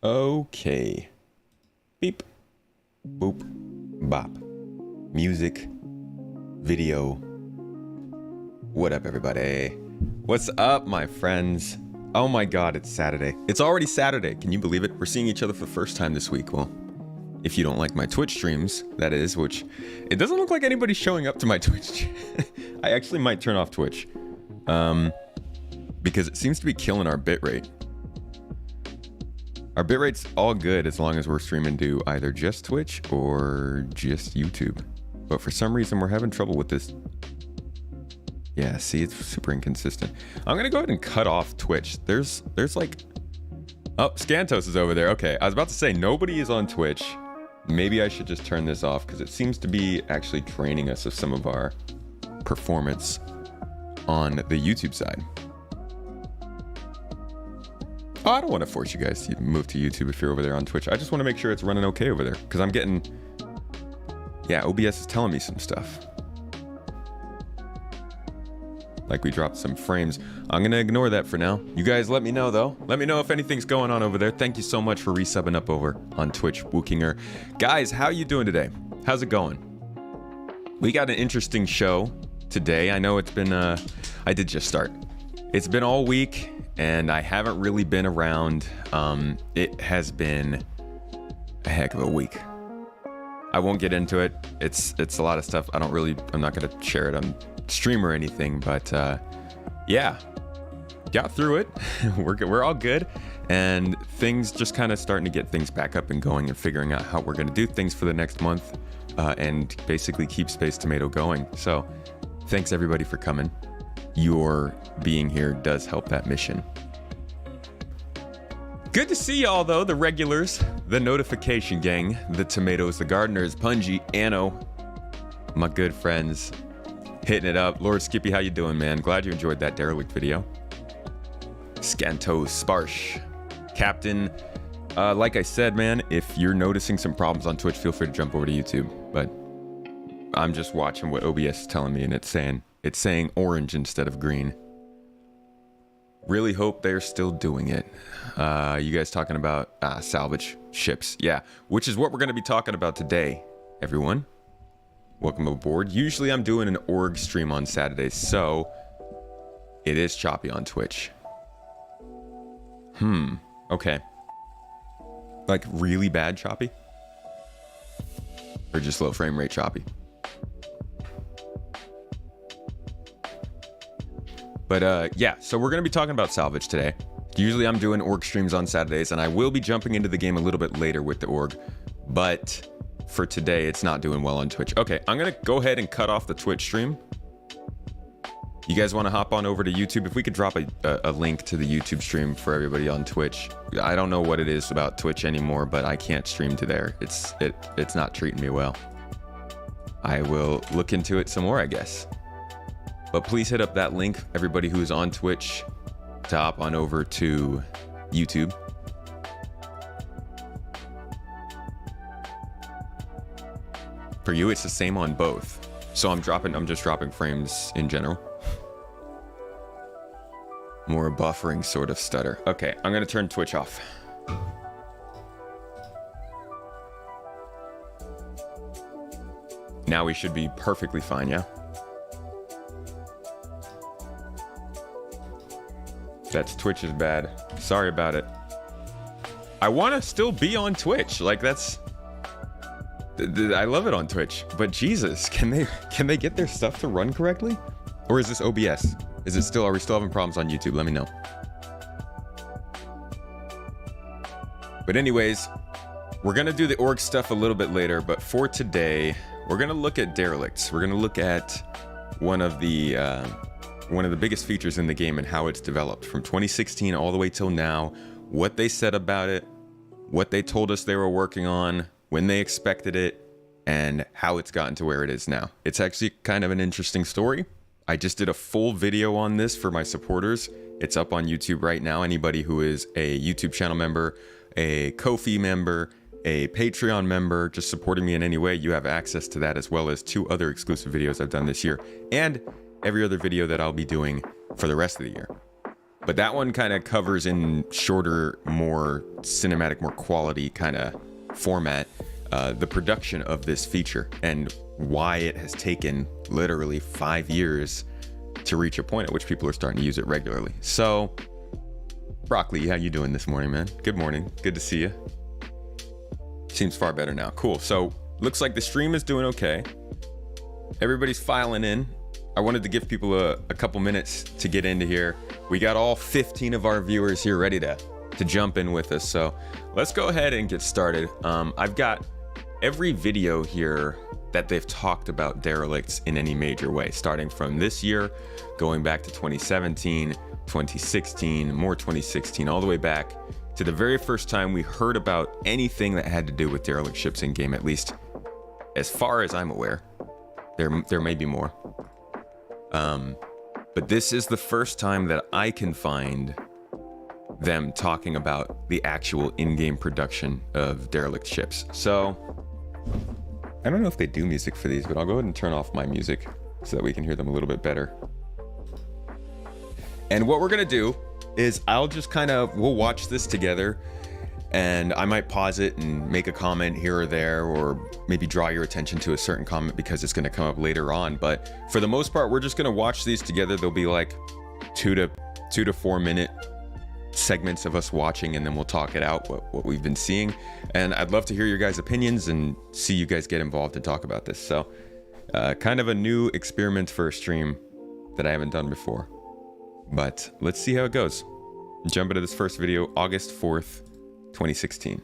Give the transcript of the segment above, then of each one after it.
Okay. Beep. Boop. Bop. Music. Video. What up, everybody? What's up, my friends? Oh my god, it's Saturday. It's already Saturday. Can you believe it? We're seeing each other for the first time this week. Well, if you don't like my Twitch streams, that is, which it doesn't look like anybody's showing up to my Twitch. I actually might turn off Twitch. Because it seems to be killing our bitrate. Our bitrate's all good as long as we're streaming to either just Twitch or just YouTube. But for some reason, we're having trouble with this. Yeah, see, it's super inconsistent. I'm gonna go ahead and cut off Twitch. There's like... Oh, Scantos is over there. Okay, I was about to say, nobody is on Twitch. Maybe I should just turn this off because it seems to be actually draining us of some of our performance on the YouTube side. Oh, I don't want to force you guys to move to YouTube if you're over there on Twitch. I just want to make sure it's running okay over there because I'm getting... Yeah, OBS is telling me some stuff. Like we dropped some frames. I'm going to ignore that for now. You guys let me know, though. Let me know if anything's going on over there. Thank you so much for resubbing up over on Twitch, Wookinger. Guys, how you doing today? How's it going? We got an interesting show today. I know it's been... I did just start. It's been all week, and I haven't really been around. It has been a heck of a week. I won't get into it. It's a lot of stuff. I'm not going to share it on stream or anything, but yeah, got through it. We're all good, and things just kind of starting to get things back up and going and figuring out how we're going to do things for the next month and basically keep Space Tomato going. So thanks everybody for coming. Your being here does help that mission. Good to see y'all, though, the regulars, the notification gang, the tomatoes, the gardeners, Punji, Anno, my good friends, hitting it up. Lord Skippy, how you doing, man? Glad you enjoyed that Derelict video. Scantos, Sparsh, Captain. Like I said, man, if you're noticing some problems on Twitch, feel free to jump over to YouTube. But I'm just watching what OBS is telling me, and it's saying orange instead of green. Really hope they're still doing it. You guys talking about salvage ships. Yeah, which is what we're going to be talking about today, everyone. Welcome aboard. Usually I'm doing an org stream on Saturdays, so it is choppy on Twitch. Okay. Like really bad choppy? Or just low frame rate choppy? But yeah, so we're going to be talking about salvage today. Usually I'm doing org streams on Saturdays, and I will be jumping into the game a little bit later with the org. But for today, it's not doing well on Twitch. Okay, I'm going to go ahead and cut off the Twitch stream. You guys want to hop on over to YouTube? If we could drop a link to the YouTube stream for everybody on Twitch. I don't know what it is about Twitch anymore, but I can't stream to there. It's not treating me well. I will look into it some more, I guess. But please hit up that link, everybody who's on Twitch, to hop on over to YouTube. For you, it's the same on both. So I'm just dropping frames in general. More buffering sort of stutter. Okay, I'm gonna turn Twitch off. Now we should be perfectly fine, yeah? That's Twitch is bad. Sorry about it. I want to still be on Twitch. Like that's... I love it on Twitch. But Jesus, can they get their stuff to run correctly? Or is this OBS? Are we still having problems on YouTube? Let me know. But anyways, we're going to do the org stuff a little bit later. But for today, we're going to look at Derelicts. We're going to look at one of the biggest features in the game and how it's developed from 2016 all the way till now, what they said about it, what they told us they were working on, when they expected it, and how it's gotten to where it is now. It's actually kind of an interesting story. I just did a full video on this for my supporters. It's up on YouTube right now. Anybody who is a YouTube channel member, a Ko-fi member, a Patreon member, just supporting me in any way, you have access to that, as well as 2 other exclusive videos I've done this year, and every other video that I'll be doing for the rest of the year. But that one kind of covers in shorter, more cinematic, more quality kind of format, the production of this feature and why it has taken literally 5 years to reach a point at which people are starting to use it regularly. So, Broccoli, how you doing this morning, man? Good morning. Good to see you. Seems far better now. Cool. So, looks like the stream is doing okay. Everybody's filing in. I wanted to give people a couple minutes to get into here. We got all 15 of our viewers here ready to jump in with us. So let's go ahead and get started. I've got every video here that they've talked about derelicts in any major way, starting from this year, going back to 2017, 2016, more 2016, all the way back to the very first time we heard about anything that had to do with derelict ships in game, at least as far as I'm aware. There may be more. But this is the first time that I can find them talking about the actual in-game production of derelict ships. So I don't know if they do music for these, but I'll go ahead and turn off my music so that we can hear them a little bit better. And what we're gonna do is we'll watch this together, and I might pause it and make a comment here or there, or maybe draw your attention to a certain comment because it's going to come up later on. But for the most part, we're just going to watch these together. There'll be like 2 to 4 minute segments of us watching, and then we'll talk it out, what we've been seeing. And I'd love to hear your guys' opinions and see you guys get involved and talk about this. So kind of a new experiment for a stream that I haven't done before. But let's see how it goes. Jump into this first video, August 4th, 2016.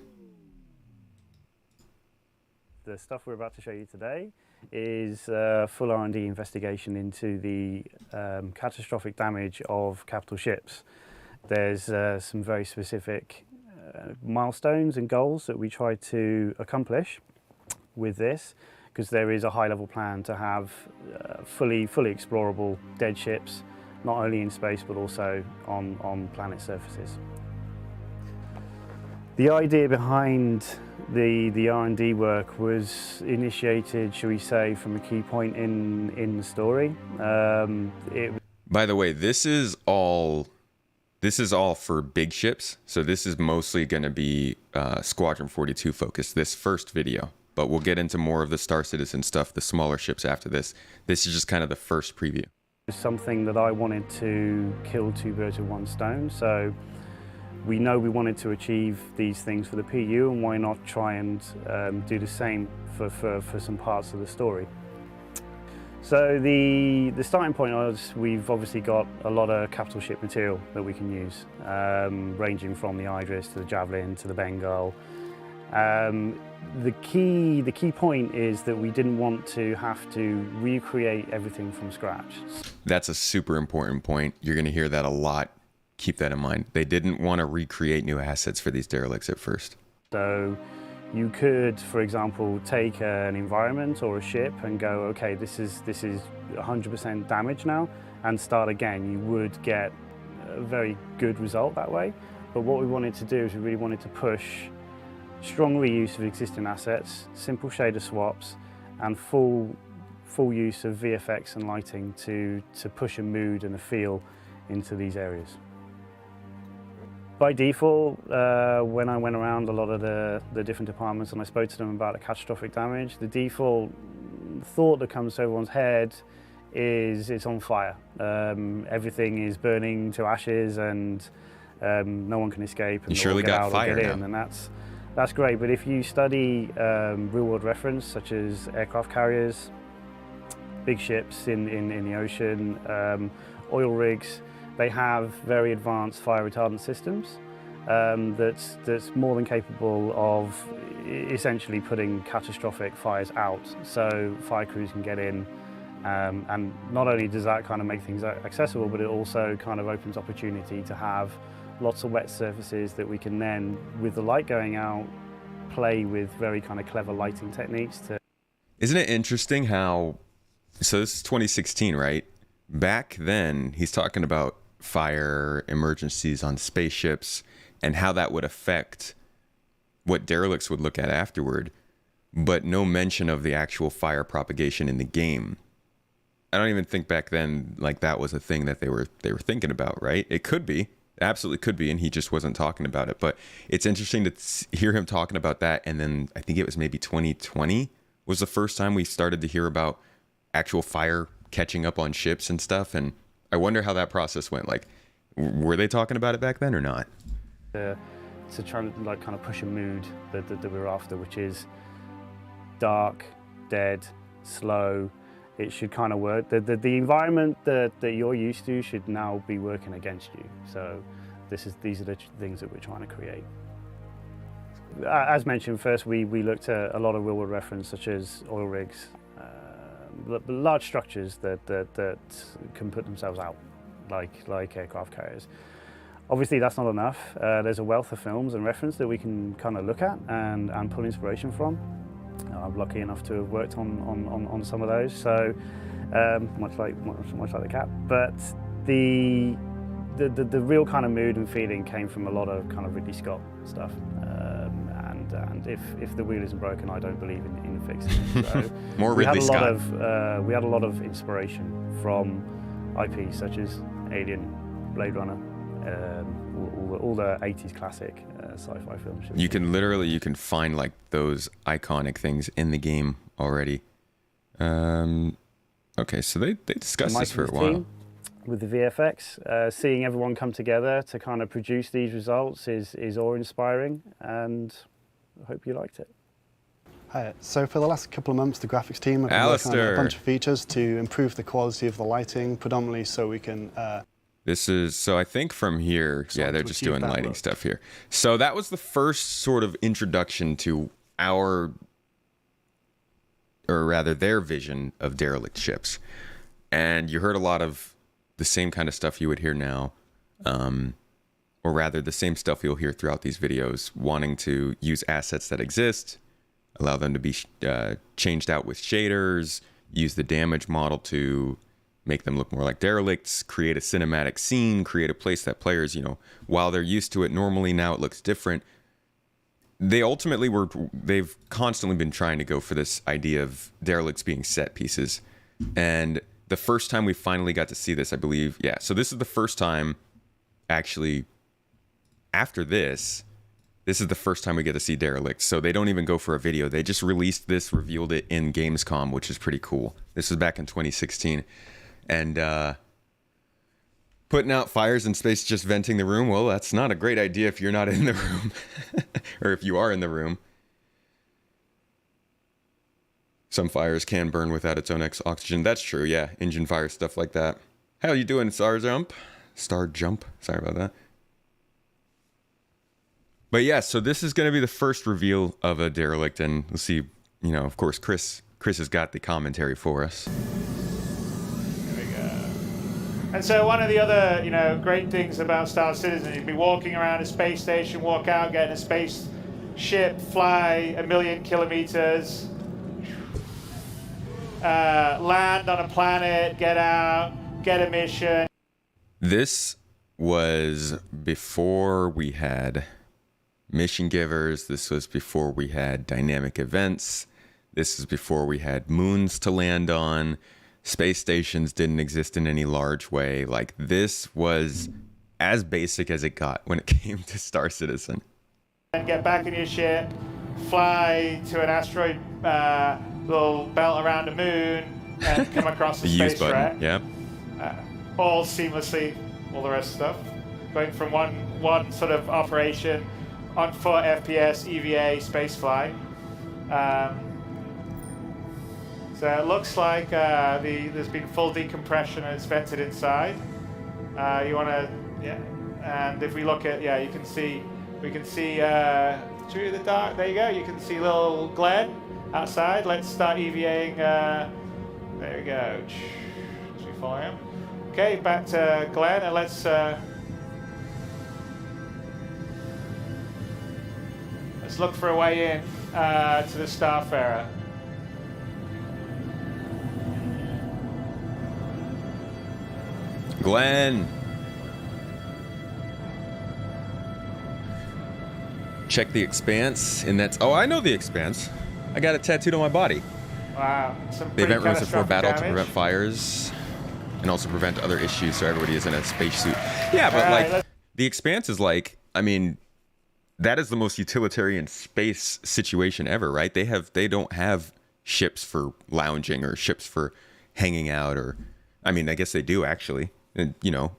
The stuff we're about to show you today is full R&D investigation into the catastrophic damage of capital ships. There's some very specific milestones and goals that we try to accomplish with this, because there is a high-level plan to have fully explorable dead ships, not only in space but also on planet surfaces. The idea behind the R&D work was initiated, shall we say, from a key point in the story. By the way, this is all for big ships, so this is mostly going to be Squadron 42 focused, this first video. But we'll get into more of the Star Citizen stuff, the smaller ships after this. This is just kind of the first preview. It's something that I wanted to kill 2 birds with 1 stone. So we know we wanted to achieve these things for the PU, and why not try and do the same for some parts of the story. So the starting point was, we've obviously got a lot of capital ship material that we can use, ranging from the Idris to the Javelin to the Bengal. The key point is that we didn't want to have to recreate everything from scratch. That's a super important point. You're going to hear that a lot. Keep that in mind. They didn't want to recreate new assets for these derelicts at first. So you could, for example, take an environment or a ship and go, okay, this is 100% damage now, and start again. You would get a very good result that way. But what we wanted to do is we really wanted to push strong reuse of existing assets, simple shader swaps, and full use of VFX and lighting to push a mood and a feel into these areas. By default, when I went around a lot of the different departments and I spoke to them about the catastrophic damage, the default thought that comes to everyone's head is it's on fire. Everything is burning to ashes, and no one can escape. And you surely got fire now. And that's great. But if you study real-world reference, such as aircraft carriers, big ships in the ocean, oil rigs, they have very advanced fire retardant systems that's more than capable of essentially putting catastrophic fires out, so fire crews can get in. And not only does that kind of make things accessible, but it also kind of opens opportunity to have lots of wet surfaces that we can then, with the light going out, play with very kind of clever lighting techniques to... Isn't it interesting how, so this is 2016, right? Back then, he's talking about fire emergencies on spaceships and how that would affect what derelicts would look at afterward, but no mention of the actual fire propagation in the game. I don't even think back then like that was a thing that they were thinking about, right? It could be, absolutely could be, and he just wasn't talking about it. But it's interesting to hear him talking about that, and then I think it was maybe 2020 was the first time we started to hear about actual fire catching up on ships and stuff. And I wonder how that process went. Like, were they talking about it back then or not? To try and like kind of push a mood that we're after, which is dark, dead, slow. It should kind of work. The environment that you're used to should now be working against you. So these are the things that we're trying to create. As mentioned, first we looked at a lot of real-world reference, such as oil rigs, large structures that can put themselves out, like aircraft carriers. Obviously, that's not enough. There's a wealth of films and reference that we can kind of look at and pull inspiration from. I'm lucky enough to have worked on some of those, so much like the cat. But the real kind of mood and feeling came from a lot of kind of Ridley Scott stuff. And if the wheel isn't broken, I don't believe in fixing it. So More Ridley Scott. We had a lot of inspiration from IP such as Alien, Blade Runner, all the 80s classic sci-fi films. You can find like those iconic things in the game already. Okay, so they discussed this for a while. With the VFX, seeing everyone come together to kind of produce these results is awe-inspiring, and I hope you liked it. Hi. So for the last couple of months, the graphics team have been working on a bunch of features to improve the quality of the lighting, predominantly so we can... So I think from here, yeah, they're just doing lighting stuff here. So that was the first sort of introduction to their vision of derelict ships. And you heard a lot of the same kind of stuff you would hear now, or rather the same stuff you'll hear throughout these videos, wanting to use assets that exist, allow them to be changed out with shaders, use the damage model to make them look more like derelicts, create a cinematic scene, create a place that players, while they're used to it normally, now it looks different. They've constantly been trying to go for this idea of derelicts being set pieces. And the first time we finally got to see this, I believe, so this is the first time, actually, after this is the first time we get to see Derelict. So they don't even go for a video. They just released this, revealed it in Gamescom, which is pretty cool. This was back in 2016. And putting out fires in space, just venting the room, well, that's not a great idea if you're not in the room. Or if you are in the room. Some fires can burn without its own oxygen. That's true, yeah. Engine fire, stuff like that. How you doing, Star Jump? Sorry about that. But yeah, so this is going to be the first reveal of a derelict, and we'll see, of course, Chris has got the commentary for us. There we go. And so one of the other, great things about Star Citizen, you'd be walking around a space station, walk out, get in a space ship, fly 1,000,000 kilometers, land on a planet, get out, get a mission. This was before we had mission givers. This was before we had dynamic events. This is before we had moons to land on. Space stations didn't exist in any large way. Like, this was as basic as it got when it came to Star Citizen. And get back in your ship, fly to an asteroid little belt around the moon, and come across the space track. Yep. All seamlessly, all the rest of stuff. Going from one sort of operation on foot, FPS, EVA, spaceflight. So it looks like there's been full decompression and it's vented inside. You want to, and if we look at, we can see through the dark, there you go, you can see little Glenn outside. Let's start EVAing, there we go. As we follow him. Okay, back to Glenn, and let's look for a way in to the Starfarer. Glenn. Check the Expanse, and that's... Oh, I know the Expanse. I got it tattooed on my body. Wow. Some They pretty event rooms before catastrophic battle to damage. prevent fires and also prevent other issues so everybody is in a spacesuit. Yeah, but Alright, like the Expanse is like, I mean, that is the most utilitarian space situation ever, right? They don't have ships for lounging or ships for hanging out, or I mean, I guess they do actually. And, you know,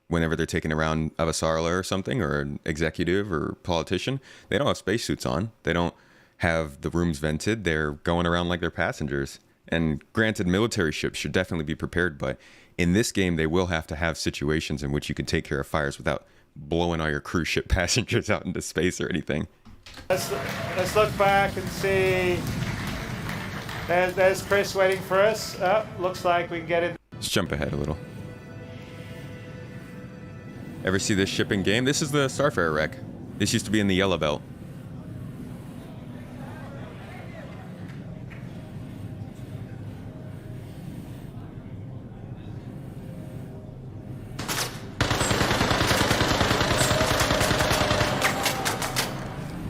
whenever they're taking around Avasarala or something, or an executive or politician, they don't have spacesuits on. They don't have the rooms vented. They're going around like they're passengers. And granted, military ships should definitely be prepared, but in this game, they will have to have situations in which you can take care of fires without blowing all your cruise ship passengers out into space or anything. Let's look back and see. There's Chris waiting for us. Looks like we can get in. Let's jump ahead a little. Ever see this ship in game? This is the Starfarer wreck. This used to be in the Yellow Belt.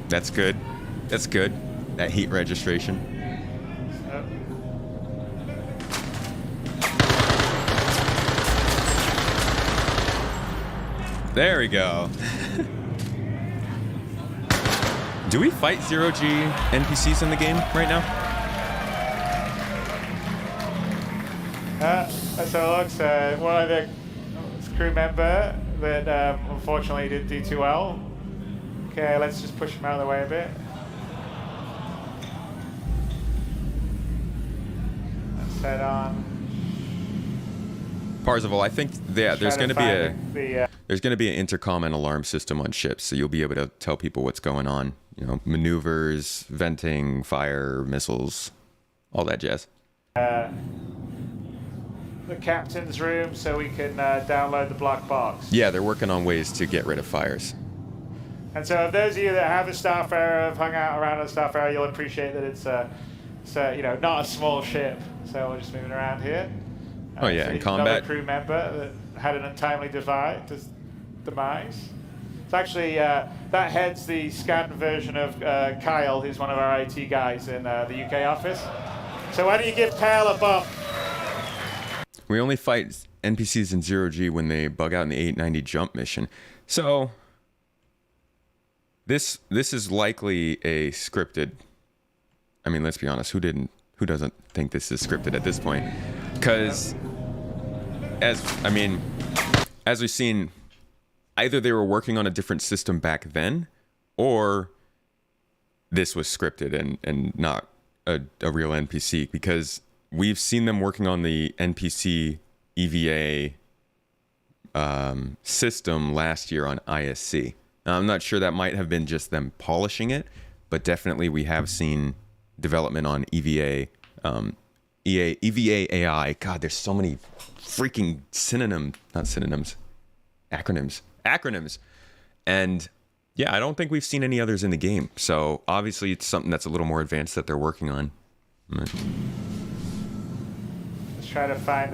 That's good. That's good. That heat registration. There we go. Do we fight zero-G NPCs in the game right now? So it looks one of the crew member that unfortunately didn't do too well. Okay, let's just push him out of the way a bit. Let's head on. Parzival, I think there's going to be there's going to be an intercom and alarm system on ships, so you'll be able to tell people what's going on. You know, maneuvers, venting, fire, missiles, all that jazz. The captain's room, so we can download the black box. Yeah, they're working on ways to get rid of fires. And so, if those of you that have a Starfarer, have hung out around a Starfarer, you'll appreciate that it's you know, not a small ship. So we're just moving around here. Oh yeah, in combat. Another crew member that had an untimely demise. It's actually that heads the scanned version of Kyle, who's one of our IT guys in the UK office. So why don't you give Kyle a bump? We only fight NPCs in zero-G when they bug out in the 890 jump mission. So this is likely a scripted. I mean, let's be honest. Who doesn't think this is scripted at this point? Because as we've seen, either they were working on a different system back then, or this was scripted and not a real NPC, because we've seen them working on the NPC EVA system last year on ISC. Now, I'm not sure, that might have been just them polishing it, but definitely we have seen development on EVA AI. God, there's so many freaking acronyms. And yeah, I don't think we've seen any others in the game. So obviously it's something that's a little more advanced that they're working on. Let's try to find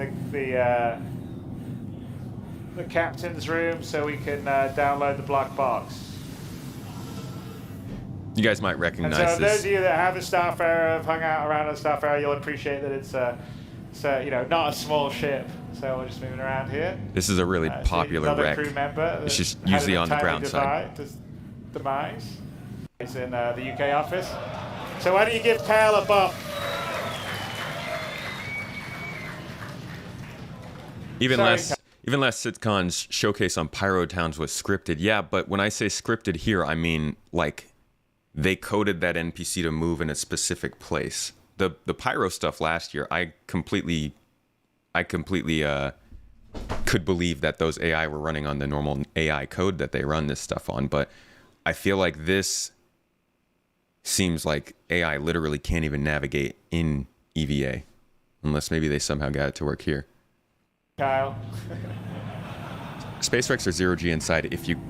the captain's room so we can download the black box. You guys might recognize and so this. Those of you that have a Starfarer, have hung out around a Starfarer, you'll appreciate that it's you know, not a small ship. So we're just moving around here. This is a really popular wreck. Crew member it's just usually on the ground side. Demise. He's in the UK office. So why don't you give Kyle a bump? Even less Sitcon's showcase on Pyro Towns was scripted. Yeah, but when I say scripted here, I mean like they coded that NPC to move in a specific place. The Pyro stuff last year, I completely could believe that those AI were running on the normal AI code that they run this stuff on, but I feel like this seems like AI literally can't even navigate in EVA, unless maybe they somehow got it to work here. Kyle. Space wrecks are zero-G inside if you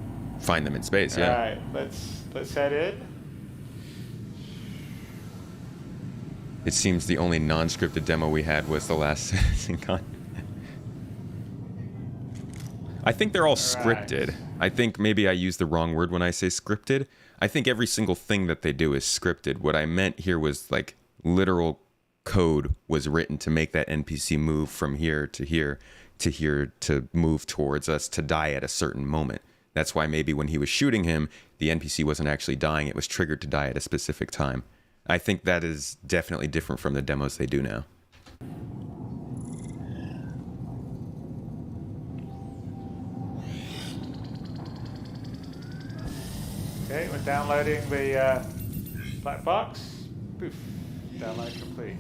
find them in space, yeah. All right, let's head in. It seems the only non-scripted demo we had was the last Citizen-Con. I think they're all scripted. Right. I think maybe I used the wrong word when I say scripted. I think every single thing that they do is scripted. What I meant here was like literal code was written to make that NPC move from here to here to here to move towards us to die at a certain moment. That's why maybe when he was shooting him, the NPC wasn't actually dying. It was triggered to die at a specific time. I think that is definitely different from the demos they do now. Okay, we're downloading the black box. Poof, download complete.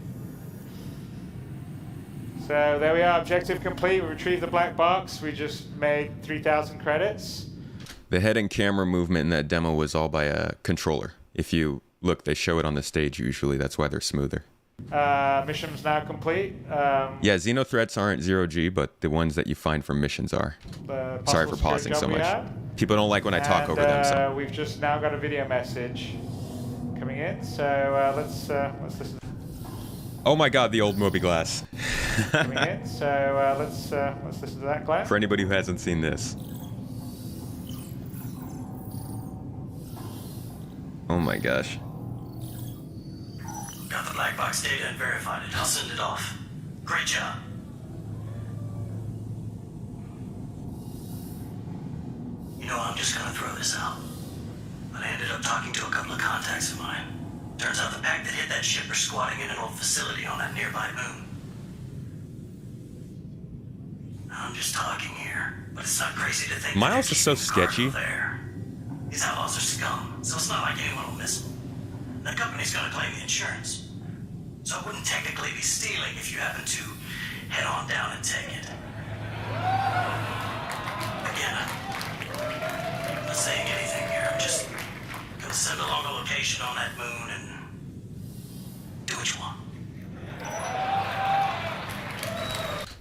So there we are, objective complete. We retrieved the black box. We just made 3,000 credits. The head and camera movement in that demo was all by a controller. If you look, they show it on the stage usually. That's why they're smoother. Mission's now complete. Yeah, Xeno threats aren't 0G, but the ones that you find from missions are. Sorry for pausing so much. People don't like when I talk over them. So. We've just now got a video message coming in. So let's listen. Oh my God, the old Moby Glass. Coming in. So let's listen to that, Glenn. For anybody who hasn't seen this. Oh my gosh. Got the black box data and verified it. I'll send it off. Great job. You know, I'm just gonna throw this out. But I ended up talking to a couple of contacts of mine. Turns out the pack that hit that ship are squatting in an old facility on that nearby moon. I'm just talking here, but it's not crazy to think Miles is so sketchy. There. These outlaws are scum, so it's not like anyone will miss them. The company's gonna claim the insurance. So it wouldn't technically be stealing if you happen to head on down and take it. Again, I'm not saying anything here. I'm just gonna send along a location on that moon and do what you want.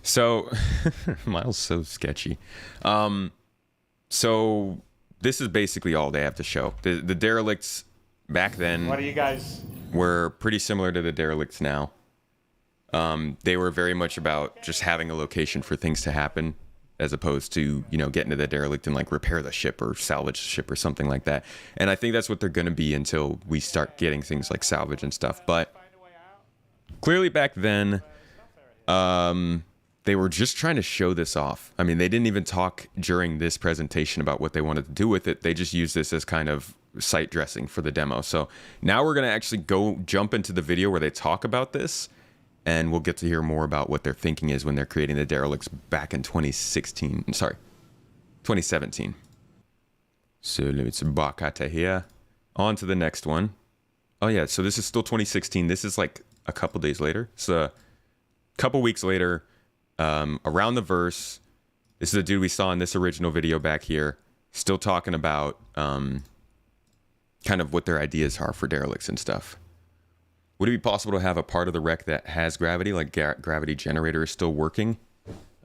So, Miles so sketchy. So this is basically all they have to show. The derelicts back then. What do you guys? Were pretty similar to the derelicts now. They were very much about just having a location for things to happen, as opposed to, you know, getting to the derelict and like repair the ship or salvage the ship or something like that. And I think that's what they're going to be until we start getting things like salvage and stuff. But clearly back then, they were just trying to show this off. I mean, they didn't even talk during this presentation about what they wanted to do with it. They just used this as kind of site dressing for the demo. So now we're going to actually jump into the video where they talk about this, and we'll get to hear more about what their thinking is when they're creating the derelicts back in 2017. So let's back out of here. On to the next one. Oh yeah, so this is still 2016. This is like a couple days later. So a couple weeks later, around the verse, this is the dude we saw in this original video back here, still talking about kind of what their ideas are for derelicts and stuff. Would it be possible to have a part of the wreck that has gravity, like gravity generator is still working?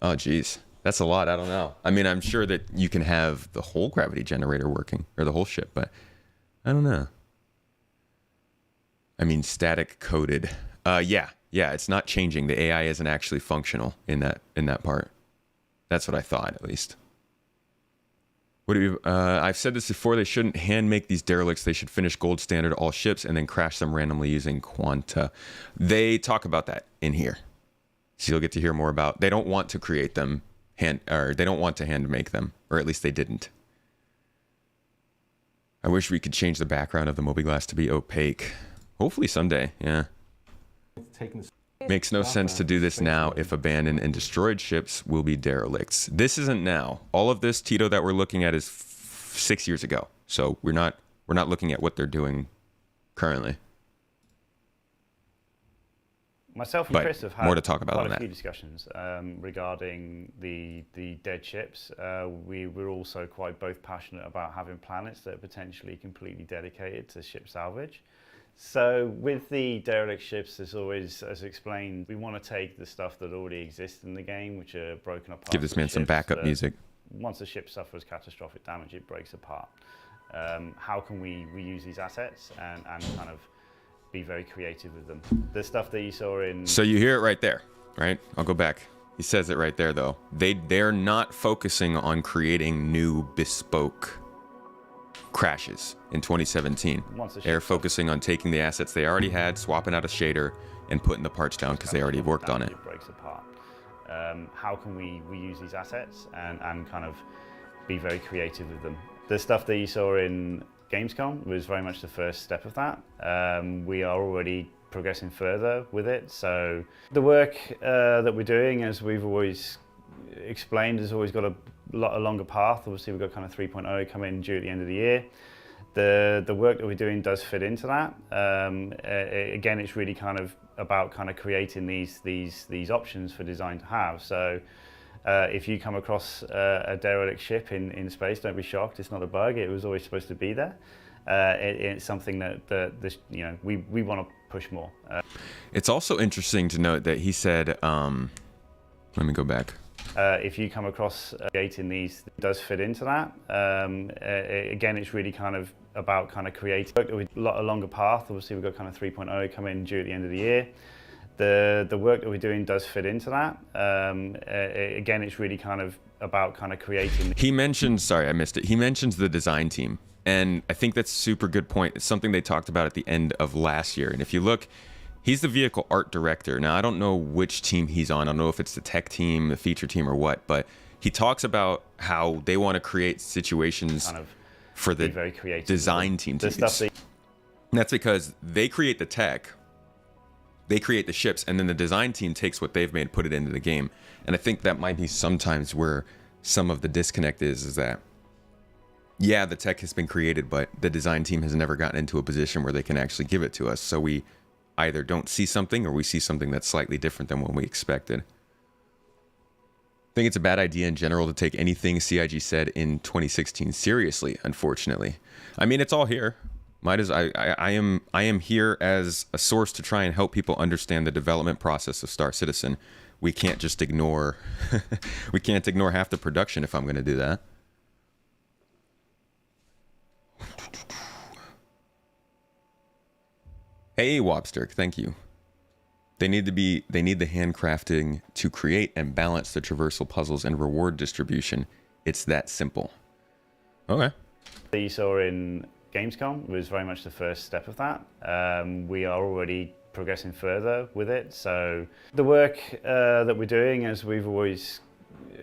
Oh, geez. That's a lot. I don't know. I mean, I'm sure that you can have the whole gravity generator working, or the whole ship, but I don't know. I mean, static coded. Yeah, it's not changing. The AI isn't actually functional in that part. That's what I thought, at least. I've said this before, they shouldn't hand make these derelicts. They should finish gold standard all ships and then crash them randomly using quanta. They talk about that in here. So you'll get to hear more about, they don't want to create them, they don't want to hand make them, or at least they didn't. I wish we could change the background of the Moby Glass to be opaque. Hopefully someday, yeah. Makes no sense to do this now if abandoned and destroyed ships will be derelicts. This isn't now. All of this, Tito, that we're looking at is 6 years ago. So we're not looking at what they're doing currently. Myself and Chris have had more to talk about quite on a few that. discussions regarding the dead ships. We're also both passionate about having planets that are potentially completely dedicated to ship salvage. So with the derelict ships, there's always, as explained, we want to take the stuff that already exists in the game, which are broken apart. Give this man some backup music. Once a ship suffers catastrophic damage, it breaks apart. How can we reuse these assets and kind of be very creative with them? The stuff that you saw in... So you hear it right there, right? I'll go back. He says it right there, though. They're not focusing on creating new bespoke crashes in 2017. They're focusing on taking the assets they already had, swapping out a shader, and putting the parts down because they already worked on it. It breaks apart. How can we use these assets and kind of be very creative with them? The stuff that you saw in Gamescom was very much the first step of that. We are already progressing further with it. So the work that we're doing, as we've always explained, has always got a longer path. Obviously, we've got kind of 3.0 coming due at the end of the year. The work that we're doing does fit into that. Again, it's really kind of about kind of creating these options for design to have. So if you come across a derelict ship in space, don't be shocked. It's not a bug. It was always supposed to be there. It's something that you know, we want to push more. It's also interesting to note that he said, let me go back. If you come across creating these, it does fit into that. Again, it's really kind of about kind of creating a longer path. Obviously, we've got kind of 3.0 coming due at the end of the year. The work that we're doing does fit into that. Again, it's really kind of about kind of creating. He mentioned, sorry, I missed it. He mentions the design team. And I think that's a super good point. It's something they talked about at the end of last year. And if you look, he's the vehicle art director. Now, I don't know which team he's on. I don't know if it's the tech team, the feature team, or what. But he talks about how they want to create situations kind of for the very creative design team to use. And that's because they create the tech, they create the ships, and then the design team takes what they've made, put it into the game. And I think that might be sometimes where some of the disconnect is that, yeah, the tech has been created, but the design team has never gotten into a position where they can actually give it to us. So we either don't see something or we see something that's slightly different than what we expected. I think it's a bad idea in general to take anything CIG said in 2016 seriously, unfortunately. I mean, it's all here. I am here as a source to try and help people understand the development process of Star Citizen. We can't just ignore we can't ignore half the production if I'm going to do that. Hey, Wobster, thank you. They need the handcrafting to create and balance the traversal puzzles and reward distribution. It's that simple. Okay. That you saw in Gamescom was very much the first step of that. We are already progressing further with it. So the work that we're doing, as we've always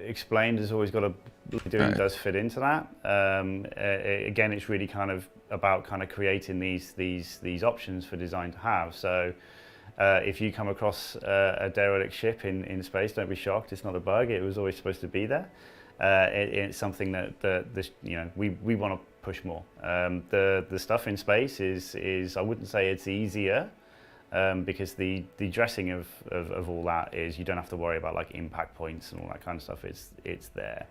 explained, has always got does fit into that. Again, it's really kind of about kind of creating these options for design to have. So if you come across a derelict ship in space, don't be shocked. It's not a bug. It was always supposed to be there. It's something that you know, we want to push more. The stuff in space is I wouldn't say it's easier, because the dressing of all that is you don't have to worry about like impact points and all that kind of stuff. It's there.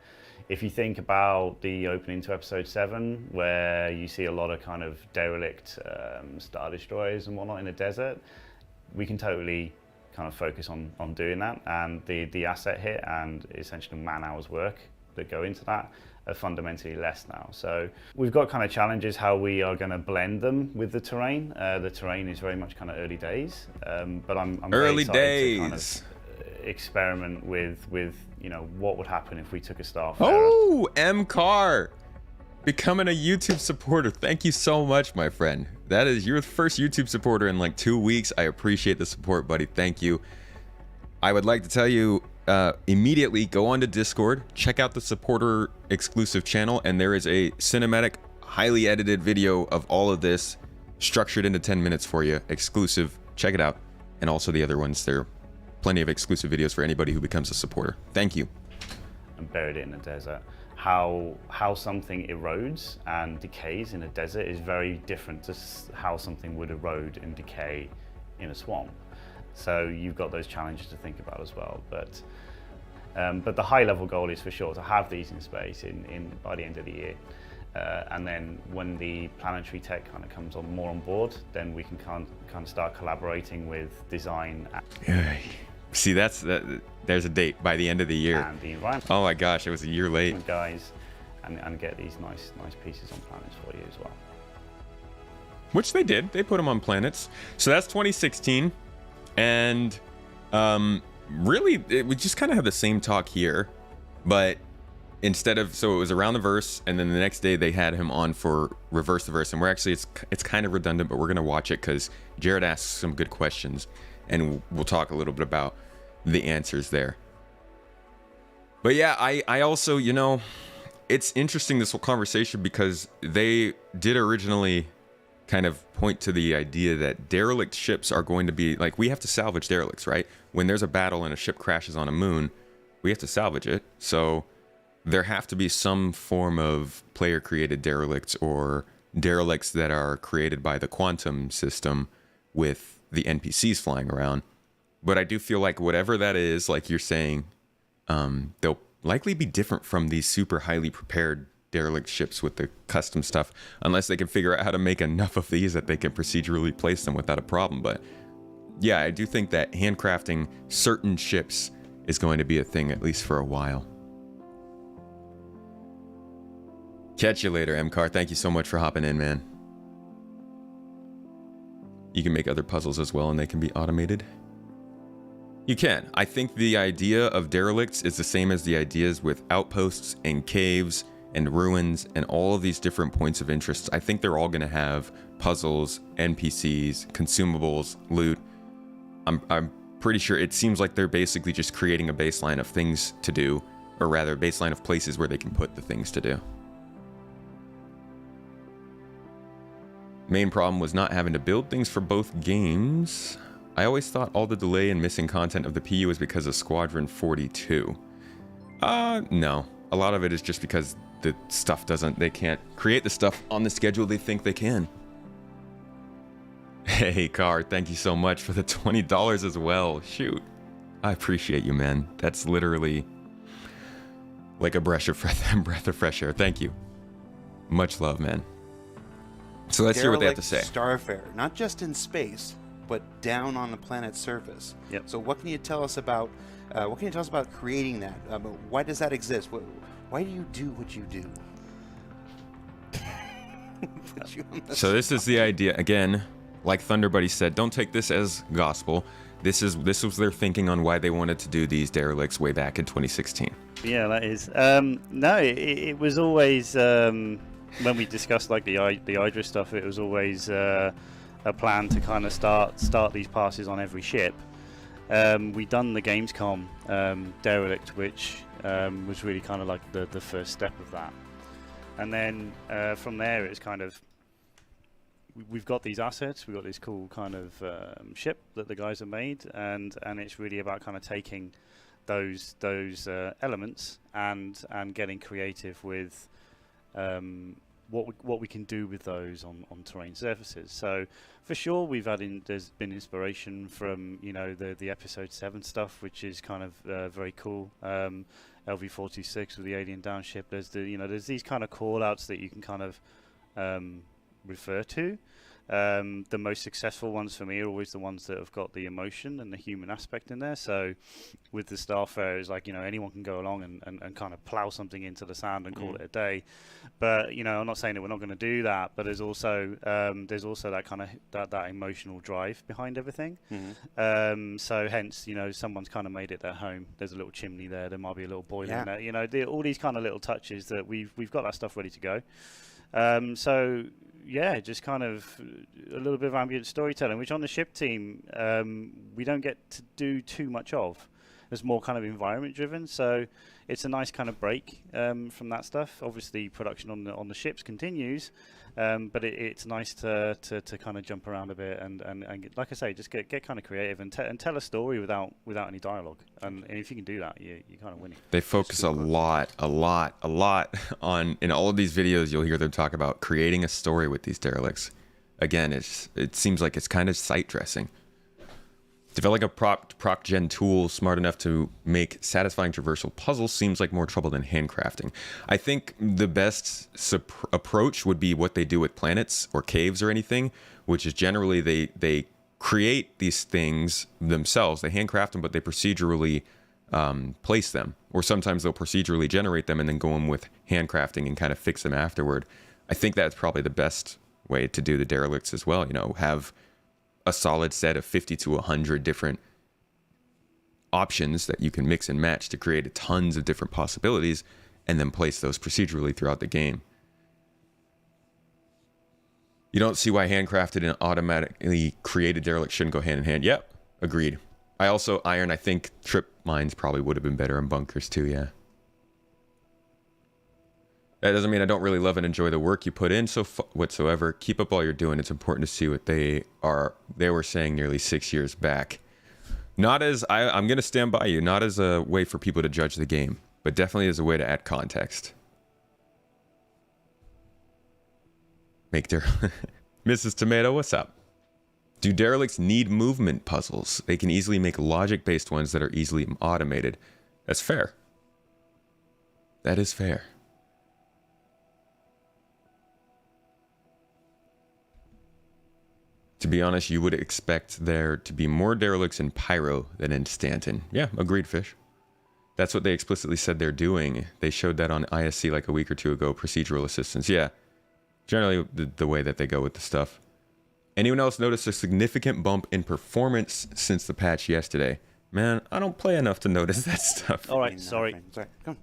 If you think about the opening to episode 7, where you see a lot of kind of derelict Star Destroyers and whatnot in the desert, we can totally kind of focus on doing that, and the asset hit and essentially man-hours work that go into that are fundamentally less now. So we've got kind of challenges how we are going to blend them with the terrain. The terrain is very much kind of early days, but I'm early days to kind of experiment with you know, what would happen if we took a Starfarer. Oh, M Carr becoming a YouTube supporter. Thank you so much, my friend. That is your first YouTube supporter in like 2 weeks. I appreciate the support, buddy. Thank you. I would like to tell you immediately go on to Discord, check out the supporter exclusive channel, and there is a cinematic, highly edited video of all of this structured into 10 minutes for you, exclusive. Check it out. And also the other ones, there are plenty of exclusive videos for anybody who becomes a supporter. Tk you. And buried it in the desert. How something erodes and decays in a desert is very different to how something would erode and decay in a swamp. So you've got those challenges to think about as well. But the high level goal is for sure to have these in space by the end of the year. And then when the planetary tech kind of comes more on board, then we can kind of start collaborating with design. See, there's a date by the end of the year. And the environment. Oh my gosh, it was a year late. Guys, and get these nice pieces on planets for you as well. Which they did. They put them on planets. So that's 2016. And really, we just kind of have the same talk here. But instead of, so it was around the verse, and then the next day they had him on for Reverse the Verse. And we're actually, it's kind of redundant, but we're going to watch it because Jared asks some good questions. and we'll talk a little bit about the answers there. But yeah, I also, you know, it's interesting, this whole conversation, because they did originally kind of point to the idea that derelict ships are going to be, like, we have to salvage derelicts, right? When there's a battle and a ship crashes on a moon, we have to salvage it. So there have to be some form of player-created derelicts, or derelicts that are created by the quantum system with the NPCs flying around. But I do feel like whatever that is, like you're saying, they'll likely be different from these super highly prepared derelict ships with the custom stuff, unless they can figure out how to make enough of these that they can procedurally place them without a problem. But yeah, I do think that handcrafting certain ships is going to be a thing, at least for a while. Catch you later, MCAR. Thank you so much for hopping in, man. You can make other puzzles as well, and they can be automated. You can. I think the idea of derelicts is the same as the ideas with outposts and caves and ruins and all of these different points of interest. I think they're all going to have puzzles, NPCs, consumables, loot. I'm pretty sure it seems like they're basically just creating a baseline of things to do, or rather a baseline of places where they can put the things to do. Main problem was not having to build things for both games. I always thought all the delay and missing content of the PU was because of Squadron 42. No. A lot of it is just because the stuff they can't create the stuff on the schedule they think they can. Hey, Car, thank you so much for the $20 as well. Shoot. I appreciate you, man. That's literally like a breath of fresh air. Thank you. Much love, man. So let's hear what they have to say. Starfare, not just in space, but down on the planet's surface. Yep. So what can you tell us about creating that? Why does that exist? Why do you do what you do? So this is the idea. Again, like Thunderbuddy said, don't take this as gospel. This was their thinking on why they wanted to do these derelicts way back in 2016. Yeah, that is. No, it was always, when we discussed like the Hydra stuff, it was always a plan to kind of start these passes on every ship. We done the Gamescom Derelict, which was really kind of like the first step of that. And then from there, it's kind of, we've got these assets, we've got this cool kind of ship that the guys have made, and it's really about kind of taking those elements and getting creative with what we can do with those on terrain surfaces. So for sure there's been inspiration from, you know, the episode 7 stuff, which is kind of very cool. LV-426 with the alien downship. There's these kind of call outs that you can kind of refer to. The most successful ones for me are always the ones that have got the emotion and the human aspect in there. So with the Starfare, it's like, you know, anyone can go along and kind of plow something into the sand and call it a day. But, you know, I'm not saying that we're not going to do that, but there's also that kind of that emotional drive behind everything. So hence, you know, someone's kind of made it their home. There's a little chimney there. There might be a little boiler in there. You know, all these kind of little touches that we've got that stuff ready to go. So yeah, just kind of a little bit of ambient storytelling, which on the ship team we don't get to do too much of. It's more kind of environment driven, so it's a nice kind of break from that stuff. Obviously, production on the ships continues, but it's nice to kind of jump around a bit and like I say, just get kind of creative and tell a story without any dialogue. And if you can do that, you kind of win it. They focus a lot on, in all of these videos, you'll hear them talk about creating a story with these derelicts. Again, it seems like it's kind of sight dressing. Developing a proc gen tool smart enough to make satisfying traversal puzzles seems like more trouble than handcrafting. I think the best approach would be what they do with planets or caves or anything, which is generally they create these things themselves. They handcraft them, but they procedurally place them. Or sometimes they'll procedurally generate them and then go in with handcrafting and kind of fix them afterward. I think that's probably the best way to do the derelicts as well. You know, have a solid set of 50 to 100 different options that you can mix and match to create tons of different possibilities, and then place those procedurally throughout the game. You don't see why handcrafted and automatically created derelict shouldn't go hand in hand. Yep, Agreed. I also, Iron, I think trip mines probably would have been better in bunkers too, yeah. That doesn't mean I don't really love and enjoy the work you put in whatsoever. Keep up all you're doing. It's important to see what they were saying nearly 6 years back. Not as, I'm going to stand by you, not as a way for people to judge the game, but definitely as a way to add context. Make Mrs. Tomato, what's up? Do derelicts need movement puzzles? They can easily make logic-based ones that are easily automated. That's fair. That is fair. To be honest, you would expect there to be more derelicts in Pyro than in Stanton. Yeah, agreed, Fish. That's what they explicitly said they're doing. They showed that on ISC like a week or two ago, procedural assistance. Yeah, generally the way that they go with the stuff. Anyone else notice a significant bump in performance since the patch yesterday? Man, I don't play enough to notice that stuff. All right, sorry. Sorry, come.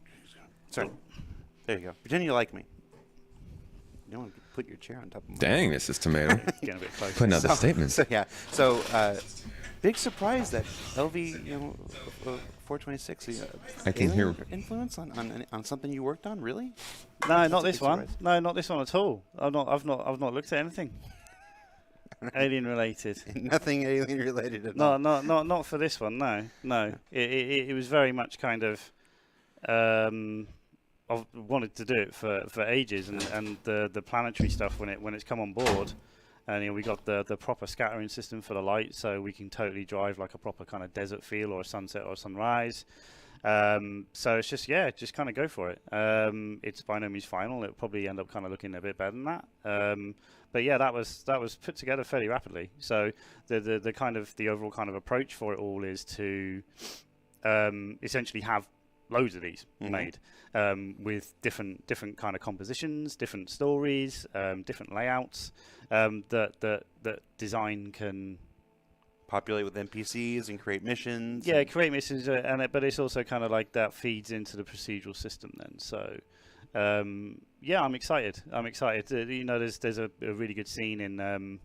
Sorry. There you go. Pretend you like me. You don't want to put your chair on top of mine. Dang, Mrs. Tomato. Getting a bit close. Putting out the statements. So big surprise that LV, 426. I can hear influence on something you worked on. Really? No, not this one. No, not this one at all. I've not looked at anything alien related. Nothing alien related at all. No, not for this one. No. It was very much kind of. I've wanted to do it for ages, and the planetary stuff when it's come on board, and we got the proper scattering system for the light, so we can totally drive like a proper kind of desert feel or a sunset or a sunrise. So it's just kind of go for it. It's by no means final. It'll probably end up kind of looking a bit better than that. But yeah, that was put together fairly rapidly. So the kind of the overall kind of approach for it all is to essentially have loads of these made with different kind of compositions, different stories, different layouts that design can populate with NPCs and create missions. Yeah, create missions, but it's also kind of like that feeds into the procedural system then. So yeah, I'm excited. There's a really good scene in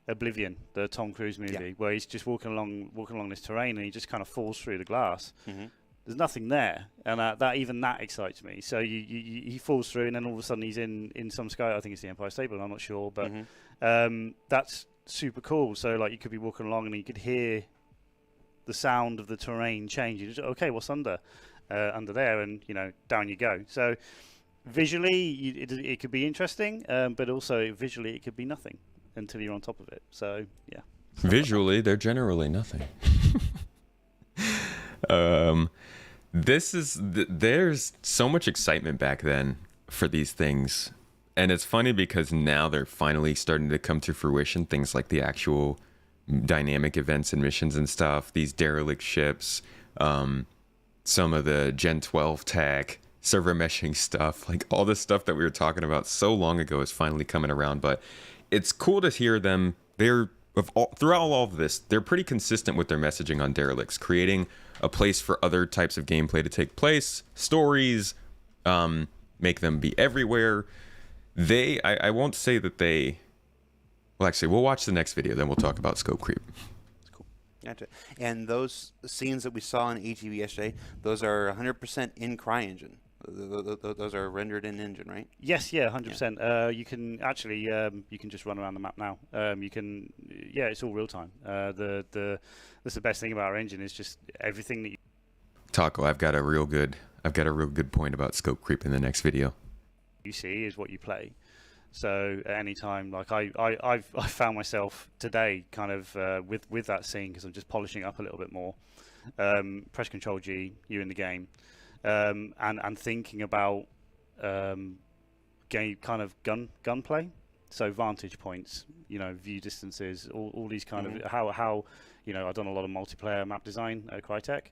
Oblivion, the Tom Cruise movie, where he's just walking along this terrain and he just kind of falls through the glass. There's nothing there, and that excites me. So he falls through, and then all of a sudden he's in some sky. I think it's the Empire State Building. I'm not sure, but that's super cool. So like you could be walking along and you could hear the sound of the terrain change. You just, okay, what's under there, and down you go. So visually, it could be interesting, but also visually it could be nothing until you're on top of it. So yeah. Visually, they're generally nothing. There's so much excitement back then for these things, and it's funny because now they're finally starting to come to fruition. Things like the actual dynamic events and missions and stuff, these derelict ships, some of the Gen 12 tech, server meshing stuff, like all this stuff that we were talking about so long ago is finally coming around. But it's cool to hear them. Throughout all of this, they're pretty consistent with their messaging on derelicts, creating a place for other types of gameplay to take place, stories, make them be everywhere. I won't say that they... Well, actually, we'll watch the next video, then we'll talk about scope creep. Cool. Gotcha. And those scenes that we saw in ATV yesterday, those are 100% in CryEngine. Those are rendered in engine, right? Yes, yeah, 100%. You can actually, you can just run around the map now. It's all real time. That's the best thing about our engine is just everything that you... Taco, I've got a real good point about scope creep in the next video. You see is what you play. So at any time, like I found myself today kind of with that scene because I'm just polishing it up a little bit more. Press Control G, you're in the game. And thinking about game kind of gunplay, so vantage points, view distances, all these kind of how I've done a lot of multiplayer map design at Crytek,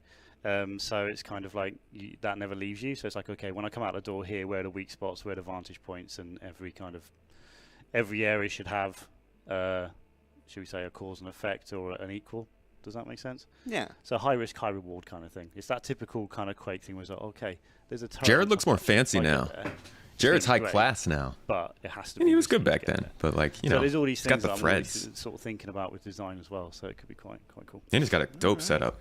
so it's kind of like that never leaves you. So it's like, okay, when I come out the door here, where are the weak spots, where are the vantage points, and every area should have, should we say, a cause and effect or an equal. Does that make sense? Yeah. So high risk, high reward kind of thing. It's that typical kind of Quake thing where it's like, okay, there's a turret. Jared looks more fancy now. Jared's high great, class now. but it has to And be. he was good machine back to get then, there. but like, you So know, there's all these he's got things the that I'm threads. really sort of thinking about with design as well, so it could be quite cool. And he's got a dope setup.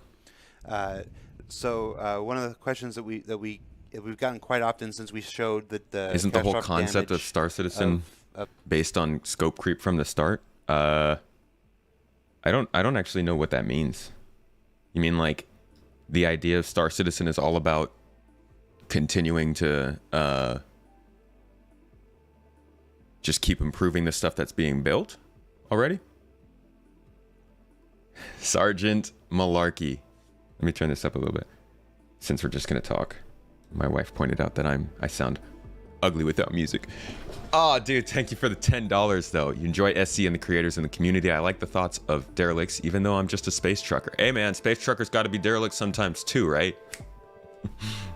So one of the questions that we've gotten quite often since we showed that the Isn't the whole catastrophic concept of damage Star Citizen of- based on scope creep from the start? I don't actually know what that means. You mean like the idea of Star Citizen is all about continuing to just keep improving the stuff that's being built already? Sergeant Malarkey. Let me turn this up a little bit since we're just gonna talk. My wife pointed out that I sound ugly without music. Oh, dude, thank you for the $10 though. You enjoy SC and the creators and the community. I like the thoughts of derelicts, even though I'm just a space trucker. Hey man, space truckers gotta be derelicts sometimes too, right?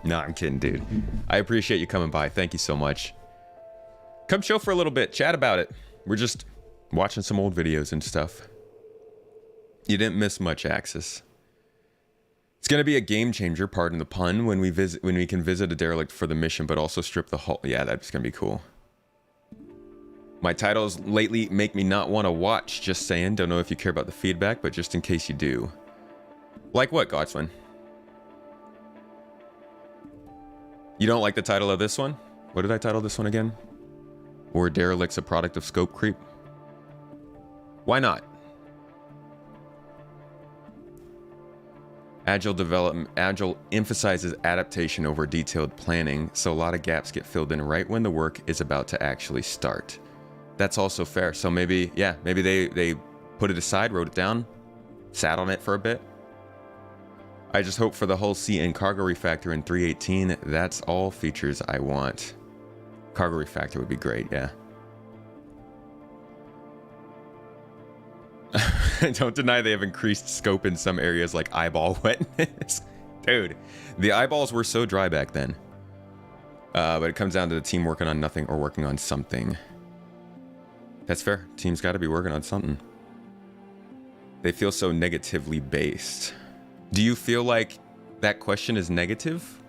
No, I'm kidding, dude. I appreciate you coming by. Thank you so much. Come chill for a little bit, chat about it. We're just watching some old videos and stuff. You didn't miss much, Axis. It's gonna be a game changer, pardon the pun, when we can visit a derelict for the mission, but also strip the hull. Yeah, that's gonna be cool. My titles lately make me not want to watch, just saying. Don't know if you care about the feedback, but just in case you do. Like what, Godswin? You don't like the title of this one? What did I title this one again? Or Derelict's a product of scope creep? Why not? Agile development, Agile emphasizes adaptation over detailed planning, so a lot of gaps get filled in right when the work is about to actually start. That's also fair. So maybe, yeah, maybe they put it aside, wrote it down, sat on it for a bit. I just hope for the hull seat and cargo refactor in 3.18. That's all features I want. Cargo refactor would be great, yeah. Don't deny they have increased scope in some areas like eyeball wetness. Dude, the eyeballs were so dry back then. But it comes down to the team working on nothing or working on something. That's fair. Team's got to be working on something. They feel so negatively based. Do you feel like that question is negative?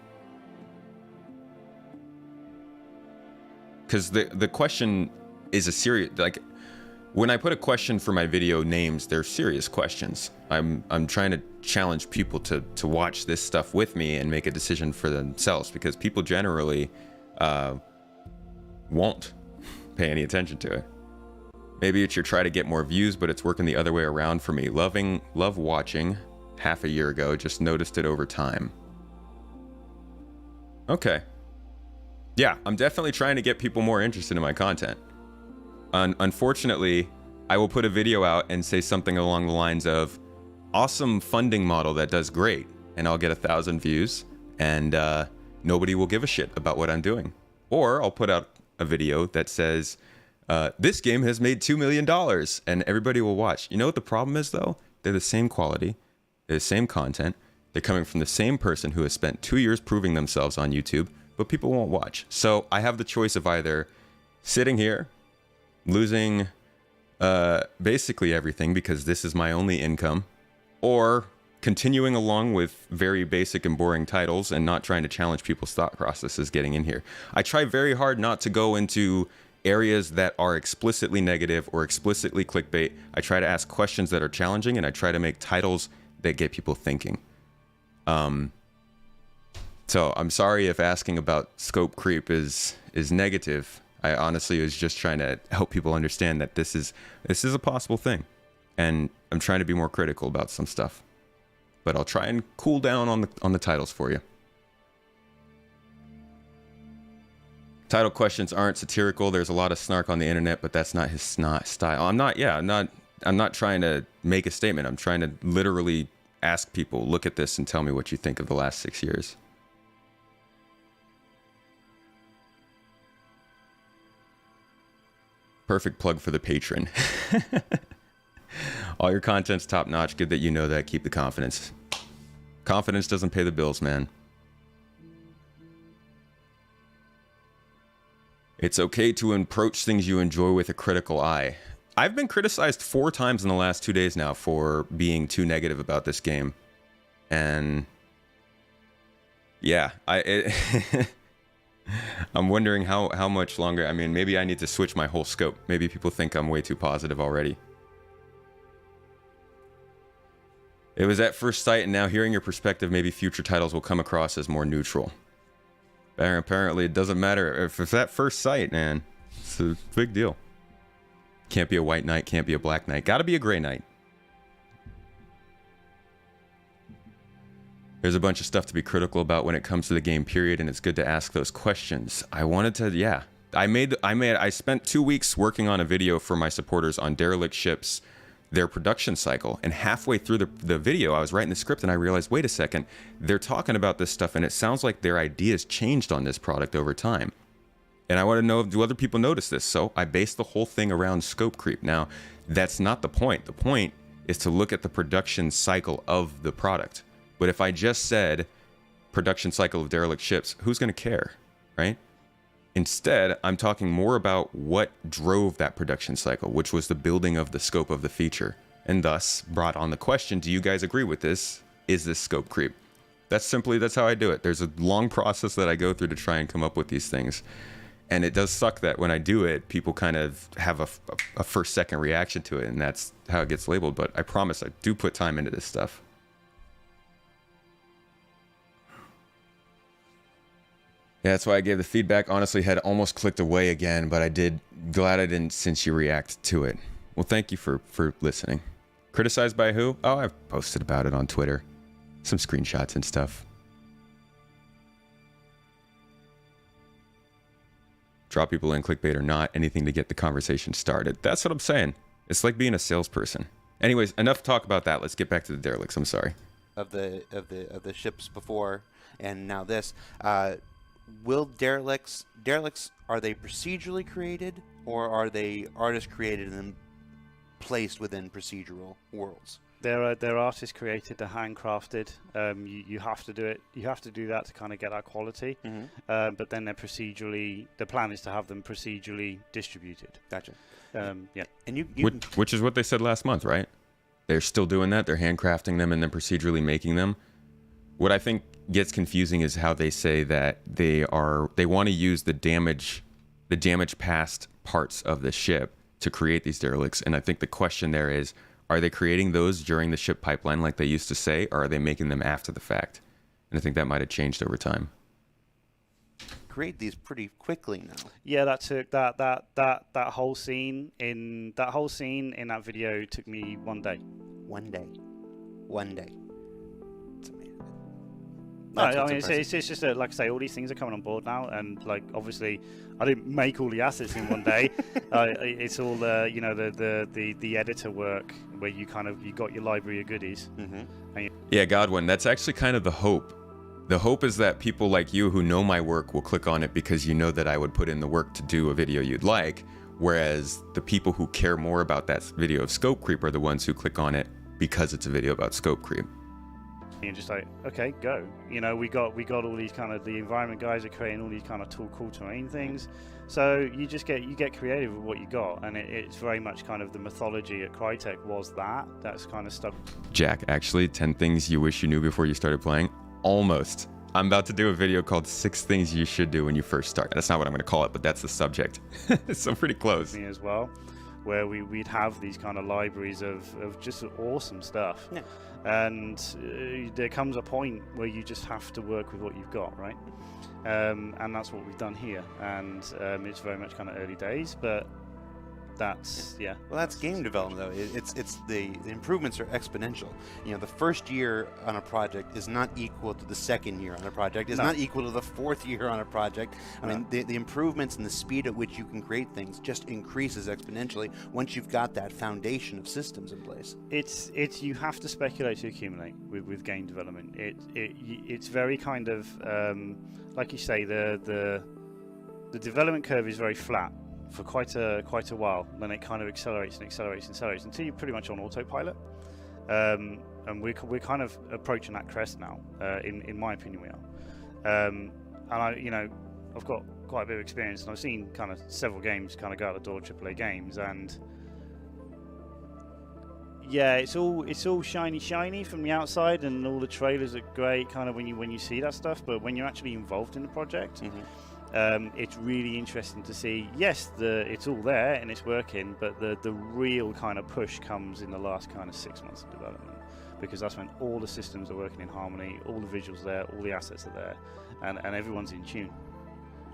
Because the question is a serious, like, when I put a question for my video names, they're serious questions. I'm trying to challenge people to watch this stuff with me and make a decision for themselves, because people generally won't pay any attention to it. Maybe it's your try to get more views, but it's working the other way around for me. Love watching half a year ago, just noticed it over time. Okay. Yeah, I'm definitely trying to get people more interested in my content. Unfortunately, I will put a video out and say something along the lines of, awesome funding model that does great, and I'll get 1,000 views, and nobody will give a shit about what I'm doing. Or I'll put out a video that says, this game has made $2 million, and everybody will watch. You know what the problem is, though? They're the same quality, they're the same content, they're coming from the same person who has spent 2 years proving themselves on YouTube, but people won't watch. So I have the choice of either sitting here, losing basically everything because this is my only income, or continuing along with very basic and boring titles and not trying to challenge people's thought processes getting in here. I try very hard not to go into areas that are explicitly negative or explicitly clickbait. I try to ask questions that are challenging, and I try to make titles that get people thinking. So I'm sorry if asking about scope creep is negative. I honestly was just trying to help people understand that this is a possible thing, and I'm trying to be more critical about some stuff. But I'll try and cool down on the titles for you. Title questions aren't satirical. There's a lot of snark on the internet, but that's not his style. I'm not trying to make a statement. I'm trying to literally ask people, look at this and tell me what you think of the last 6 years. Perfect plug for the patron. All your content's top notch. Good that you know that. Keep the confidence. Confidence doesn't pay the bills, man. It's okay to approach things you enjoy with a critical eye. I've been criticized 4 times in the last 2 days now for being too negative about this game. And yeah, I'm wondering how much longer. I mean, maybe I need to switch my whole scope. Maybe people think I'm way too positive already. It was at first sight, and now hearing your perspective, maybe future titles will come across as more neutral. Apparently, it doesn't matter if it's at first sight, man. It's a big deal. Can't be a white knight, can't be a black knight. Gotta be a gray knight. There's a bunch of stuff to be critical about when it comes to the game, period, and it's good to ask those questions. I wanted to, yeah. I spent 2 weeks working on a video for my supporters on Derelict ships, their production cycle, and halfway through the video, I was writing the script and I realized, wait a second, they're talking about this stuff and it sounds like their ideas changed on this product over time. And I want to know, do other people notice this? So I based the whole thing around scope creep. Now, that's not the point. The point is to look at the production cycle of the product. But if I just said production cycle of Derelict ships, who's going to care, right? Instead, I'm talking more about what drove that production cycle, which was the building of the scope of the feature, and thus brought on the question, do you guys agree with this? Is this scope creep? That's how I do it. There's a long process that I go through to try and come up with these things. And it does suck that when I do it, people kind of have a first-second reaction to it, and that's how it gets labeled. But I promise I do put time into this stuff. Yeah, that's why I gave the feedback. Honestly, had almost clicked away again, but I did. Glad I didn't since you react to it. Well, thank you for listening. Criticized by who? Oh, I've posted about it on Twitter. Some screenshots and stuff. Draw people in, clickbait or not, anything to get the conversation started. That's what I'm saying. It's like being a salesperson. Anyways, enough talk about that. Let's get back to the derelicts. I'm sorry. Of the ships before and now this. Will derelicts, are they procedurally created, or are they artist created and then placed within procedural worlds? They're artist created, they're handcrafted. You have to do it. You have to do that to kind of get that quality. Mm-hmm. But then they're procedurally. The plan is to have them procedurally distributed. Gotcha. Yeah. And which is what they said last month, right? They're still doing that. They're handcrafting them and then procedurally making them. What I think gets confusing is how they say that they want to use the damage past parts of the ship to create these derelicts. And I think the question there is, are they creating those during the ship pipeline like they used to say, or are they making them after the fact? And I think that might have changed over time. Create these pretty quickly now. Yeah, that took that whole scene in that video took me 1 day. 1 day. 1 day. It's amazing. No, I mean it's just like I say, all these things are coming on board now, and like obviously, I didn't make all the assets in 1 day. It's all the editor work where you got your library of goodies. Mm-hmm. Yeah, Godwin, that's actually kind of the hope. The hope is that people like you who know my work will click on it because you know that I would put in the work to do a video you'd like, whereas the people who care more about that video of scope creep are the ones who click on it because it's a video about scope creep. You're just like, okay, go. You know, we got all these kind of, the environment guys are creating all these kind of cool terrain things. So you get creative with what you got, and it's very much kind of the mythology at Crytek was that's kind of stuff. Jack, actually, 10 things you wish you knew before you started playing. Almost. I'm about to do a video called 6 things you should do when you first start. That's not what I'm going to call it, but that's the subject. So pretty close. Me as well, where we'd have these kind of libraries of just awesome stuff. Yeah. And there comes a point where you just have to work with what you've got, right? And that's what we've done here. And it's very much kind of early days, but that's Well, that's game development though. It's the improvements are exponential. You know, the first year on a project is not equal to the second year on a project. It's not equal to the 4th year on a project. I mean, the improvements and the speed at which you can create things just increases exponentially once you've got that foundation of systems in place. It's you have to speculate to accumulate with game development. It's very kind of like you say, the development curve is very flat for quite a while. Then it kind of accelerates until you're pretty much on autopilot. And we're kind of approaching that crest now. In my opinion, we are. And I've got quite a bit of experience, and I've seen kind of several games kind of go out the door, AAA games, and yeah, it's all shiny from the outside, and all the trailers are great kind of when you see that stuff, but when you're actually involved in the project, It's really interesting to see. Yes, it's all there and it's working, but the real kind of push comes in the last kind of 6 months of development, because that's when all the systems are working in harmony, all the visuals are there, all the assets are there, and everyone's in tune.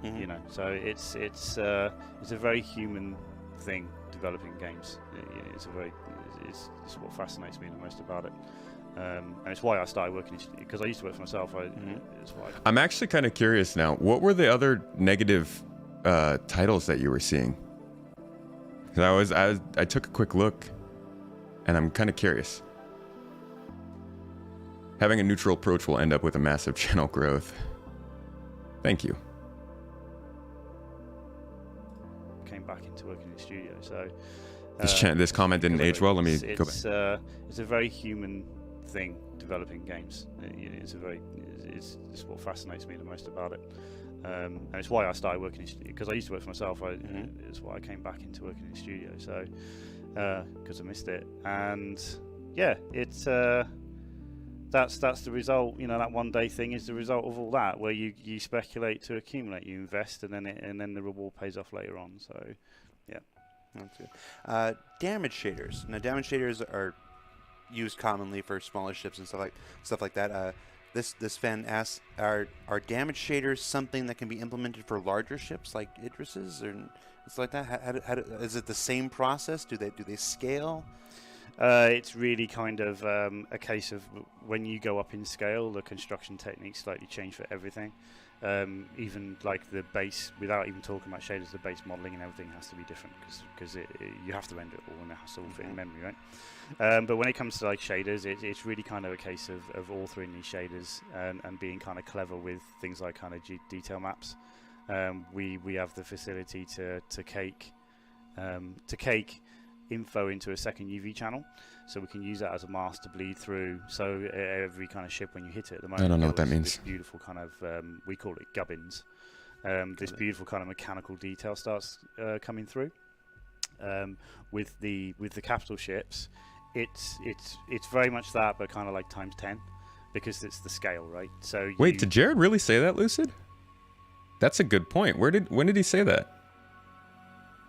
You know, so it's a very human thing, developing games. It's what fascinates me the most about it. And it's why I started working, because I used to work for myself. It's why I'm actually kind of curious now. What were the other negative titles that you were seeing? Because I took a quick look, and I'm kind of curious. Having a neutral approach will end up with a massive channel growth. Thank you. came back into working in the studio. So this comment didn't age well. Let me go back. It's a very human thing, developing games. It's what fascinates me the most about it. And it's why I started working in studio, because I used to work for myself. It's why I came back into working in the studio. So because I missed it, and yeah, it's that's the result. You know, that one day thing is the result of all that, where you speculate to accumulate, you invest, and then the reward pays off later on. So yeah. That's good. Damage shaders. Now, damage shaders are used commonly for smaller ships and stuff like that. This fan asks, are damage shaders something that can be implemented for larger ships like Idris's or stuff like that? How is it the same process? Do they scale? It's really kind of a case of when you go up in scale, the construction techniques slightly change for everything. Even like the base, without even talking about shaders, the base modeling and everything has to be different because you have to render it all and it has to all fit in memory, right? But when it comes to like shaders, it's really kind of a case of authoring these shaders and being kind of clever with things like kind of detail maps. We have the facility to cake info into a second UV channel, so we can use that as a mask to bleed through. So every kind of ship, when you hit it at the moment, I don't know what that means. This beautiful kind of we call it gubbins. This beautiful kind of mechanical detail starts coming through. With the capital ships, it's very much that, but kind of like times 10, because it's the scale, right? So wait, did Jared really say that, Lucid? That's a good point. When did he say that?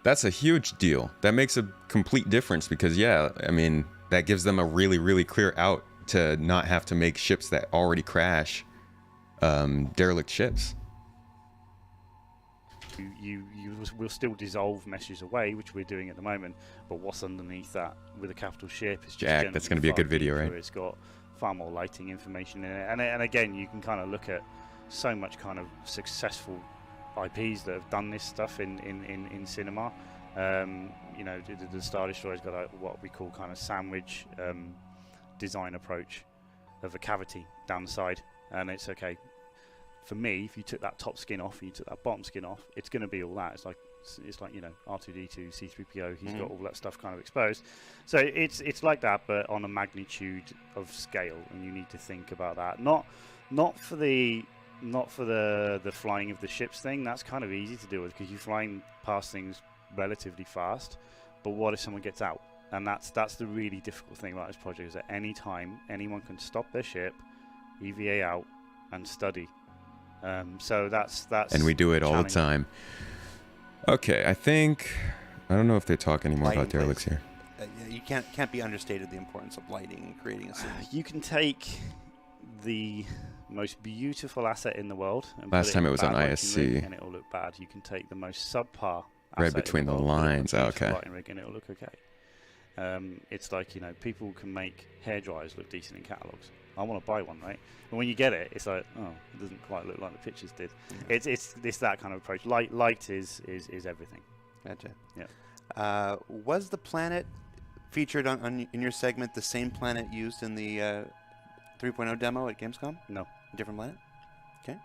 That's a huge deal. That makes a complete difference because, yeah, I mean, that gives them a really, really clear out to not have to make ships that already crash derelict ships. You will still dissolve meshes away, which we're doing at the moment, but what's underneath that with a capital ship is just Jack, that's going to be a good video, right? It's got far more lighting information in it. And again, you can kind of look at so much kind of successful IPs that have done this stuff in cinema. You know, the Star Destroyer's got what we call kind of sandwich design approach of a cavity down the side, and it's okay. For me, if you took that top skin off and you took that bottom skin off, it's going to be all that. It's like you know, R2D2, C3PO. He's got all that stuff kind of exposed. So it's like that, but on a magnitude of scale, and you need to think about that. Not for the flying of the ships thing. That's kind of easy to deal with because you're flying past things relatively fast. But what if someone gets out? And that's the really difficult thing about this project, is at any time anyone can stop their ship, EVA out, and study. So that's and we do it all the time. Okay, I don't know if they talk anymore about derelicts here. You can't be understated the importance of lighting and creating a scene. You can take the most beautiful asset in the world. And last time it was on ISC, and it'll look bad. You can take the most subpar. Right between the lines. Okay. Rig and it'll look okay. It's like, you know, people can make hair dryers look decent in catalogs. I want to buy one, right? But when you get it, it's like, oh, it doesn't quite look like the pictures did. It's that kind of approach. Light is everything. Gotcha. Yeah. Was the planet featured in your segment the same planet used in the 3.0 demo at Gamescom? No. A different planet? Okay.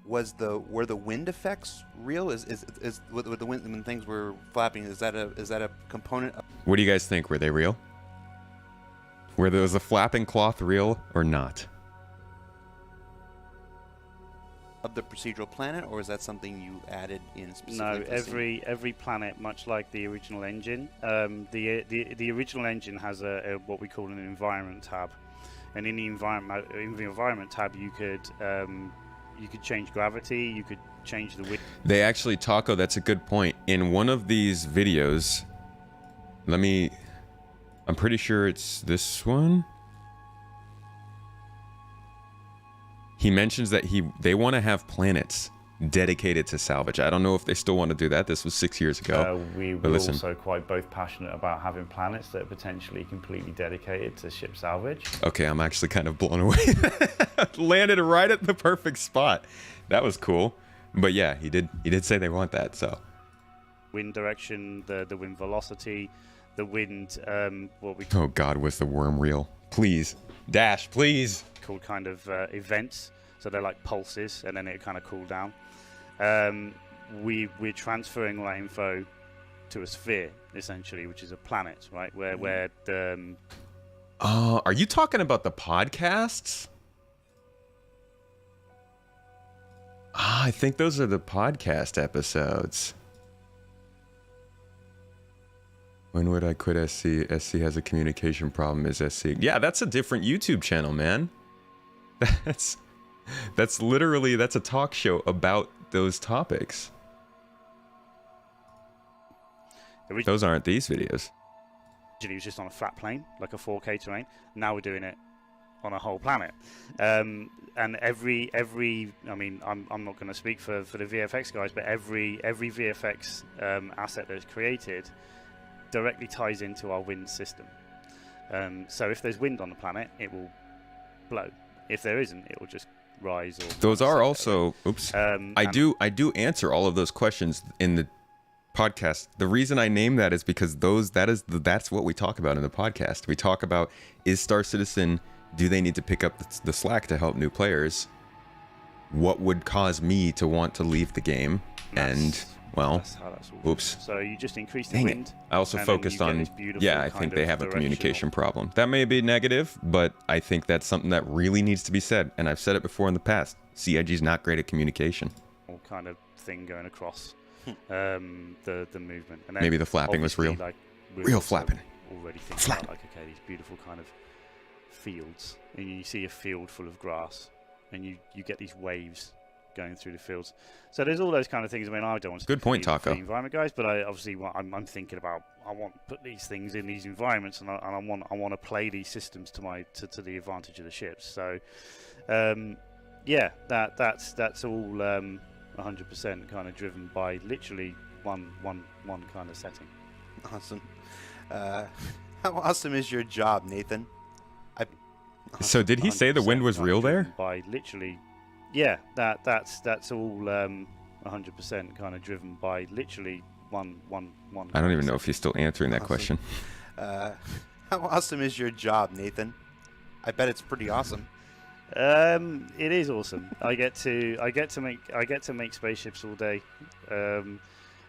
Were the wind effects real? Is with the wind, when things were flapping, is that a component? What do you guys think? Were they real? Were those a flapping cloth real or not? Of the procedural planet, or is that something you added in specifically? No, every planet, much like the original engine, the original engine has a what we call an environment tab, and in the environment tab you could change gravity, you could change the wind. They actually, Taco, that's a good point. In one of these videos, I'm pretty sure it's this one. He mentions that they want to have planets dedicated to salvage. I don't know if they still want to do that. This was 6 years ago. We're also quite both passionate about having planets that are potentially completely dedicated to ship salvage. Okay, I'm actually kind of blown away. Landed right at the perfect spot. That was cool. But yeah, he did say they want that, so. Wind direction, the wind velocity, the wind, Oh God, with the worm reel. Please. Dash, please. Called kind of events. So they're like pulses, and then it kind of cool down. We're transferring all that info to a sphere, essentially, which is a planet, right? Where the... are you talking about the podcasts? I think those are the podcast episodes. When would I quit SC? SC has a communication problem, is SC. Yeah, that's a different YouTube channel, man. That's literally, that's a talk show about those topics. Those aren't these videos. Originally, it was just on a flat plane, like a 4K terrain. Now we're doing it on a whole planet. And every I mean, I'm not going to speak for the VFX guys, but every VFX asset that's created directly ties into our wind system. So if there's wind on the planet, it will blow. If there isn't, it will just rise. Or those are also I do answer all of those questions in the podcast. The reason I name that is because that's what we talk about in the podcast. We talk about, is Star Citizen, do they need to pick up the slack to help new players? What would cause me to want to leave the game? That's oops. So you just increase the wind. I also focused on, yeah, I think they have a communication problem. That may be negative, but I think that's something that really needs to be said. And I've said it before in the past. CIG's not great at communication. All kind of thing going across the movement. And then maybe the flapping was real. Like, real flapping. Already thinking about, like, okay, these beautiful kind of fields. And you see a field full of grass. And you get these waves going through the fields. So there's all those kind of things. I mean, I don't want to... Good point, Taco. The environment guys, but I'm thinking about, I want to put these things in these environments, and I want to play these systems to the advantage of the ships. So, yeah, that's all 100% kind of driven by literally one kind of setting. Awesome. How awesome is your job, Nathan? So did he say the wind was real there? By literally, yeah, that's all 100% kind of driven by literally one. I don't even know if he's still answering that question. How awesome is your job, Nathan? I bet it's pretty awesome. It is awesome. I get to make spaceships all day.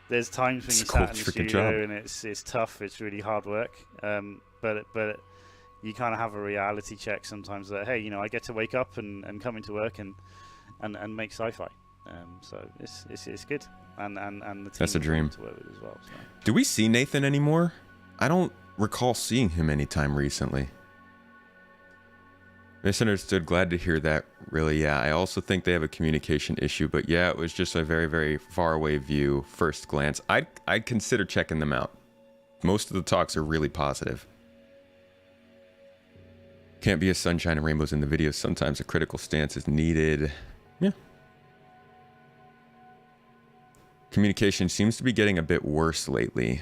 There's times when you sat in the studio and it's tough. It's really hard work. But you kind of have a reality check sometimes that, hey, I get to wake up and come into work and make sci-fi. So it's good. And the team that's a dream to work with as well. So. Do we see Nathan anymore? I don't recall seeing him anytime recently. Misunderstood. Glad to hear that. Really, yeah. I also think they have a communication issue, but yeah, it was just a very, very far away view. First glance, I'd consider checking them out. Most of the talks are really positive. Can't be a sunshine and rainbows in the videos. Sometimes a critical stance is needed. Yeah. Communication seems to be getting a bit worse lately.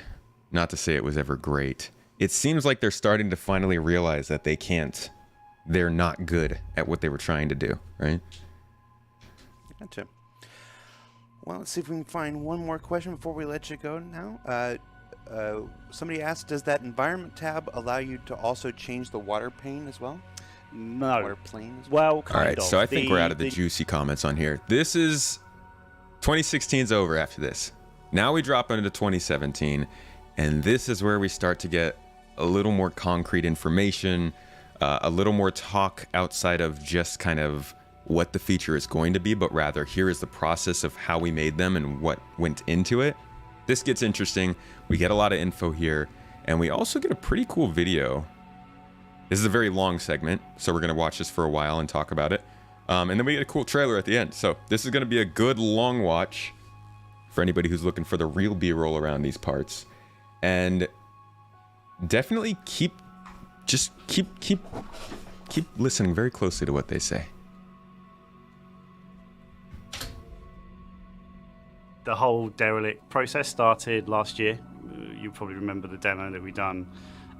Not to say it was ever great. It seems like they're starting to finally realize that they can't. They're not good at what they were trying to do, right? Gotcha. Well, let's see if we can find one more question before we let you go now. Somebody asked, does that environment tab allow you to also change the water pane as well? No. Water plane as well? Well, kind All right, of. so I think we're out of the juicy comments on here. This is... 2016's over after this. Now we drop into 2017, and this is where we start to get a little more concrete information, a little more talk outside of just kind of what the feature is going to be, but rather here is the process of how we made them and what went into it. This gets interesting. We get a lot of info here, and we also get a pretty cool video. This is a very long segment, so we're going to watch this for a while and talk about it. And then we get a cool trailer at the end. So this is going to be a good long watch for anybody who's looking for the real B-roll around these parts. And definitely keep listening very closely to what they say. The whole Derelict process started last year. You probably remember the demo that we done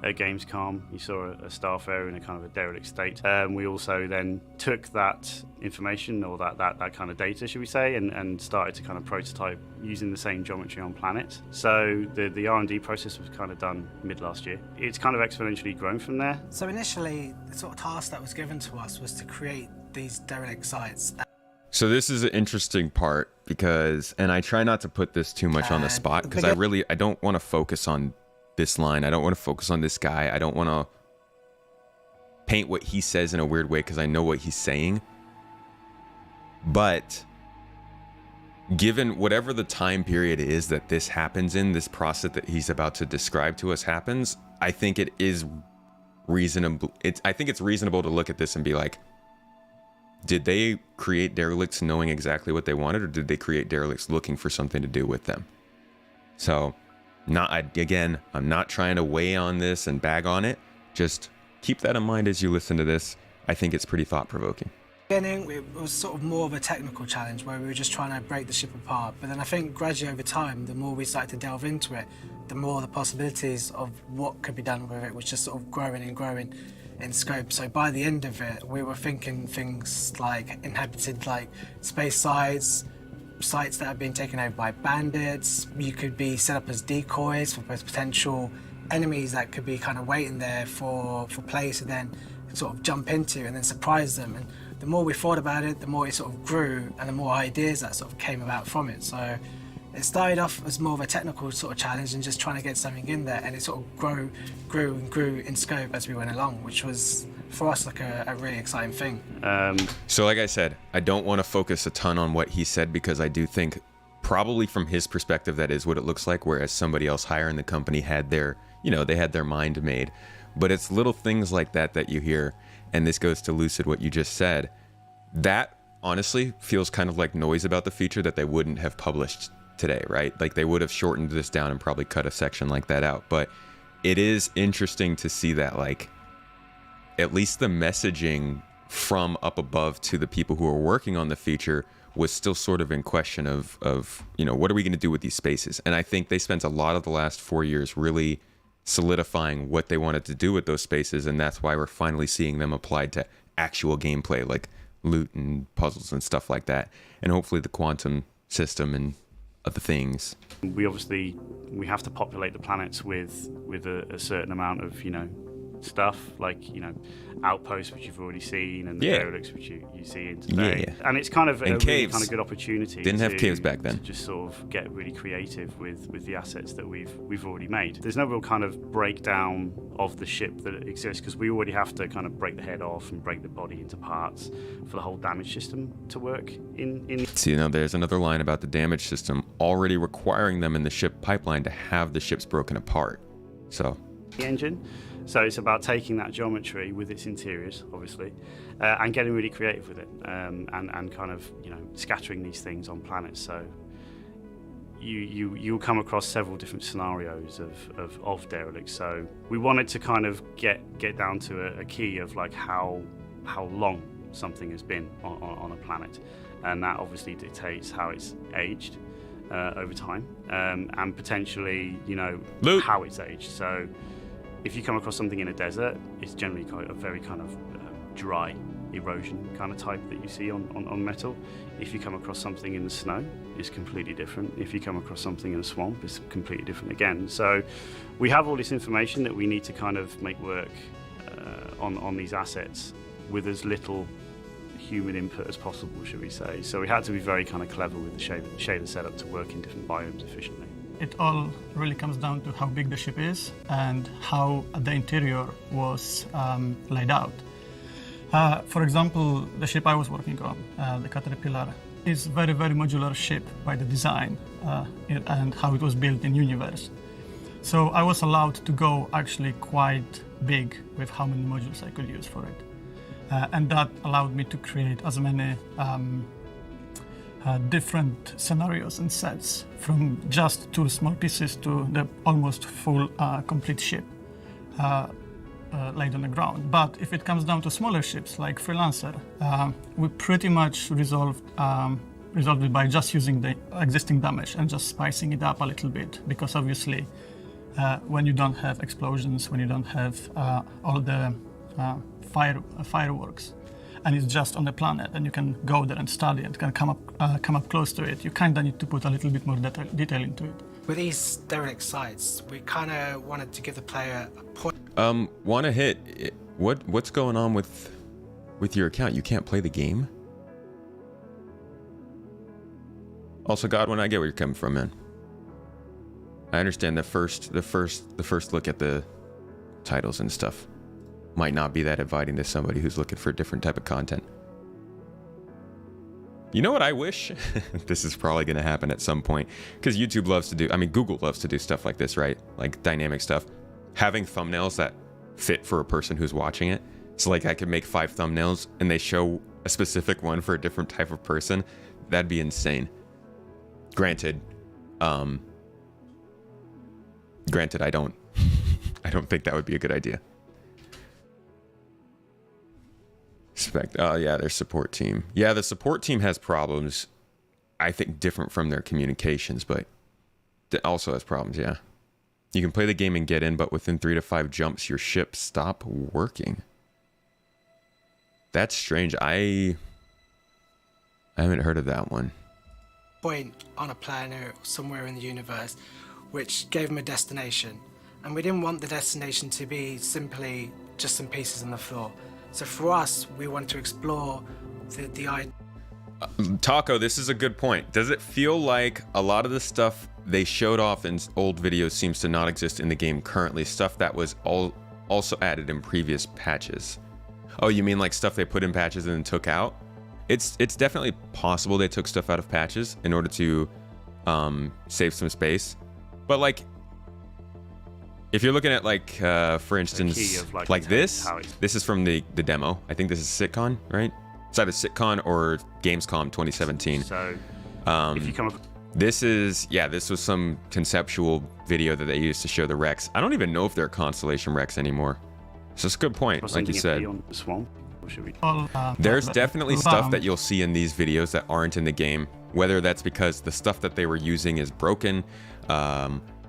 at Gamescom. You saw a Starfarer in a kind of a derelict state. We also then took that information, or that kind of data, should we say, and started to kind of prototype using the same geometry on planets. So the R&D process was kind of done mid last year. It's kind of exponentially grown from there. So initially, the sort of task that was given to us was to create these derelict sites. So this is an interesting part because, and I try not to put this too much on the spot because I don't want to focus on this line. I don't want to focus on this guy. I don't want to paint what he says in a weird way because I know what he's saying. But given whatever the time period is that this happens in, this process that he's about to describe to us happens, I think it is reasonable. I think it's reasonable to look at this and be like, did they create derelicts knowing exactly what they wanted, or did they create derelicts looking for something to do with them? So, I'm not trying to weigh on this and bag on it. Just keep that in mind as you listen to this. I think it's pretty thought-provoking. Beginning, it was sort of more of a technical challenge where we were just trying to break the ship apart. But then I think gradually over time, the more we started to delve into it, the more the possibilities of what could be done with it was just sort of growing and growing in scope. So by the end of it, we were thinking things like inhabited like space sites that have been taken over by bandits. You could be set up as decoys for both potential enemies that could be kind of waiting there for players to then sort of jump into and then surprise them. And the more we thought about it, the more it sort of grew and the more ideas that sort of came about from it. So it started off as more of a technical sort of challenge and just trying to get something in there, and it sort of grew in scope as we went along, which was for us like a really exciting thing. So like I said, I don't want to focus a ton on what he said because I do think probably from his perspective that is what it looks like, whereas somebody else higher in the company had their, they had their mind made. But it's little things like that you hear, and this goes to Lucid what you just said. That honestly feels kind of like noise about the feature that they wouldn't have published today, right? Like they would have shortened this down and probably cut a section like that out. But it is interesting to see that, like, at least the messaging from up above to the people who are working on the feature was still sort of in question of what are we going to do with these spaces? And I think they spent a lot of the last 4 years really solidifying what they wanted to do with those spaces, and that's why we're finally seeing them applied to actual gameplay, like loot and puzzles and stuff like that, and hopefully the quantum system and other things. We have to populate the planets with a certain amount of stuff, like Outpost, which you've already seen, and the derelicts, which you see in today. Yeah. And it's kind of a really kind of good opportunity. Didn't have caves back then. To just sort of get really creative with the assets that we've already made. There's no real kind of breakdown of the ship that exists because we already have to kind of break the head off and break the body into parts for the whole damage system to work in. See, now there's another line about the damage system already requiring them in the ship pipeline to have the ships broken apart. So the engine. So it's about taking that geometry with its interiors, obviously, and getting really creative with it, and kind of scattering these things on planets. So you'll come across several different scenarios of derelicts. So we wanted to kind of get down to a key of like how long something has been on a planet, and that obviously dictates how it's aged over time, and potentially how it's aged. So if you come across something in a desert, it's generally quite a very kind of dry erosion kind of type that you see on metal. If you come across something in the snow, it's completely different. If you come across something in a swamp, it's completely different again. So we have all this information that we need to kind of make work on these assets with as little human input as possible, should we say. So we had to be very kind of clever with the shader setup to work in different biomes efficiently. It all really comes down to how big the ship is and how the interior was laid out. For example, the ship I was working on, the Caterpillar, is very, very modular ship by the design and how it was built in universe. So I was allowed to go actually quite big with how many modules I could use for it. And that allowed me to create as many different scenarios and sets, from just 2 small pieces to the almost full complete ship laid on the ground. But if it comes down to smaller ships like Freelancer, we pretty much resolved it by just using the existing damage and just spicing it up a little bit, because obviously when you don't have explosions, when you don't have all the fireworks, and it's just on the planet, and you can go there and study and can come up close to it, you kind of need to put a little bit more detail into it. With these derelict sites, we kind of wanted to give the player a point. Wanna hit? What's going on with your account? You can't play the game? Also, Godwin, I get where you're coming from, man. I understand the first look at the titles and stuff might not be that inviting to somebody who's looking for a different type of content. You know what I wish? This is probably going to happen at some point, because YouTube loves to do, I mean, Google loves to do stuff like this, right? Like dynamic stuff. Having thumbnails that fit for a person who's watching it. So like I could make 5 thumbnails and they show a specific one for a different type of person. That'd be insane. Granted, I don't think that would be a good idea. Oh yeah, their support team. Yeah, the support team has problems, I think, different from their communications, but it also has problems, yeah. You can play the game and get in, but within 3 to 5 jumps, your ships stop working. That's strange. I haven't heard of that one. Point on a planet somewhere in the universe, which gave them a destination. And we didn't want the destination to be simply just some pieces on the floor. So for us, we want to explore the idea. Taco, this is a good point. Does it feel like a lot of the stuff they showed off in old videos seems to not exist in the game currently? Stuff that was also added in previous patches. Oh, you mean like stuff they put in patches and then took out? It's definitely possible they took stuff out of patches in order to save some space. But like, if you're looking at like, for instance, like this is from the demo. I think this is Sitcon, right? It's either Sitcon or Gamescom 2017. So if you come up, this was some conceptual video that they used to show the wrecks. I don't even know if they're Constellation wrecks anymore. So it's a good point, like you said. There's definitely stuff that you'll see in these videos that aren't in the game, whether that's because the stuff that they were using is broken,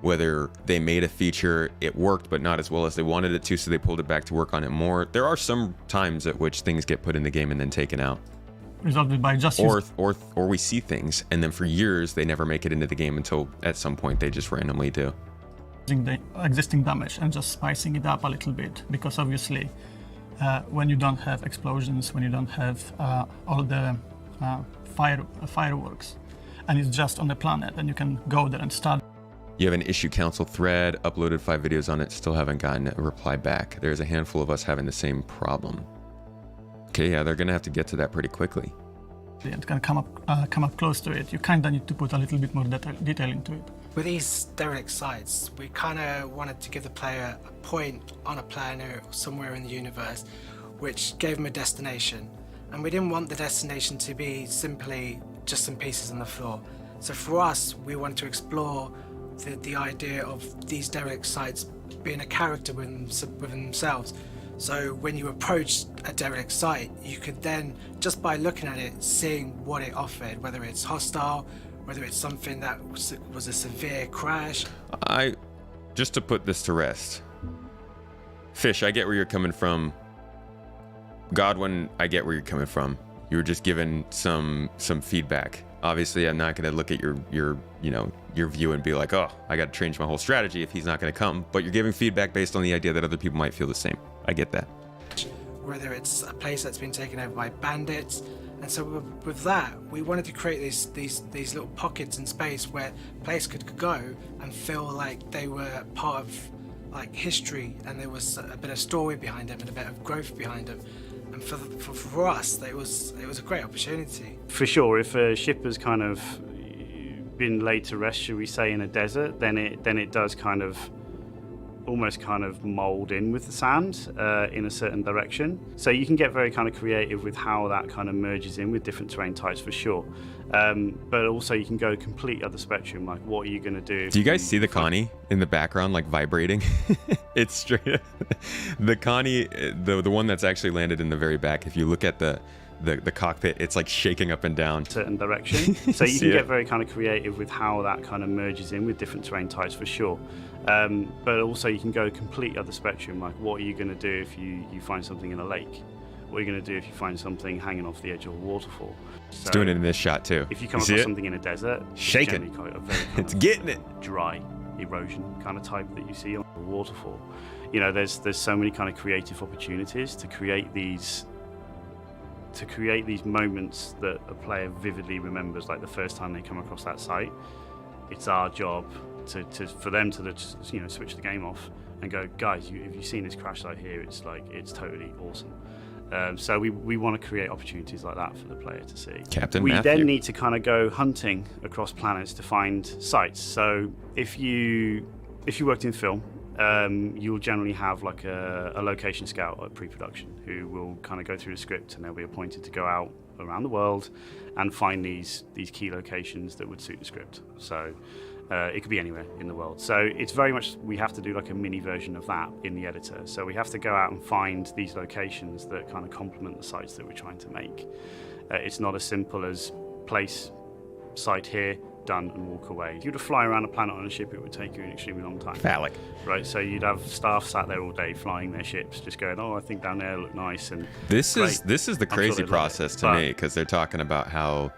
whether they made a feature, it worked but not as well as they wanted it to, so they pulled it back to work on it more. There are some times at which things get put in the game and then taken out. Resulted by just or we see things and then for years they never make it into the game until at some point they just randomly do. Using the existing damage and just spicing it up a little bit, because obviously when you don't have explosions, when you don't have all the fireworks, and it's just on the planet, and you can go there and start. You have an issue council thread, uploaded 5 videos on it, still haven't gotten a reply back. There's a handful of us having the same problem. Okay, yeah, they're gonna have to get to that pretty quickly. And can come up close to it. You kind of need to put a little bit more detail into it. With these derelict sites, we kind of wanted to give the player a point on a planet somewhere in the universe, which gave them a destination. And we didn't want the destination to be simply just some pieces on the floor. So for us, we wanted to explore the idea of these derelict sites being a character within themselves. So when you approach a derelict site, you could then, just by looking at it, seeing what it offered, whether it's hostile, whether it's something that was a severe crash. Just to put this to rest, Fish, I get where you're coming from. Godwin, I get where you're coming from. You were just given some feedback. Obviously, I'm not going to look at your view and be like, oh, I got to change my whole strategy if he's not going to come. But you're giving feedback based on the idea that other people might feel the same. I get that. Whether it's a place that's been taken over by bandits, and so with that, we wanted to create these little pockets in space where players could go and feel like they were part of like history, and there was a bit of story behind them and a bit of growth behind them. And for us, it was a great opportunity. For sure, if a ship has kind of been laid to rest, should we say, in a desert, then it does kind of almost kind of mold in with the sand in a certain direction. So you can get very kind of creative with how that kind of merges in with different terrain types for sure. But also you can go complete other spectrum, like what are you going to do? Do you guys see the Connie in the background like vibrating? It's straight the Connie, the one that's actually landed in the very back. If you look at the cockpit, it's like shaking up and down. Certain direction. So you can get very kind of creative with how that kind of merges in with different terrain types for sure. But also you can go complete other spectrum, like what are you going to do if you find something in a lake? What are you going to do if you find something hanging off the edge of a waterfall? So it's doing it in this shot too. If you come across something in a desert, shaking, it's getting it. Dry erosion kind of type that you see on a waterfall. You know, there's so many kind of creative opportunities to create these moments that a player vividly remembers, like the first time they come across that site. It's our job for them to just, switch the game off and go, guys, have you seen this crash site here? It's totally awesome. So we want to create opportunities like that for the player to see. Captain we Matthew. Then need to kind of go hunting across planets to find sites. So if you worked in film, you'll generally have like a location scout at pre-production who will kind of go through the script, and they'll be appointed to go out around the world and find these key locations that would suit the script. So it could be anywhere in the world. So it's very much, we have to do like a mini version of that in the editor. So we have to go out and find these locations that kind of complement the sites that we're trying to make. It's not as simple as place, site here, done, and walk away. If you were to fly around a planet on a ship, it would take you an extremely long time. Phallic. Right, so you'd have staff sat there all day flying their ships, just going, oh, I think down there look nice. And this is the crazy process to me, because they're talking about how,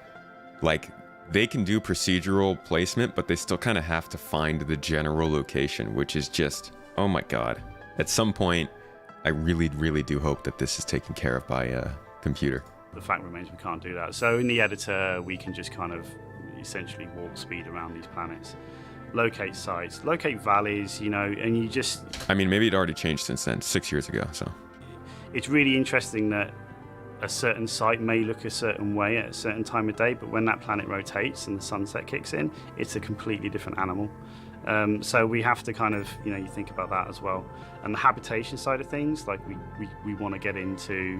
like, they can do procedural placement, but they still kind of have to find the general location, which is just, oh my god. At some point, I really, really do hope that this is taken care of by a computer. The fact remains we can't do that. So in the editor, we can just kind of essentially warp speed around these planets, locate sites, locate valleys, and you just... I mean, maybe it already changed since then, 6 years ago, so... It's really interesting that a certain site may look a certain way at a certain time of day, but when that planet rotates and the sunset kicks in, it's a completely different animal. So we have to kind of, you think about that as well. And the habitation side of things, like we want to get into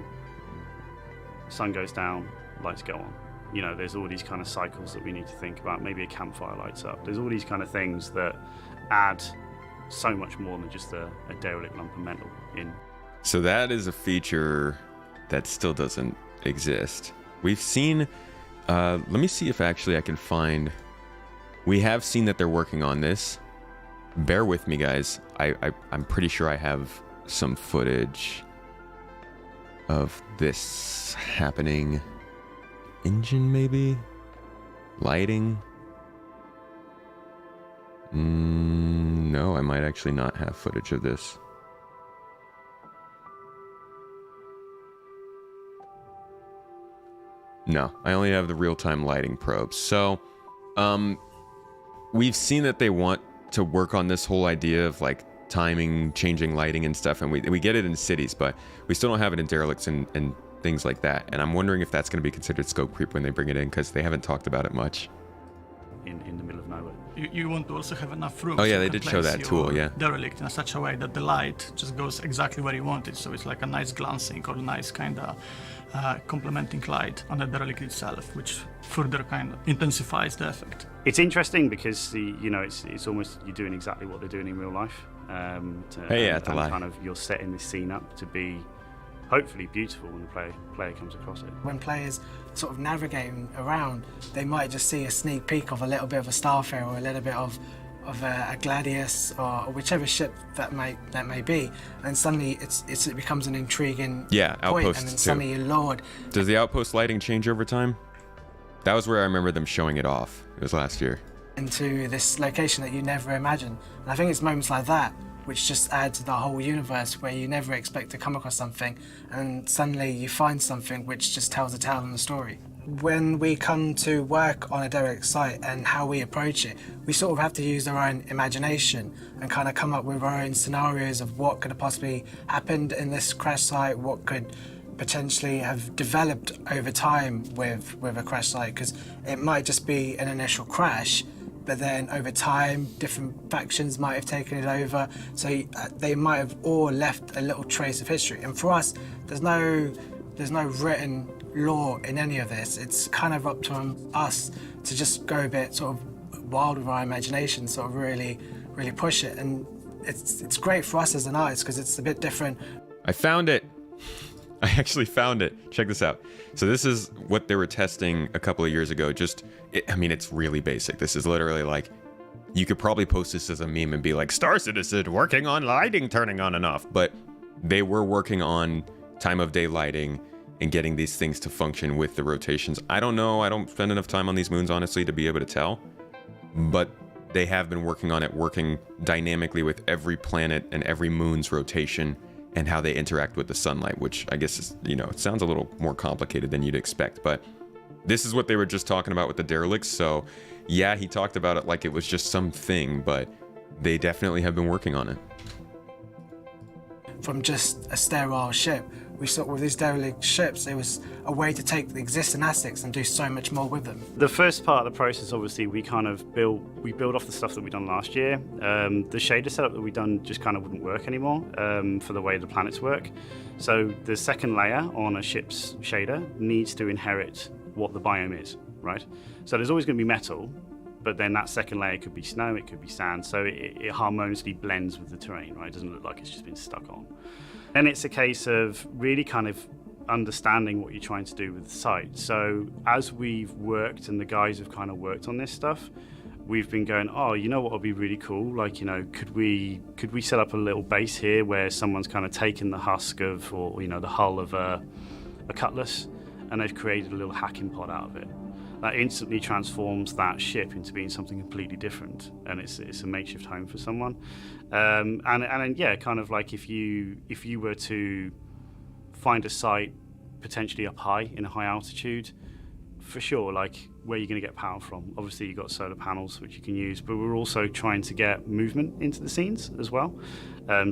sun goes down, lights go on. There's all these kind of cycles that we need to think about. Maybe a campfire lights up. There's all these kind of things that add so much more than just a derelict lump of metal in. So that is a feature that still doesn't exist. We've seen, let me see if actually I can find, we have seen that they're working on this. Bear with me, guys. I'm pretty sure I have some footage of this happening. Engine, maybe? Lighting? No, I might actually not have footage of this. No, I only have the real-time lighting probes. So, we've seen that they want to work on this whole idea of like timing, changing lighting and stuff, and we get it in cities, but we still don't have it in derelicts and things like that. And I'm wondering if that's going to be considered scope creep when they bring it in, because they haven't talked about it much. In the middle of nowhere. You want to also have enough room. Oh yeah, so they did show that tool, yeah. Derelict in such a way that the light just goes exactly where you want it, so it's like a nice glancing or a nice kind of complementing light on the derelict itself, which further kind of intensifies the effect. It's interesting because it's almost you're doing exactly what they're doing in real life. Kind of you're setting this scene up to be hopefully beautiful when the player comes across it. When players sort of navigating around, they might just see a sneak peek of a little bit of a Starfarer or a little bit of a Gladius or whichever ship that may be, and suddenly it becomes an intriguing Outpost point, and then suddenly you're lured. Does the Outpost lighting change over time? That was where I remember them showing it off. It was last year. Into this location that you never imagined. And I think it's moments like that which just add to the whole universe, where you never expect to come across something, and suddenly you find something which just tells a tale in the story. When we come to work on a derelict site and how we approach it, we sort of have to use our own imagination and kind of come up with our own scenarios of what could have possibly happened in this crash site, what could potentially have developed over time with a crash site, because it might just be an initial crash, but then over time, different factions might have taken it over. So they might have all left a little trace of history. And for us, there's no written law in any of this. It's kind of up to us to just go a bit sort of wild with our imagination, sort of really push it. And it's great for us as an artist because it's a bit different. I found it. I actually found it. Check this out. So this is what they were testing a couple of years ago. I mean, it's really basic. This is literally like, you could probably post this as a meme and be like, Star Citizen working on lighting turning on and off. But they were working on time of day lighting and getting these things to function with the rotations. I don't know. I don't spend enough time on these moons, honestly, to be able to tell. But they have been working on it, working dynamically with every planet and every moon's rotation and how they interact with the sunlight, which I guess is, it sounds a little more complicated than you'd expect, but this is what they were just talking about with the Derelicts. So yeah, he talked about it like it was just something, but they definitely have been working on it. From just a sterile ship, we saw with these derelict ships, it was a way to take the existing assets and do so much more with them. The first part of the process, obviously, we build off the stuff that we done last year. The shader setup that we done just kind of wouldn't work anymore for the way the planets work. So the second layer on a ship's shader needs to inherit what the biome is, right? So there's always going to be metal, but then that second layer could be snow, it could be sand, so it harmoniously blends with the terrain, right? It doesn't look like it's just been stuck on. And it's a case of really kind of understanding what you're trying to do with the site. So as we've worked and the guys have kind of worked on this stuff, we've been going, oh, you know what would be really cool? Like, could we set up a little base here where someone's kind of taken the husk of, or the hull of a cutlass, and they've created a little hacking pod out of it. That instantly transforms that ship into being something completely different, and it's a makeshift home for someone. And yeah, kind of like if you were to find a site potentially up high in a high altitude, for sure, like where you're going to get power from. Obviously, you've got solar panels which you can use, but we're also trying to get movement into the scenes as well.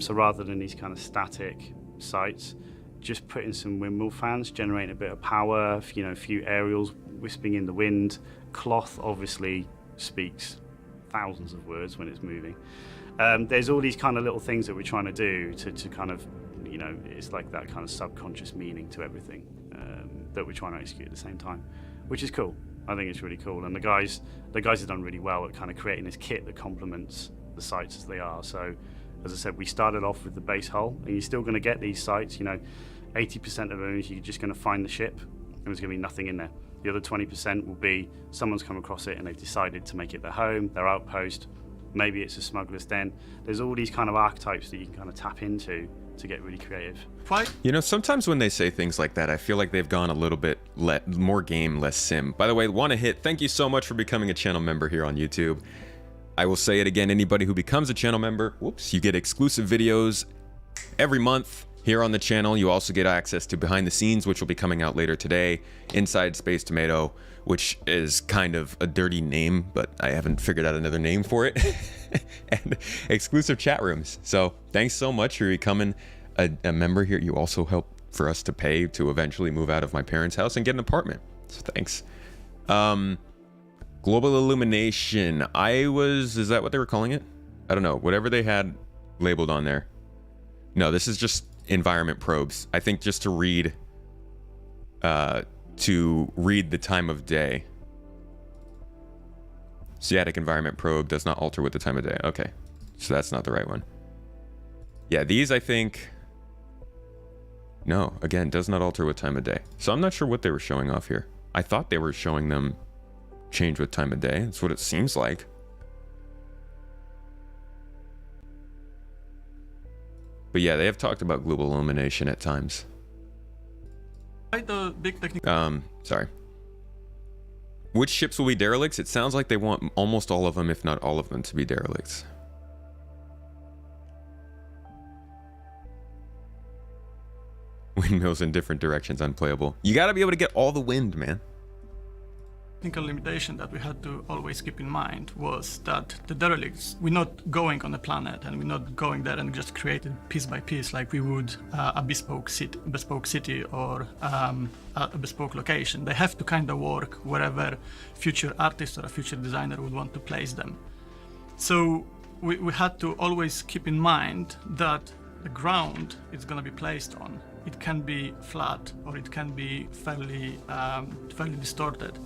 So rather than these kind of static sites, just putting some windmill fans, generating a bit of power, a few aerials wisping in the wind. Cloth obviously speaks thousands of words when it's moving. There's all these kind of little things that we're trying to do to kind of, it's like that kind of subconscious meaning to everything that we're trying to execute at the same time, which is cool. I think it's really cool, and the guys have done really well at kind of creating this kit that complements the sites as they are. So, as I said, we started off with the base hull, and you're still going to get these sites. 80% of them, you're just going to find the ship, and there's going to be nothing in there. The other 20% will be someone's come across it and they've decided to make it their home, their outpost. Maybe it's a smuggler's den. There's all these kind of archetypes that you can kind of tap into to get really creative. Sometimes when they say things like that, I feel like they've gone a little bit more game, less sim. By the way, thank you so much for becoming a channel member here on YouTube. I will say it again, anybody who becomes a channel member, you get exclusive videos every month here on the channel. You also get access to behind the scenes, which will be coming out later today, Inside Space Tomato, which is kind of a dirty name, but I haven't figured out another name for it, and exclusive chat rooms. So thanks so much for becoming a member here. You also help for us to pay to eventually move out of my parents' house and get an apartment. So thanks. Global illumination. Is that what they were calling it? I don't know. Whatever they had labeled on there. No, this is just environment probes. I think just to read the time of day. Static environment probe does not alter with the time of day. Okay, so that's not the right one. Yeah, these I think. No, again, does not alter with time of day. So I'm not sure what they were showing off here. I thought they were showing them change with time of day. That's what it seems like. But yeah, they have talked about global illumination at times. The big technical. Sorry. Which ships will be derelicts? It sounds like they want almost all of them, if not all of them, to be derelicts. Windmills in different directions, unplayable. You gotta be able to get all the wind, man. Technical limitation that we had to always keep in mind was that the derelicts, we're not going on a planet and we're not going there and just creating piece by piece like we would a bespoke city or a bespoke location. They have to kind of work wherever future artist or a future designer would want to place them. So we had to always keep in mind that the ground it's going to be placed on, it can be flat or it can be fairly distorted.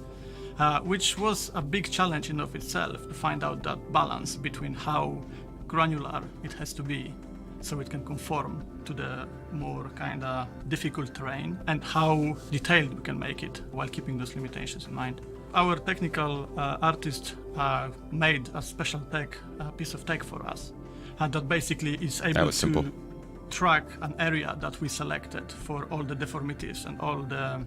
Which was a big challenge in of itself to find out that balance between how granular it has to be so it can conform to the more kind of difficult terrain and how detailed we can make it while keeping those limitations in mind. Our technical artist made a special piece of tech for us that basically is able to track an area that we selected for all the deformities and all the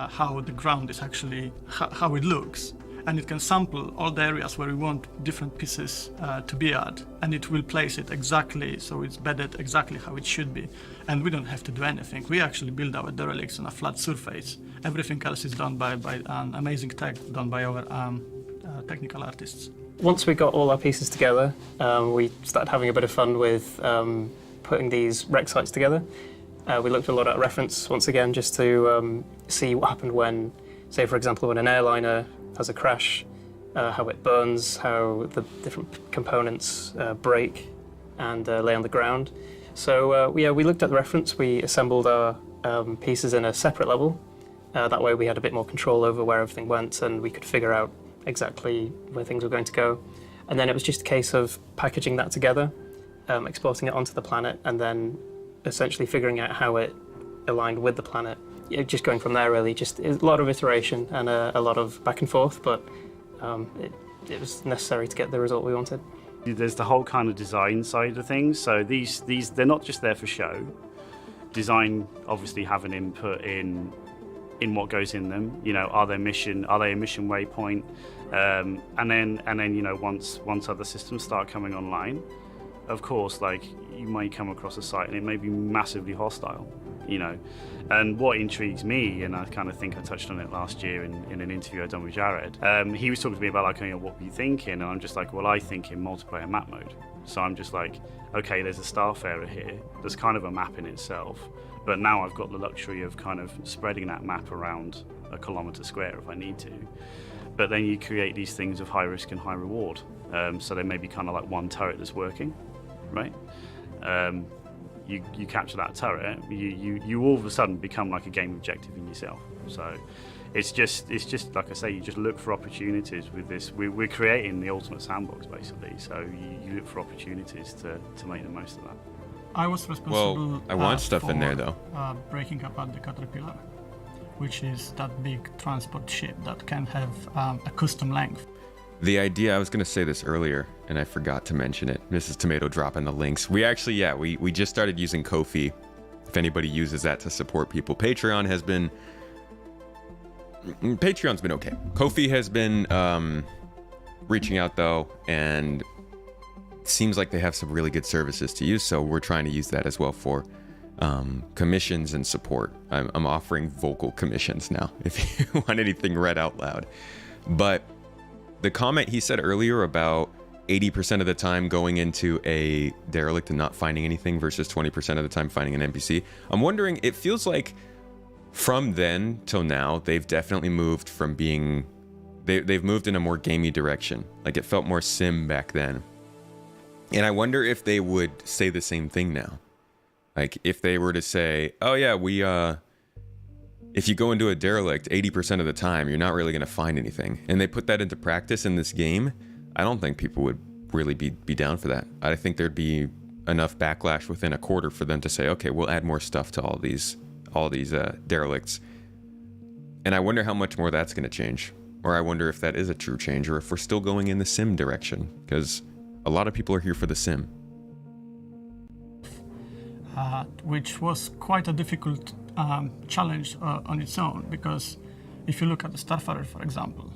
how the ground is actually how it looks, and it can sample all the areas where we want different pieces to be at, and it will place it exactly so it's bedded exactly how it should be, and we don't have to do anything. We actually build our derelicts on a flat surface. Everything else is done by an amazing tech done by our technical artists. Once we got all our pieces together, we started having a bit of fun with putting these rec sites together. We looked a lot at reference once again just to see what happened when, say for example, when an airliner has a crash, how it burns, how the different components break and lay on the ground. So we looked at the reference, we assembled our pieces in a separate level. That way we had a bit more control over where everything went and we could figure out exactly where things were going to go. And then it was just a case of packaging that together, exporting it onto the planet, and then essentially figuring out how it aligned with the planet. Just going from there, really. Just a lot of iteration and a lot of back and forth, but it was necessary to get the result we wanted. There's the whole kind of design side of things. So these they're not just there for show. Design obviously have an input in what goes in them. You know, are they a mission waypoint? And then you know, once other systems start coming online, of course, like, you might come across a site and it may be massively hostile, you know. And what intrigues me, and I kind of think I touched on it last year in an interview I'd done with Jared, he was talking to me about, like, you know, what were you thinking? And I'm just like, well, I think in multiplayer map mode. So I'm just like, okay, there's a Starfarer here. There's kind of a map in itself. But now I've got the luxury of kind of spreading that map around a kilometre square if I need to. But then you create these things of high risk and high reward. So there may be kind of like one turret that's working, right? You capture that turret, you all of a sudden become like a game objective in yourself. So it's just like I say, you just look for opportunities with this. We're creating the ultimate sandbox basically. So you look for opportunities to make the most of that. I was responsible. Well, I want stuff in there though. Breaking apart the Caterpillar, which is that big transport ship that can have a custom length. The idea, I was going to say this earlier, and I forgot to mention it. Mrs. Tomato dropping the links. We actually, we just started using Ko-fi. If anybody uses that to support people. Patreon's been okay. Ko-fi has been reaching out though, and it seems like they have some really good services to use, so we're trying to use that as well for commissions and support. I'm offering vocal commissions now, if you want anything read out loud. But the comment he said earlier about 80% of the time going into a derelict and not finding anything versus 20% of the time finding an NPC, I'm wondering, it feels like from then till now, they've definitely moved from being, they've moved in a more gamey direction. Like, it felt more sim back then. And I wonder if they would say the same thing now. Like, if they were to say, oh yeah, if you go into a derelict 80% of the time, you're not really going to find anything. And they put that into practice in this game, I don't think people would really be down for that. I think there'd be enough backlash within a quarter for them to say, okay, we'll add more stuff to all these derelicts. And I wonder how much more that's going to change. Or I wonder if that is a true change, or if we're still going in the sim direction, because a lot of people are here for the sim. Which was quite a difficult challenge on its own, because if you look at the Starfarer, for example,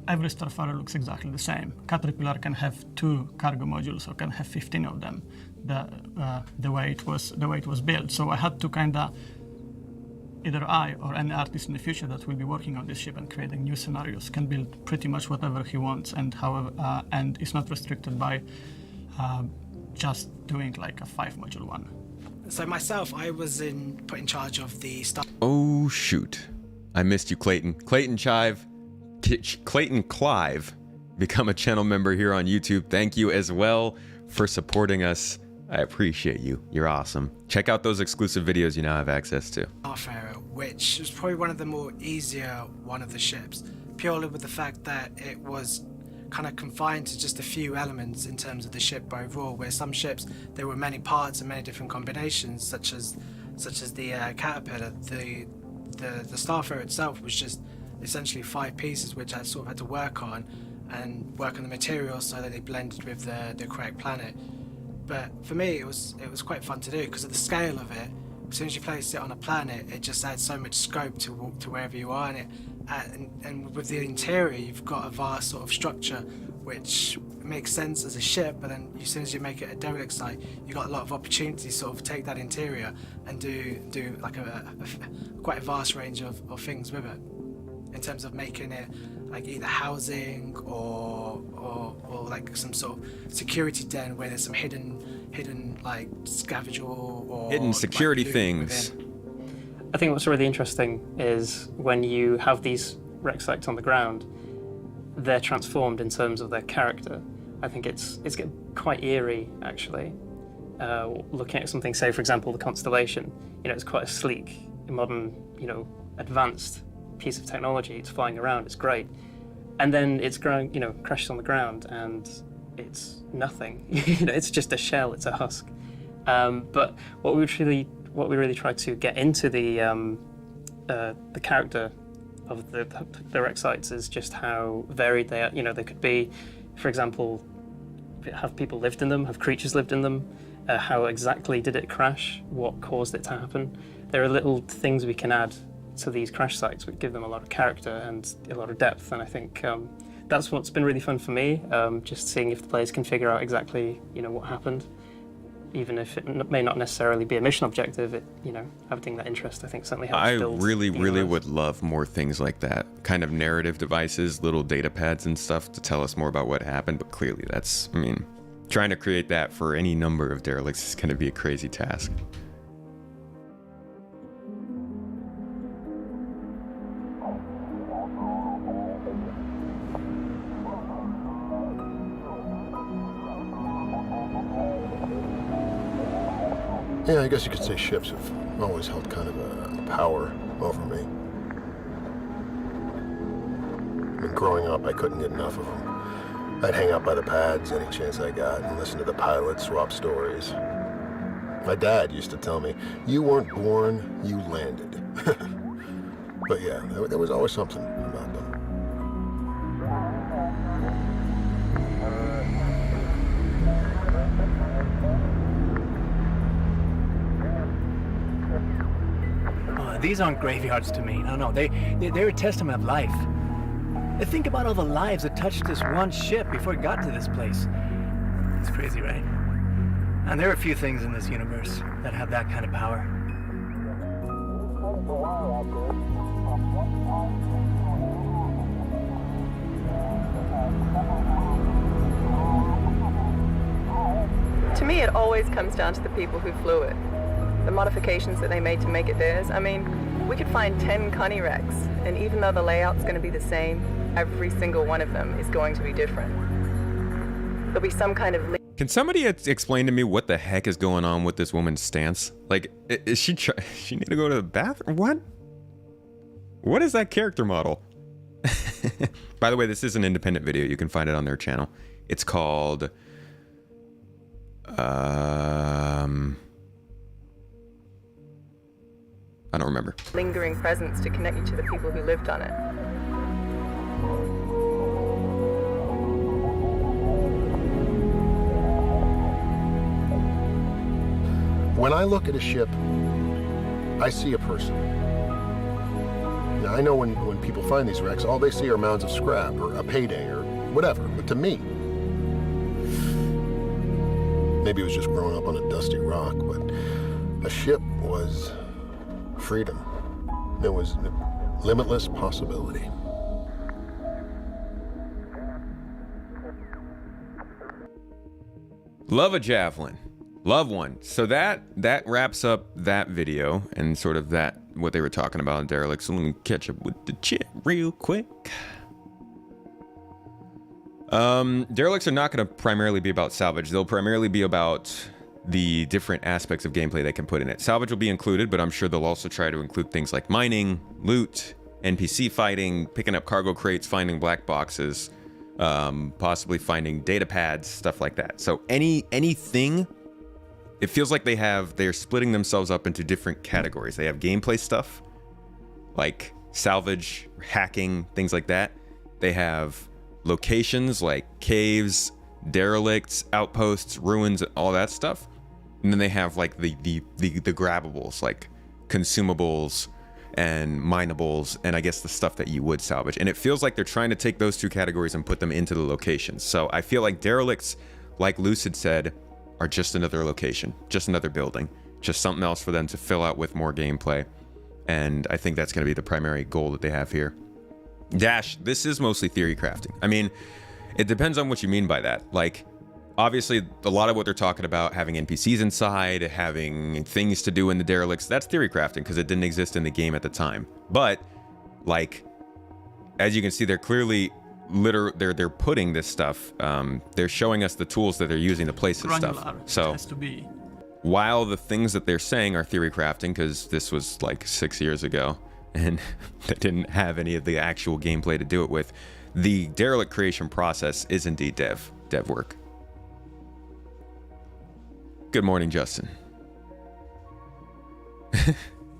every Starfarer looks exactly the same. Caterpillar can have 2 cargo modules or can have 15 of them, the way it was built. So I had to kind of either I or any artist in the future that will be working on this ship and creating new scenarios can build pretty much whatever he wants, and and is not restricted by just doing like a 5-module one. So myself, I was put in charge of the stuff. Oh shoot, I missed you, Clayton. Clayton Clive, become a channel member here on YouTube. Thank you as well for supporting us. I appreciate you. You're awesome. Check out those exclusive videos you now have access to. Starfarer, which was probably one of the more easier one of the ships, purely with the fact that it was kind of confined to just a few elements in terms of the ship overall, where some ships there were many parts and many different combinations, such as the Caterpillar. The Starfarer itself was just essentially 5 pieces which I sort of had to work on the materials so that they blended with the correct planet. But for me, it was quite fun to do because of the scale of it. As soon as you place it on a planet, it just adds so much scope to wherever you are in it. And with the interior, you've got a vast sort of structure, which makes sense as a ship. But then, as soon as you make it a derelict site, you've got a lot of opportunity to sort of take that interior and do like quite a vast range of things with it, in terms of making it like either housing or like some sort of security den where there's some hidden like scavenger or hidden security like, things. within. I think what's really interesting is when you have these wreck sites on the ground, they're transformed in terms of their character. I think it's quite eerie, actually. Looking at something, say, for example, the Constellation, it's quite a sleek, modern, advanced piece of technology. It's flying around, it's great. And then it's crashes on the ground and it's nothing. It's just a shell, it's a husk. But what we really tried to get into the character of the wreck sites is just how varied they are. They could be, for example, have people lived in them, have creatures lived in them, how exactly did it crash, what caused it to happen. There are little things we can add to these crash sites which give them a lot of character and a lot of depth, and I think that's what's been really fun for me, just seeing if the players can figure out exactly what happened, even if it may not necessarily be a mission objective. Having that interest, I think, certainly helps build. I really would love more things like that, kind of narrative devices, little data pads and stuff to tell us more about what happened. But clearly trying to create that for any number of derelicts is going to be a crazy task. Yeah, I guess you could say ships have always held kind of a power over me. Growing up, I couldn't get enough of them. I'd hang out by the pads any chance I got and listen to the pilots swap stories. My dad used to tell me, "You weren't born, you landed." But yeah, there was always something about them. These aren't graveyards to me. No, they're a testament of life. Think about all the lives that touched this one ship before it got to this place. It's crazy, right? And there are a few things in this universe that have that kind of power. To me, it always comes down to the people who flew it. The modifications that they made to make it theirs. I mean, we could find 10 Connie wrecks, and even though the layout's going to be the same, every single one of them is going to be different. There'll be some kind of... Can somebody explain to me what the heck is going on with this woman's stance? Like, is she need to go to the bathroom? What is that character model? By the way, this is an independent video. You can find it on their channel. It's called... I don't remember. Lingering presence to connect you to the people who lived on it. When I look at a ship, I see a person. Now, I know when people find these wrecks, all they see are mounds of scrap or a payday or whatever, but to me, maybe it was just growing up on a dusty rock, but a ship was freedom. There was limitless possibility. Love a javelin. Love one. So that wraps up that video and sort of that what they were talking about in Derelict. So let me catch up with the chat real quick. Derelicts are not going to primarily be about salvage. They'll primarily be about the different aspects of gameplay they can put in it. Salvage will be included, but I'm sure they'll also try to include things like mining, loot, NPC fighting, picking up cargo crates, finding black boxes, possibly finding data pads, stuff like that. So anything, it feels like they're splitting themselves up into different categories. They have gameplay stuff, like salvage, hacking, things like that. They have locations like caves, derelicts, outposts, ruins, all that stuff. And then they have like the grabbables, like consumables and minables, and I guess the stuff that you would salvage. And it feels like they're trying to take those two categories and put them into the locations. So I feel like derelicts, like Lucid said, are just another location, just another building, just something else for them to fill out with more gameplay. And I think that's going to be the primary goal that they have here. Dash, this is mostly theory crafting. I mean, it depends on what you mean by that. Like, obviously, a lot of what they're talking about, having NPCs inside, having things to do in the derelicts, that's theory crafting because it didn't exist in the game at the time. But, like, as you can see, they're clearly they're putting this stuff. They're showing us the tools that they're using to place this stuff. So, it has to be. While the things that they're saying are theory crafting, because this was like 6 years ago, and they didn't have any of the actual gameplay to do it with, the derelict creation process is indeed dev work. Good morning, Justin.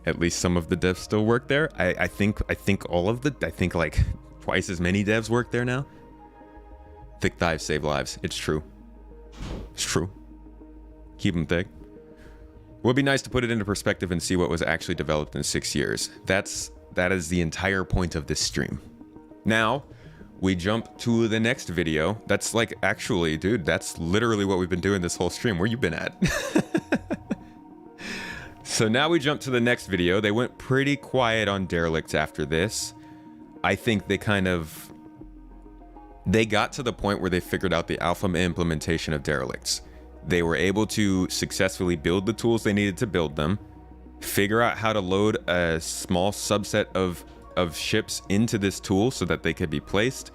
At least some of the devs still work there. I think like twice as many devs work there now. Thick thighs save lives. It's true. It's true. Keep them thick. Would be nice to put it into perspective and see what was actually developed in 6 years. That is the entire point of this stream. Now, we jump to the next video. That's like, actually, dude, that's literally what we've been doing this whole stream. Where you been at? So now we jump to the next video. They went pretty quiet on Derelict after this. I think they got to the point where they figured out the alpha implementation of Derelicts. They were able to successfully build the tools they needed to build them, figure out how to load a small subset of ships into this tool so that they could be placed.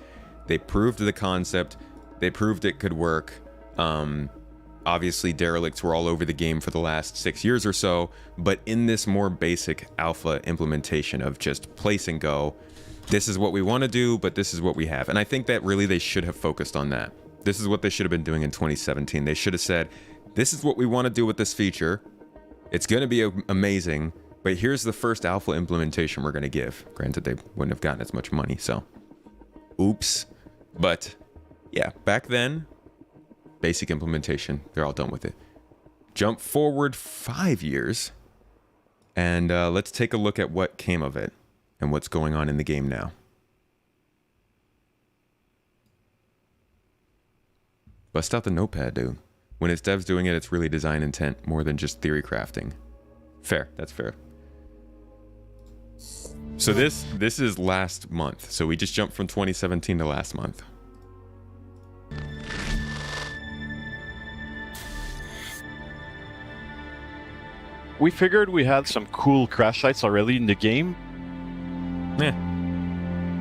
They proved the concept. They proved it could work. Obviously, derelicts were all over the game for the last 6 years or so, but in this more basic alpha implementation of just place and go, this is what we want to do, but this is what we have. And I think that really they should have focused on that. This is what they should have been doing in 2017. They should have said, this is what we want to do with this feature. It's going to be amazing, but here's the first alpha implementation we're going to give. Granted, they wouldn't have gotten as much money, so oops. But yeah, back then, basic implementation, they're all done with it. Jump forward 5 years, and let's take a look at what came of it and what's going on in the game now. Bust out the notepad, dude. When it's devs doing it, it's really design intent more than just theory crafting. Fair, that's fair. So this is last month. So we just jumped from 2017 to last month. We figured we had some cool crash sites already in the game. Yeah.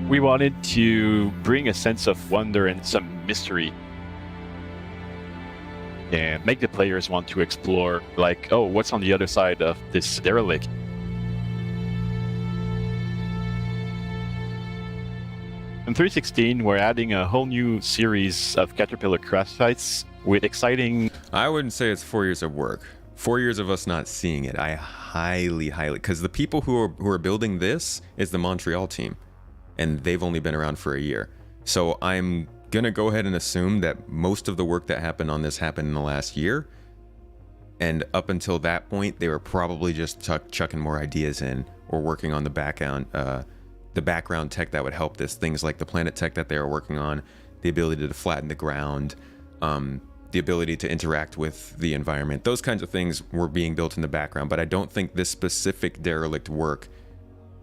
We wanted to bring a sense of wonder and some mystery. And make the players want to explore, like, oh, what's on the other side of this derelict? In 3.16, we're adding a whole new series of Caterpillar crash sites with exciting... I wouldn't say it's 4 years of work. 4 years of us not seeing it. I highly, because the people who are building this is the Montreal team, and they've only been around for a year. So I'm gonna go ahead and assume that most of the work that happened on this happened in the last year, and up until that point, they were probably just chucking more ideas in or working on the background tech that would help this. Things like the planet tech that they were working on, the ability to flatten the ground, the ability to interact with the environment. Those kinds of things were being built in the background, but I don't think this specific derelict work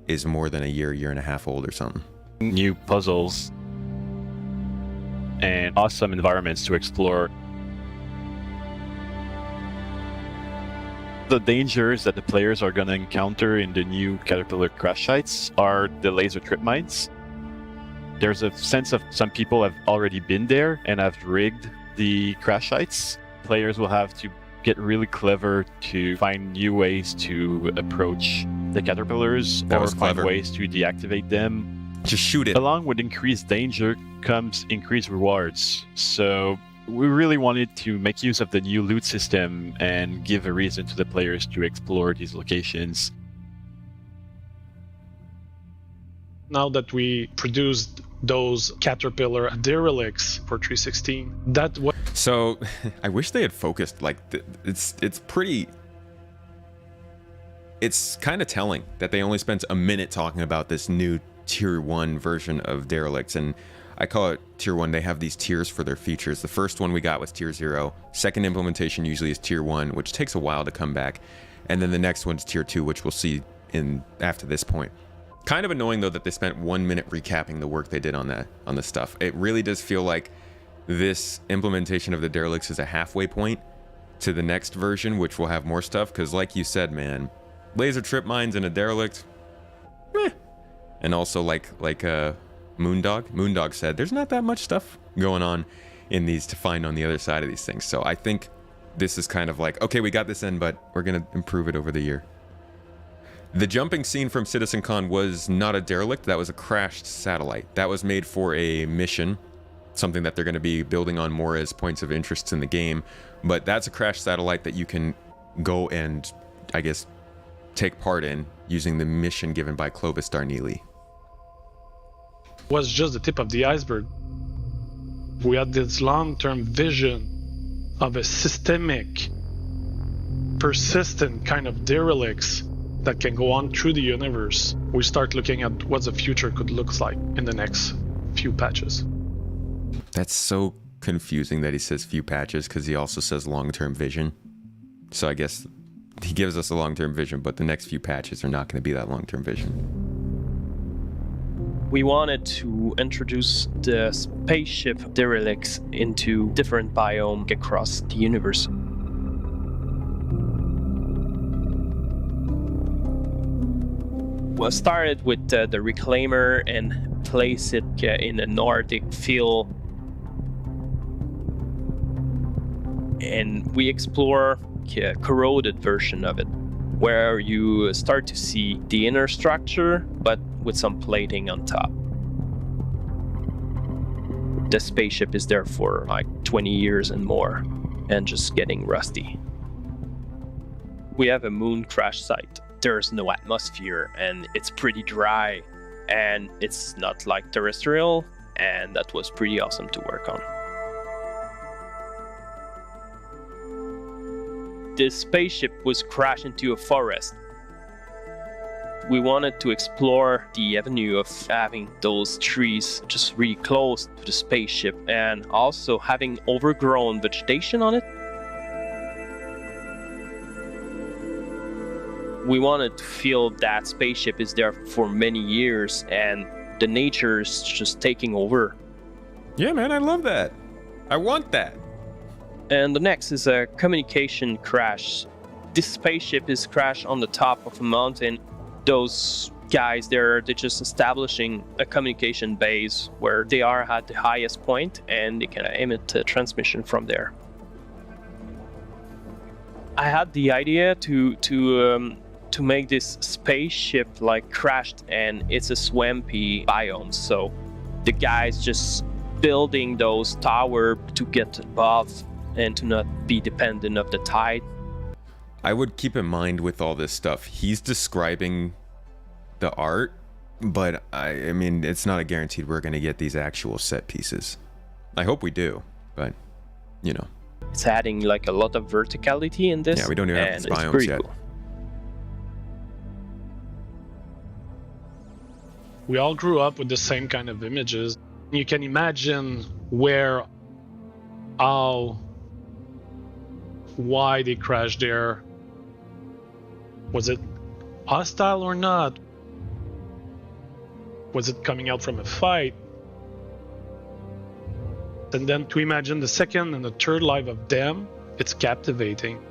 is more than a year and a half old or something. New puzzles and awesome environments to explore. The dangers that the players are going to encounter in the new Caterpillar crash sites are the laser trip mines. There's a sense of some people have already been there and have rigged the crash sites. Players will have to get really clever to find new ways to approach the Caterpillars or find ways to deactivate them. Just shoot it. Along with increased danger comes increased rewards. So we really wanted to make use of the new loot system and give a reason to the players to explore these locations. Now that we produced those Caterpillar derelicts for 316, that was... So, I wish they had focused, like, it's pretty... It's kind of telling that they only spent a minute talking about this new Tier 1 version of Derelicts, and I call it Tier 1. They have these tiers for their features. The first one we got was Tier 0. Second implementation usually is Tier 1, which takes a while to come back. And then the next one's Tier 2, which we'll see after this point. Kind of annoying, though, that they spent 1 minute recapping the work they did on the stuff. It really does feel like this implementation of the Derelicts is a halfway point to the next version, which will have more stuff. Because like you said, man, laser trip mines in a Derelict, meh. And also like Moondog said, there's not that much stuff going on in these to find on the other side of these things. So I think this is kind of like, okay, we got this in, but we're going to improve it over the year. The jumping scene from CitizenCon was not a derelict, that was a crashed satellite. That was made for a mission, something that they're going to be building on more as points of interest in the game. But that's a crashed satellite that you can go and, I guess, take part in using the mission given by Clovis Darnley. Was just the tip of the iceberg. We had this long-term vision of a systemic, persistent kind of derelicts that can go on through the universe. We start looking at what the future could look like in the next few patches. That's so confusing that he says few patches, because he also says long-term vision. So I guess he gives us a long-term vision, but the next few patches are not going to be that long-term vision. We wanted to introduce the spaceship derelicts into different biomes across the universe. We started with the Reclaimer and place it in a Nordic feel. And we explore a corroded version of it, where you start to see the inner structure, but with some plating on top. The spaceship is there for like 20 years and more, and just getting rusty. We have a moon crash site. There's no atmosphere, and it's pretty dry, and it's not like terrestrial, and that was pretty awesome to work on. This spaceship was crashed into a forest. We wanted to explore the avenue of having those trees just really close to the spaceship and also having overgrown vegetation on it. We wanted to feel that spaceship is there for many years and the nature is just taking over. Yeah, man, I love that. I want that. And the next is a communication crash. This spaceship is crashed on the top of a mountain. Those guys, they're just establishing a communication base where they are at the highest point and they can emit a transmission from there. I had the idea to make this spaceship like crashed, and it's a swampy biome. So the guys just building those towers to get above and to not be dependent of the tide. I would keep in mind with all this stuff, he's describing the art, but I mean, it's not a guaranteed we're going to get these actual set pieces. I hope we do, but you know. It's adding like a lot of verticality in this. Yeah, we don't even have these biomes yet. Cool. We all grew up with the same kind of images. You can imagine where, how, why they crashed there. Was it hostile or not? Was it coming out from a fight? And then to imagine the second and the third life of them, it's captivating.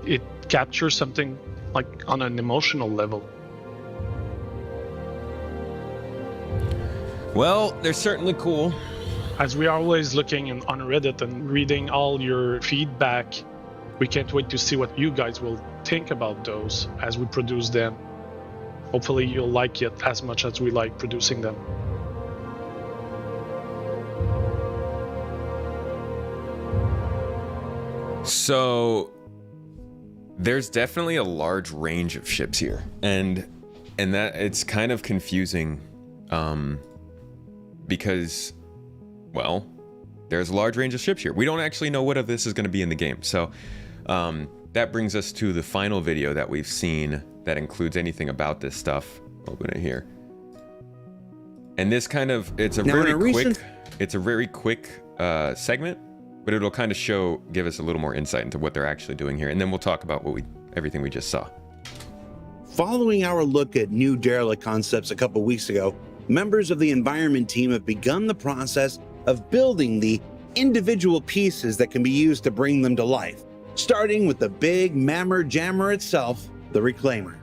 It captures something like on an emotional level. Well, they're certainly cool. As we are always looking on Reddit and reading all your feedback, we can't wait to see what you guys will think about those as we produce them. Hopefully you'll like it as much as we like producing them. So there's definitely a large range of ships here, and that it's kind of confusing, because, well, there's a large range of ships here. We don't actually know what of this is going to be in the game. So that brings us to the final video that we've seen that includes anything about this stuff. Open it here. And this kind of, it's a very quick segment, but it'll kind of give us a little more insight into what they're actually doing here. And then we'll talk about everything we just saw. Following our look at new Derelict concepts a couple weeks ago, members of the environment team have begun the process of building the individual pieces that can be used to bring them to life, starting with the big mammer jammer itself, the Reclaimer.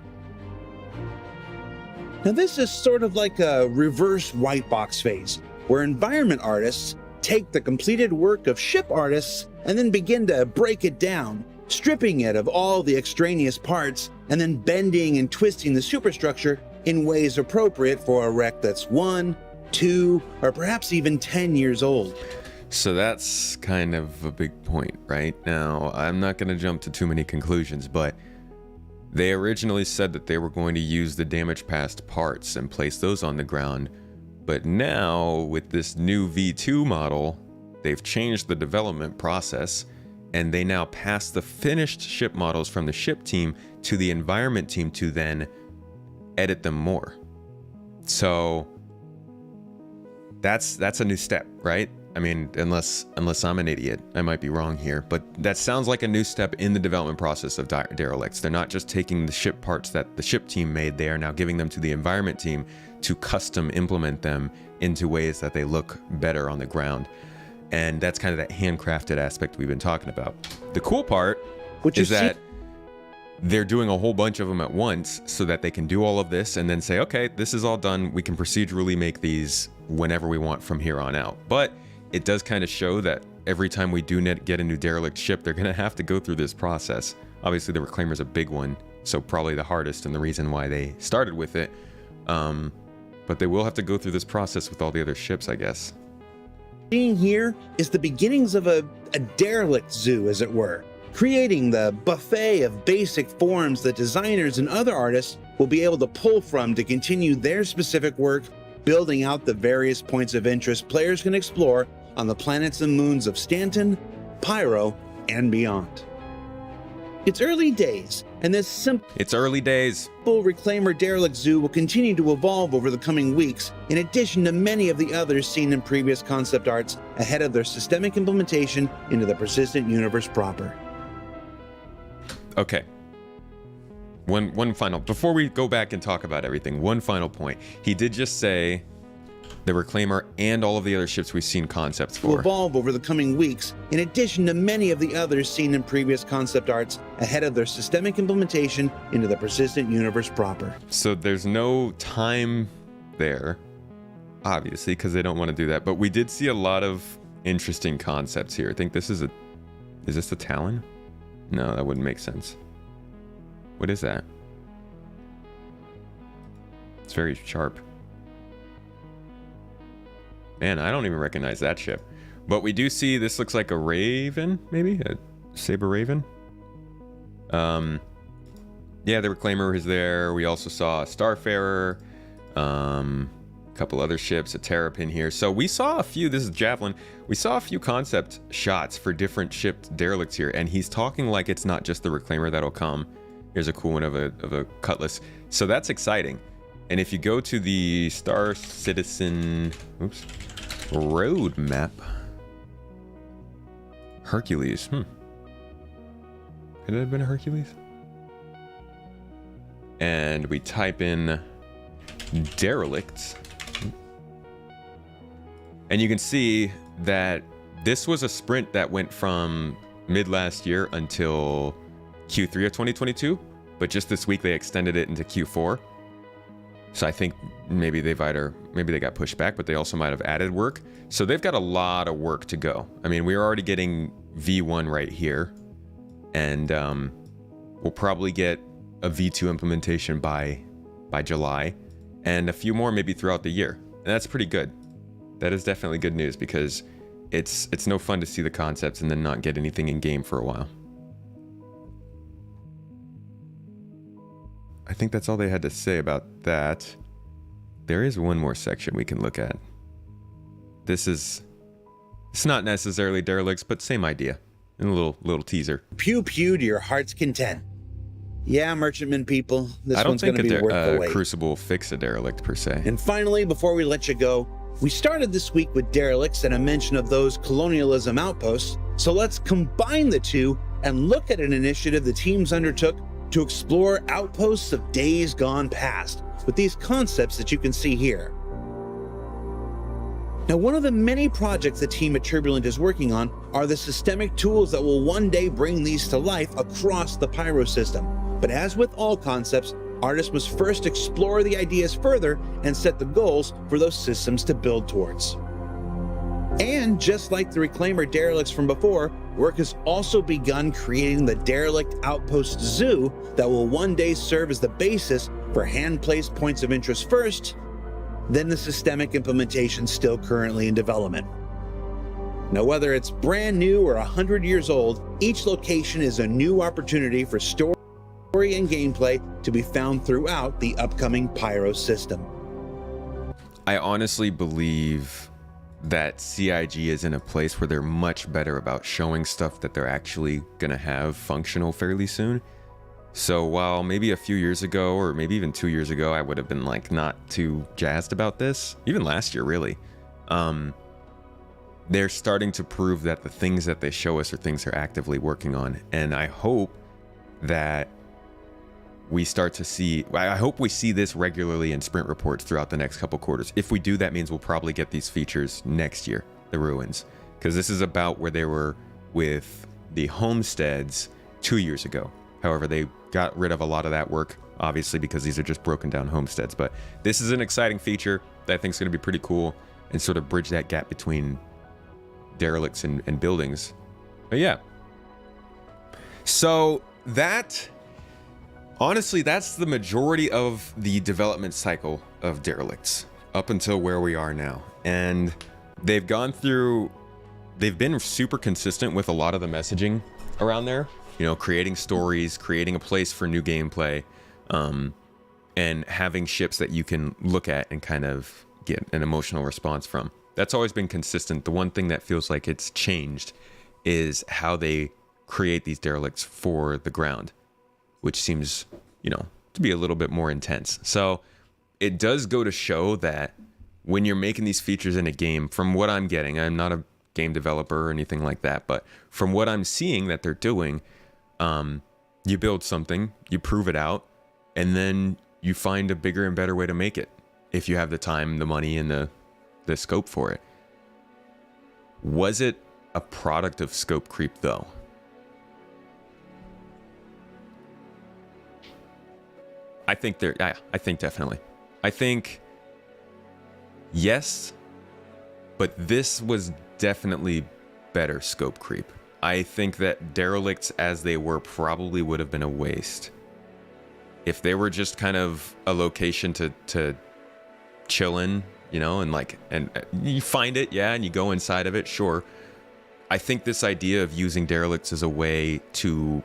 Now this is sort of like a reverse white box phase, where environment artists take the completed work of ship artists and then begin to break it down, stripping it of all the extraneous parts and then bending and twisting the superstructure in ways appropriate for a wreck that's 1, 2, or perhaps even 10 years old. So that's kind of a big point, right? Now, I'm not going to jump to too many conclusions, but they originally said that they were going to use the damage past parts and place those on the ground. But now, with this new V2 model, they've changed the development process, and they now pass the finished ship models from the ship team to the environment team to then edit them more. So that's a new step, right? I mean, unless I'm an idiot, I might be wrong here, but that sounds like a new step in the development process of Derelicts. They're not just taking the ship parts that the ship team made, they are now giving them to the environment team to custom implement them into ways that they look better on the ground. And that's kind of that handcrafted aspect we've been talking about. The cool part is that they're doing a whole bunch of them at once so that they can do all of this and then say, okay, this is all done. We can procedurally make these whenever we want from here on out. But it does kind of show that every time we do get a new derelict ship, they're going to have to go through this process. Obviously, the Reclaimer's a big one, so probably the hardest and the reason why they started with it. But they will have to go through this process with all the other ships, I guess. Seeing here is the beginnings of a derelict zoo, as it were, creating the buffet of basic forms that designers and other artists will be able to pull from to continue their specific work, building out the various points of interest players can explore on the planets and moons of Stanton, Pyro, and beyond. It's early days, and this simple Reclaimer Derelict Zoo will continue to evolve over the coming weeks, in addition to many of the others seen in previous concept arts ahead of their systemic implementation into the persistent universe proper. Okay. One final, before we go back and talk about everything, one final point. He did just say the Reclaimer and all of the other ships we've seen concepts for will evolve over the coming weeks, in addition to many of the others seen in previous concept arts ahead of their systemic implementation into the persistent universe proper. So there's no time there, obviously, because they don't want to do that. But we did see a lot of interesting concepts here. I think this is this the Talon? No, that wouldn't make sense. What is that? It's very sharp. Man, I don't even recognize that ship. But we do see, this looks like a Raven, maybe? A Saber Raven? Yeah, the Reclaimer is there. We also saw a Starfarer. A couple other ships, a Terrapin here. So we saw a few, this is Javelin. We saw a few concept shots for different ship derelicts here. And he's talking like it's not just the Reclaimer that'll come. Here's a cool one of a Cutlass. So that's exciting. And if you go to the Star Citizen roadmap, Hercules. Could it have been a Hercules? and we type in Derelict, and you can see that this was a sprint that went from mid last year until Q3 of 2022, but just this week they extended it into Q4. So I think maybe they got pushed back, but they also might have added work. So they've got a lot of work to go. I mean, we're already getting V1 right here, and we'll probably get a V2 implementation by July, and a few more maybe throughout the year. And that's pretty good. That is definitely good news, because it's no fun to see the concepts and then not get anything in game for a while. I think that's all they had to say about that. There is one more section we can look at. It's not necessarily Derelicts, but same idea. And a little teaser. Pew pew to your heart's content. Yeah, merchantman people, this one's going to be worth the wait. Crucible fix a Derelict per se. And finally, before we let you go, we started this week with Derelicts and a mention of those colonialism outposts, so let's combine the two and look at an initiative the teams undertook to explore outposts of days gone past with these concepts that you can see here. Now, one of the many projects the team at Turbulent is working on are the systemic tools that will one day bring these to life across the Pyro system. But as with all concepts, artists must first explore the ideas further and set the goals for those systems to build towards. And just like the Reclaimer Derelicts from before, work has also begun creating the Derelict Outpost Zoo that will one day serve as the basis for hand-placed points of interest first, then the systemic implementation still currently in development. Now, whether it's brand new or 100 years old, each location is a new opportunity for story and gameplay to be found throughout the upcoming Pyro system. I honestly believe that CIG is in a place where they're much better about showing stuff that they're actually gonna have functional fairly soon. So while maybe a few years ago, or maybe even 2 years ago, I would have been like not too jazzed about this, even last year really, they're starting to prove that the things that they show us are things they're actively working on. And I hope that we start to see, I hope we see this regularly in sprint reports throughout the next couple quarters. If we do, that means we'll probably get these features next year, the ruins, because this is about where they were with the homesteads 2 years ago. However, they got rid of a lot of that work, obviously, because these are just broken down homesteads. But this is an exciting feature that I think is going to be pretty cool and sort of bridge that gap between derelicts and buildings. But yeah. So that, honestly, that's the majority of the development cycle of Derelicts up until where we are now. And they've gone through, they've been super consistent with a lot of the messaging around there. You know, creating stories, creating a place for new gameplay, and having ships that you can look at and kind of get an emotional response from. That's always been consistent. The one thing that feels like it's changed is how they create these derelicts for the ground, which seems, you know, to be a little bit more intense. So it does go to show that when you're making these features in a game, from what I'm getting, I'm not a game developer or anything like that, but from what I'm seeing that they're doing, you build something, you prove it out, and then you find a bigger and better way to make it if you have the time, the money, and the scope for it. Was it a product of scope creep though? I think definitely. I think yes, but this was definitely better scope creep. I think that derelicts as they were probably would have been a waste. If they were just kind of a location to chill in, you know, and like, and you find it, yeah, and you go inside of it, sure. I think this idea of using derelicts as a way to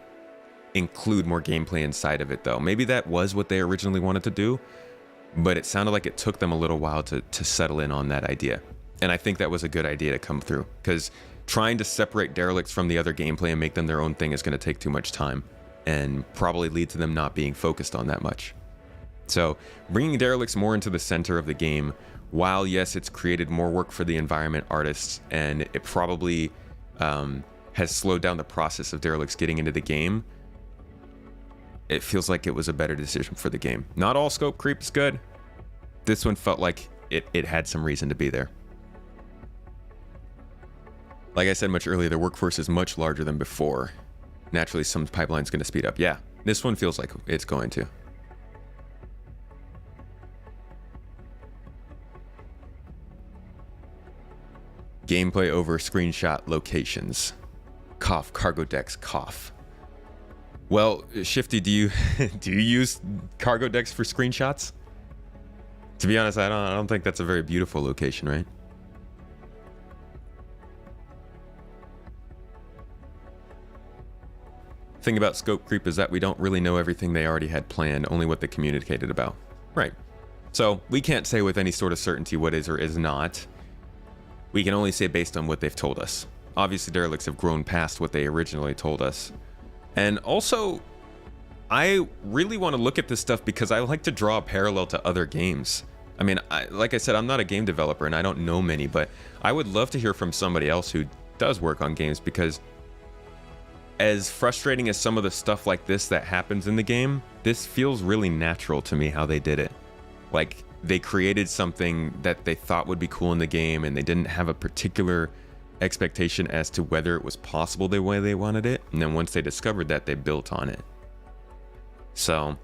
include more gameplay inside of it though, maybe that was what they originally wanted to do, but it sounded like it took them a little while to settle in on that idea. And I think that was a good idea to come through, because trying to separate derelicts from the other gameplay and make them their own thing is going to take too much time and probably lead to them not being focused on that much. So bringing derelicts more into the center of the game, while yes, it's created more work for the environment artists, and it probably has slowed down the process of derelicts getting into the game, it feels like it was a better decision for the game. Not all scope creep is good. This one felt like it had some reason to be there. Like I said much earlier, the workforce is much larger than before. Naturally, some pipeline's going to speed up. Yeah, this one feels like it's going to. Gameplay over screenshot locations. Cough, cargo decks, cough. Well, Shifty, do you use cargo decks for screenshots? To be honest, I don't think that's a very beautiful location, right? Thing about scope creep is that we don't really know everything they already had planned, only what they communicated about. Right. So we can't say with any sort of certainty what is or is not. We can only say based on what they've told us. Obviously, Derelicts have grown past what they originally told us. And also, I really want to look at this stuff because I like to draw a parallel to other games. I mean, like I said, I'm not a game developer and I don't know many, but I would love to hear from somebody else who does work on games, because as frustrating as some of the stuff like this that happens in the game, this feels really natural to me how they did it. Like, they created something that they thought would be cool in the game and they didn't have a particular expectation as to whether it was possible the way they wanted it, and then once they discovered that, they built on it. So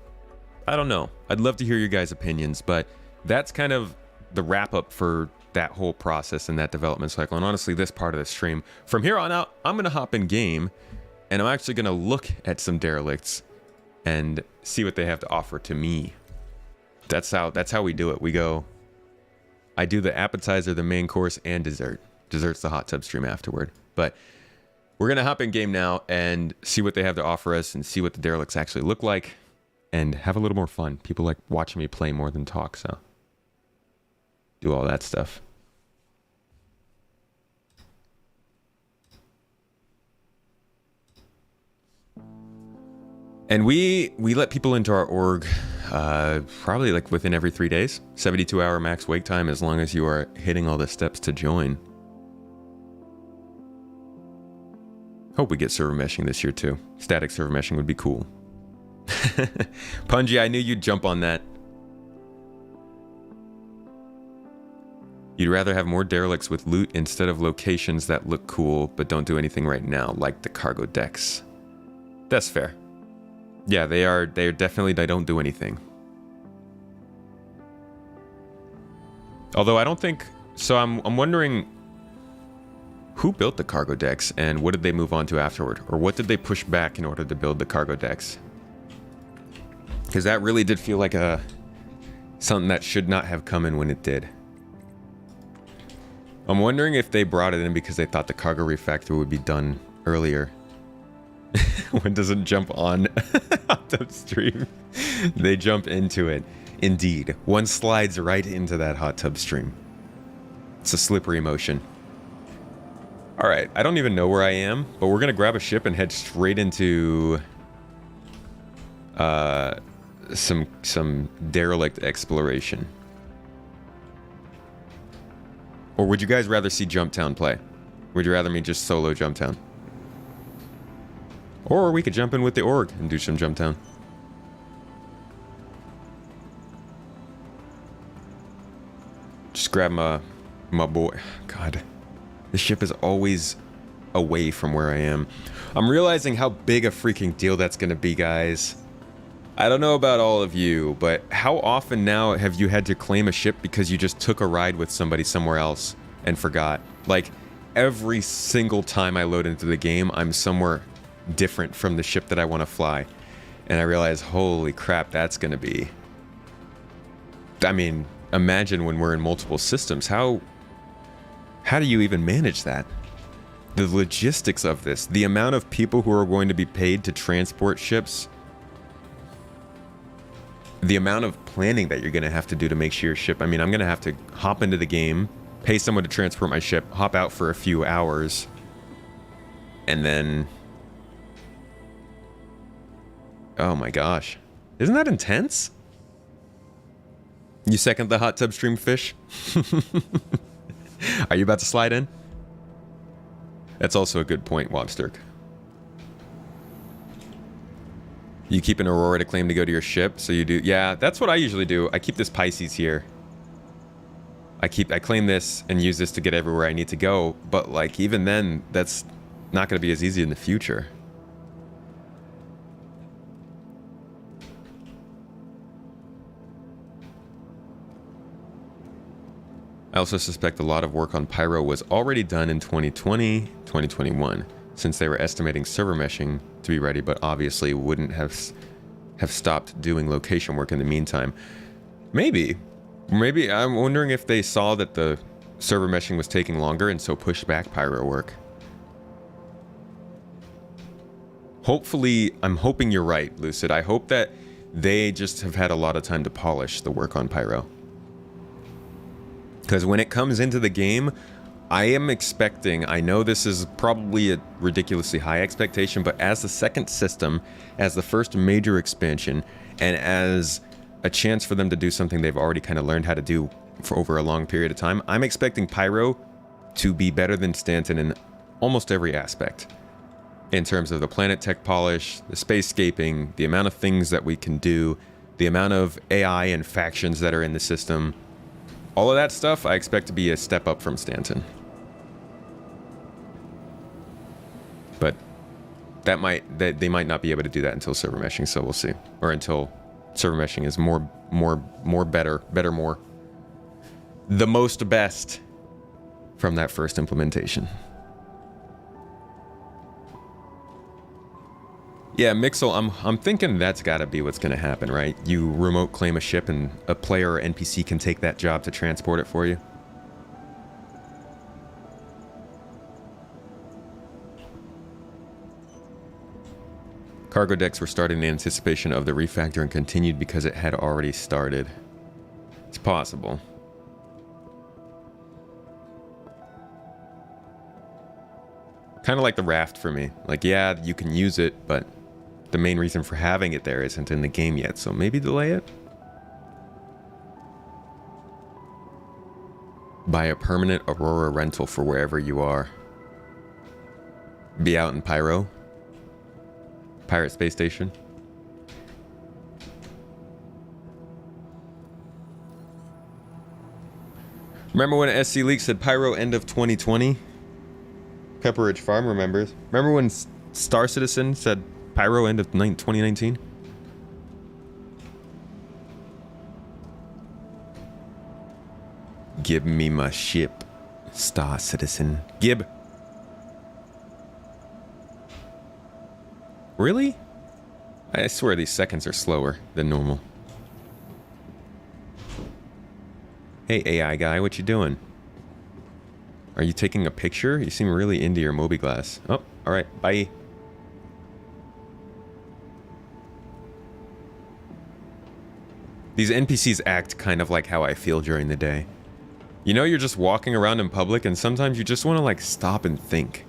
I don't know, I'd love to hear your guys' opinions, but that's kind of the wrap up for that whole process and that development cycle, and honestly this part of the stream. From here on out, I'm gonna hop in game and I'm actually gonna look at some Derelicts and see what they have to offer to me. That's how we do it. We go, I do the appetizer, the main course, and dessert. Dessert's the hot tub stream afterward. But we're gonna hop in game now and see what they have to offer us and see what the Derelicts actually look like and have a little more fun. People like watching me play more than talk, so do all that stuff. And we let people into our org probably like within every 3 days. 72-hour max wake time as long as you are hitting all the steps to join. Hope we get server meshing this year too. Static server meshing would be cool. Punji, I knew you'd jump on that. You'd rather have more derelicts with loot instead of locations that look cool but don't do anything right now, like the cargo decks. That's fair. Yeah, they're definitely, they don't do anything. Although I don't think, so I'm wondering who built the cargo decks and what did they move on to afterward? Or what did they push back in order to build the cargo decks? Because that really did feel like something that should not have come in when it did. I'm wondering if they brought it in because they thought the cargo refactor would be done earlier. One doesn't jump on hot tub stream. They jump into it. Indeed. One slides right into that hot tub stream. It's a slippery motion. Alright, I don't even know where I am, but we're gonna grab a ship and head straight into some derelict exploration. Or would you guys rather see Jumptown play? Would you rather me just solo Jumptown? Or we could jump in with the org and do some Jumptown. Just grab my boy. God, the ship is always away from where I am. I'm realizing how big a freaking deal that's gonna be, guys. I don't know about all of you, but how often now have you had to claim a ship because you just took a ride with somebody somewhere else and forgot? Like, every single time I load into the game, I'm somewhere different from the ship that I want to fly. And I realize, holy crap, that's gonna be... I mean, imagine when we're in multiple systems. How do you even manage that? The logistics of this, the amount of people who are going to be paid to transport ships, the amount of planning that you're going to have to do to make sure your ship... I mean, I'm going to have to hop into the game, pay someone to transport my ship, hop out for a few hours, and then... Oh my gosh. Isn't that intense? You second the hot tub stream, Fish? Are you about to slide in? That's also a good point, Wobsterk. You keep an Aurora to claim to go to your ship, so you do. Yeah, that's what I usually do. I keep this Pisces here. I claim this and use this to get everywhere I need to go, but like even then, that's not going to be as easy in the future. I also suspect a lot of work on Pyro was already done in 2020, 2021, since they were estimating server meshing to be ready, but obviously wouldn't have stopped doing location work in the meantime. Maybe I'm wondering if they saw that the server meshing was taking longer and so pushed back Pyro work. Hopefully, I'm hoping you're right, Lucid. I hope that they just have had a lot of time to polish the work on Pyro. Because when it comes into the game, I am expecting, I know this is probably a ridiculously high expectation, but as the second system, as the first major expansion, and as a chance for them to do something they've already kind of learned how to do for over a long period of time, I'm expecting Pyro to be better than Stanton in almost every aspect. In terms of the planet tech polish, the spacescaping, the amount of things that we can do, the amount of AI and factions that are in the system, all of that stuff I expect to be a step up from Stanton. But they might not be able to do that until server meshing, so we'll see. Or until server meshing is more better, more. The most best from that first implementation. Yeah, Mixel, I'm thinking that's gotta be what's gonna happen, right? You remote claim a ship and a player or NPC can take that job to transport it for you. Cargo decks were started in anticipation of the refactor and continued because it had already started. It's possible. Kind of like the raft for me. Like, yeah, you can use it, but the main reason for having it there isn't in the game yet, so maybe delay it? Buy a permanent Aurora rental for wherever you are. Be out in Pyro? Pirate Space Station? Remember when SC Leak said Pyro end of 2020? Pepperidge Farm remembers. Remember when Star Citizen said Pyro end of 2019? Give me my ship, Star Citizen. Gib. Really? I swear these seconds are slower than normal. Hey AI guy, what you doing? Are you taking a picture? You seem really into your Mobi-Glass. Oh, alright, bye. These NPCs act kind of like how I feel during the day. You know, you're just walking around in public and sometimes you just want to like stop and think.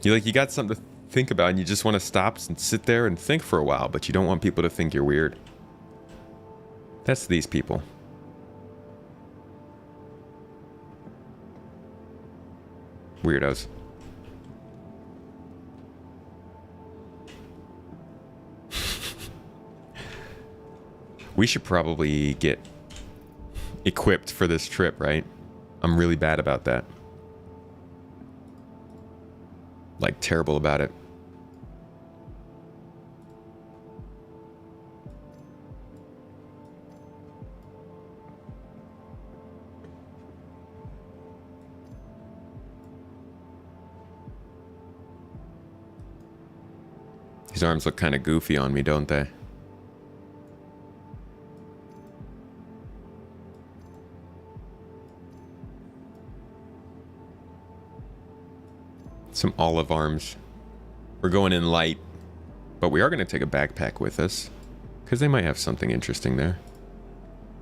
You got something to think about and you just want to stop and sit there and think for a while, but you don't want people to think you're weird. That's these people. Weirdos. We should probably get equipped for this trip, right? I'm really bad about that. Like, terrible about it. These arms look kind of goofy on me, don't they? Some olive arms. We're going in light, but we are going to take a backpack with us because they might have something interesting there.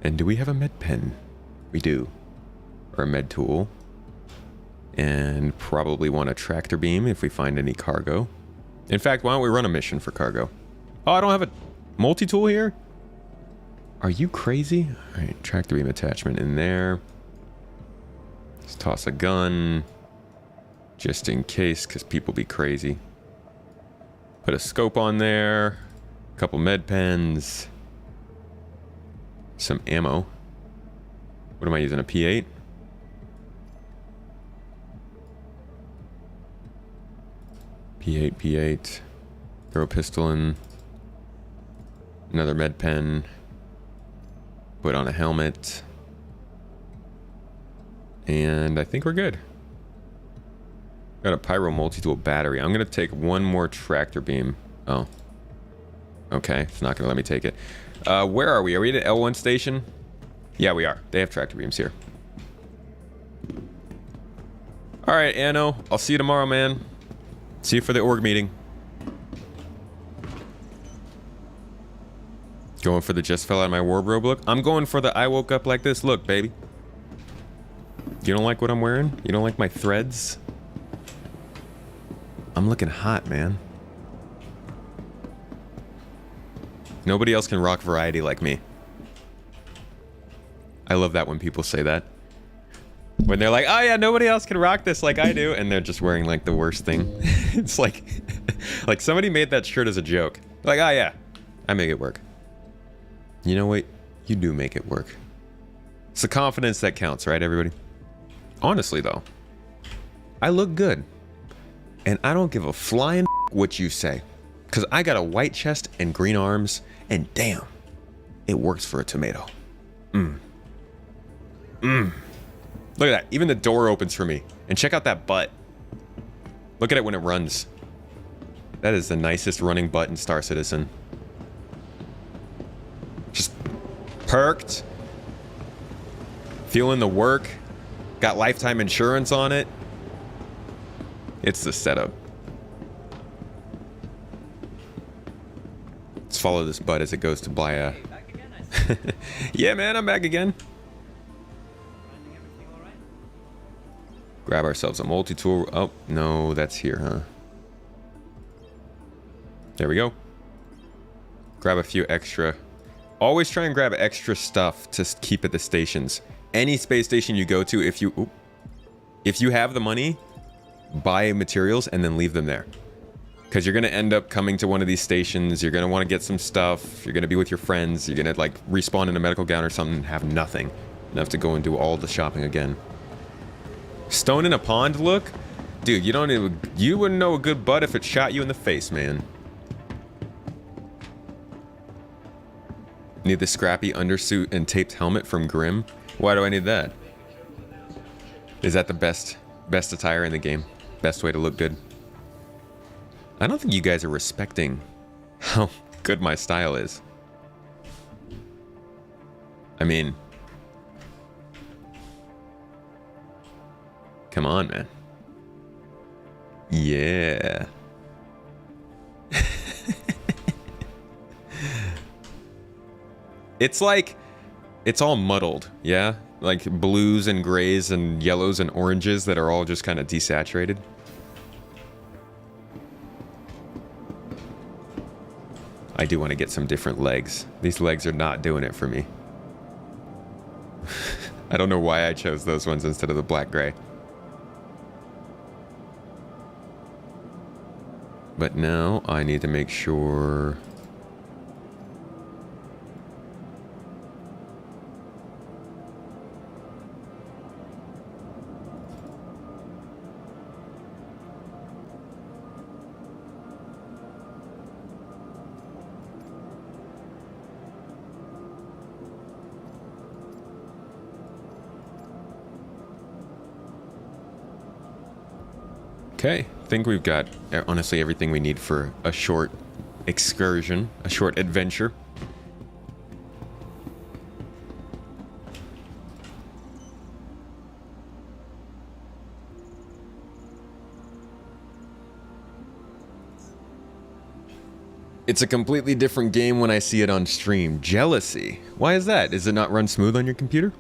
And do we have a med pen? We do. Or a med tool. And probably want a tractor beam if we find any cargo. In fact, why don't we run a mission for cargo? Oh, I don't have a multi-tool here? Are you crazy? All right, tractor beam attachment in there. Let's toss a gun. Just in case, because people be crazy. Put a scope on there. Couple med pens. Some ammo. What am I using? A P8? P8. Throw a pistol in. Another med pen. Put on a helmet. And I think we're good. Got a pyro multi-tool battery. I'm gonna take one more tractor beam. Oh. Okay, it's not gonna let me take it. Where are we? Are we at an L1 station? Yeah, we are. They have tractor beams here. Alright, Anno. I'll see you tomorrow, man. See you for the org meeting. Going for the just fell out of my wardrobe look? I'm going for the I woke up like this look, baby. You don't like what I'm wearing? You don't like my threads? I'm looking hot, man. Nobody else can rock variety like me. I love that when people say that. When they're like, oh yeah, nobody else can rock this like I do, and they're just wearing like the worst thing. It's like somebody made that shirt as a joke. Like, oh yeah, I make it work. You know what? You do make it work. It's the confidence that counts, right, everybody? Honestly, though, I look good. And I don't give a flying what you say. Because I got a white chest and green arms, and damn, it works for a tomato. Look at that. Even the door opens for me. And check out that butt. Look at it when it runs. That is the nicest running butt in Star Citizen. Just perked. Feeling the work. Got lifetime insurance on it. It's the setup. Let's follow this butt as it goes to buy a... Yeah, man, I'm back again. Grab ourselves a multi-tool. Oh, no, that's here, huh? There we go. Grab a few extra. Always try and grab extra stuff to keep at the stations. Any space station you go to, if you have the money, buy materials and then leave them there. Because you're going to end up coming to one of these stations, you're going to want to get some stuff, you're going to be with your friends, you're going to like respawn in a medical gown or something and have nothing. Enough to go and do all the shopping again. Stone in a pond look? Dude, you wouldn't know a good butt if it shot you in the face, man. Need the scrappy undersuit and taped helmet from Grimm? Why do I need that? Is that the best attire in the game? Best way to look good? I don't think you guys are respecting how good my style is. I mean... Come on, man. Yeah. It's like... It's all muddled, yeah? Like blues and grays and yellows and oranges that are all just kind of desaturated. I do want to get some different legs. These legs are not doing it for me. I don't know why I chose those ones instead of the black gray. But now I need to make sure... Okay, I think we've got honestly everything we need for a short excursion, a short adventure. It's a completely different game when I see it on stream. Jealousy. Why is that? Does it not run smooth on your computer?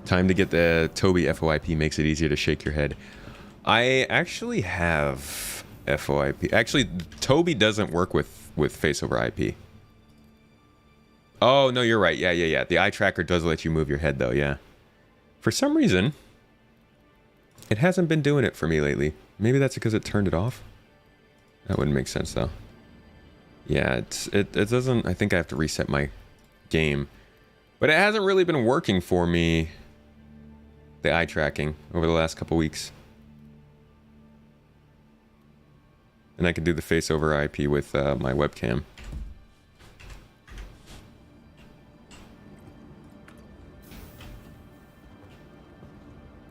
Time to get the Toby FOIP makes it easier to shake your head. I actually have FOIP. Actually, Toby doesn't work with face over IP. Oh, no, you're right. Yeah. The eye tracker does let you move your head, though, yeah. For some reason, It hasn't been doing it for me lately. Maybe that's because it turned it off. That wouldn't make sense though. Yeah, it doesn't. I think I have to reset my game, but it hasn't really been working for me. The eye tracking over the last couple weeks, and I can do the face over IP with my webcam.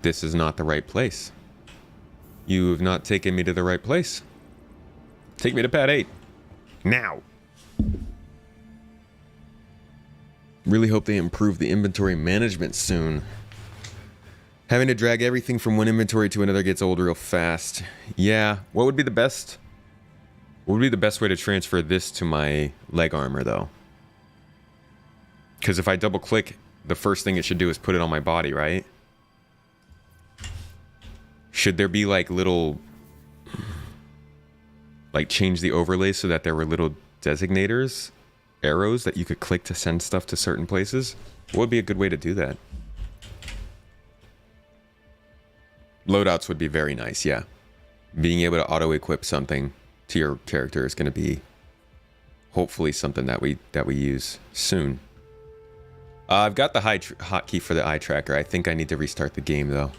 This is not the right place. You have not taken me to the right place. Take me to pad 8. Now. Really hope they improve the inventory management soon. Having to drag everything from one inventory to another gets old real fast. Yeah, what would be the best? What would be the best way to transfer this to my leg armor though? Because if I double click, the first thing it should do is put it on my body, right? Should there be like little, like change the overlay so that there were little designators, arrows that you could click to send stuff to certain places? What would be a good way to do that? Loadouts would be very nice, yeah. Being able to auto-equip something to your character is going to be hopefully something that we use soon. I've got the hotkey for the eye tracker. I think I need to restart the game though.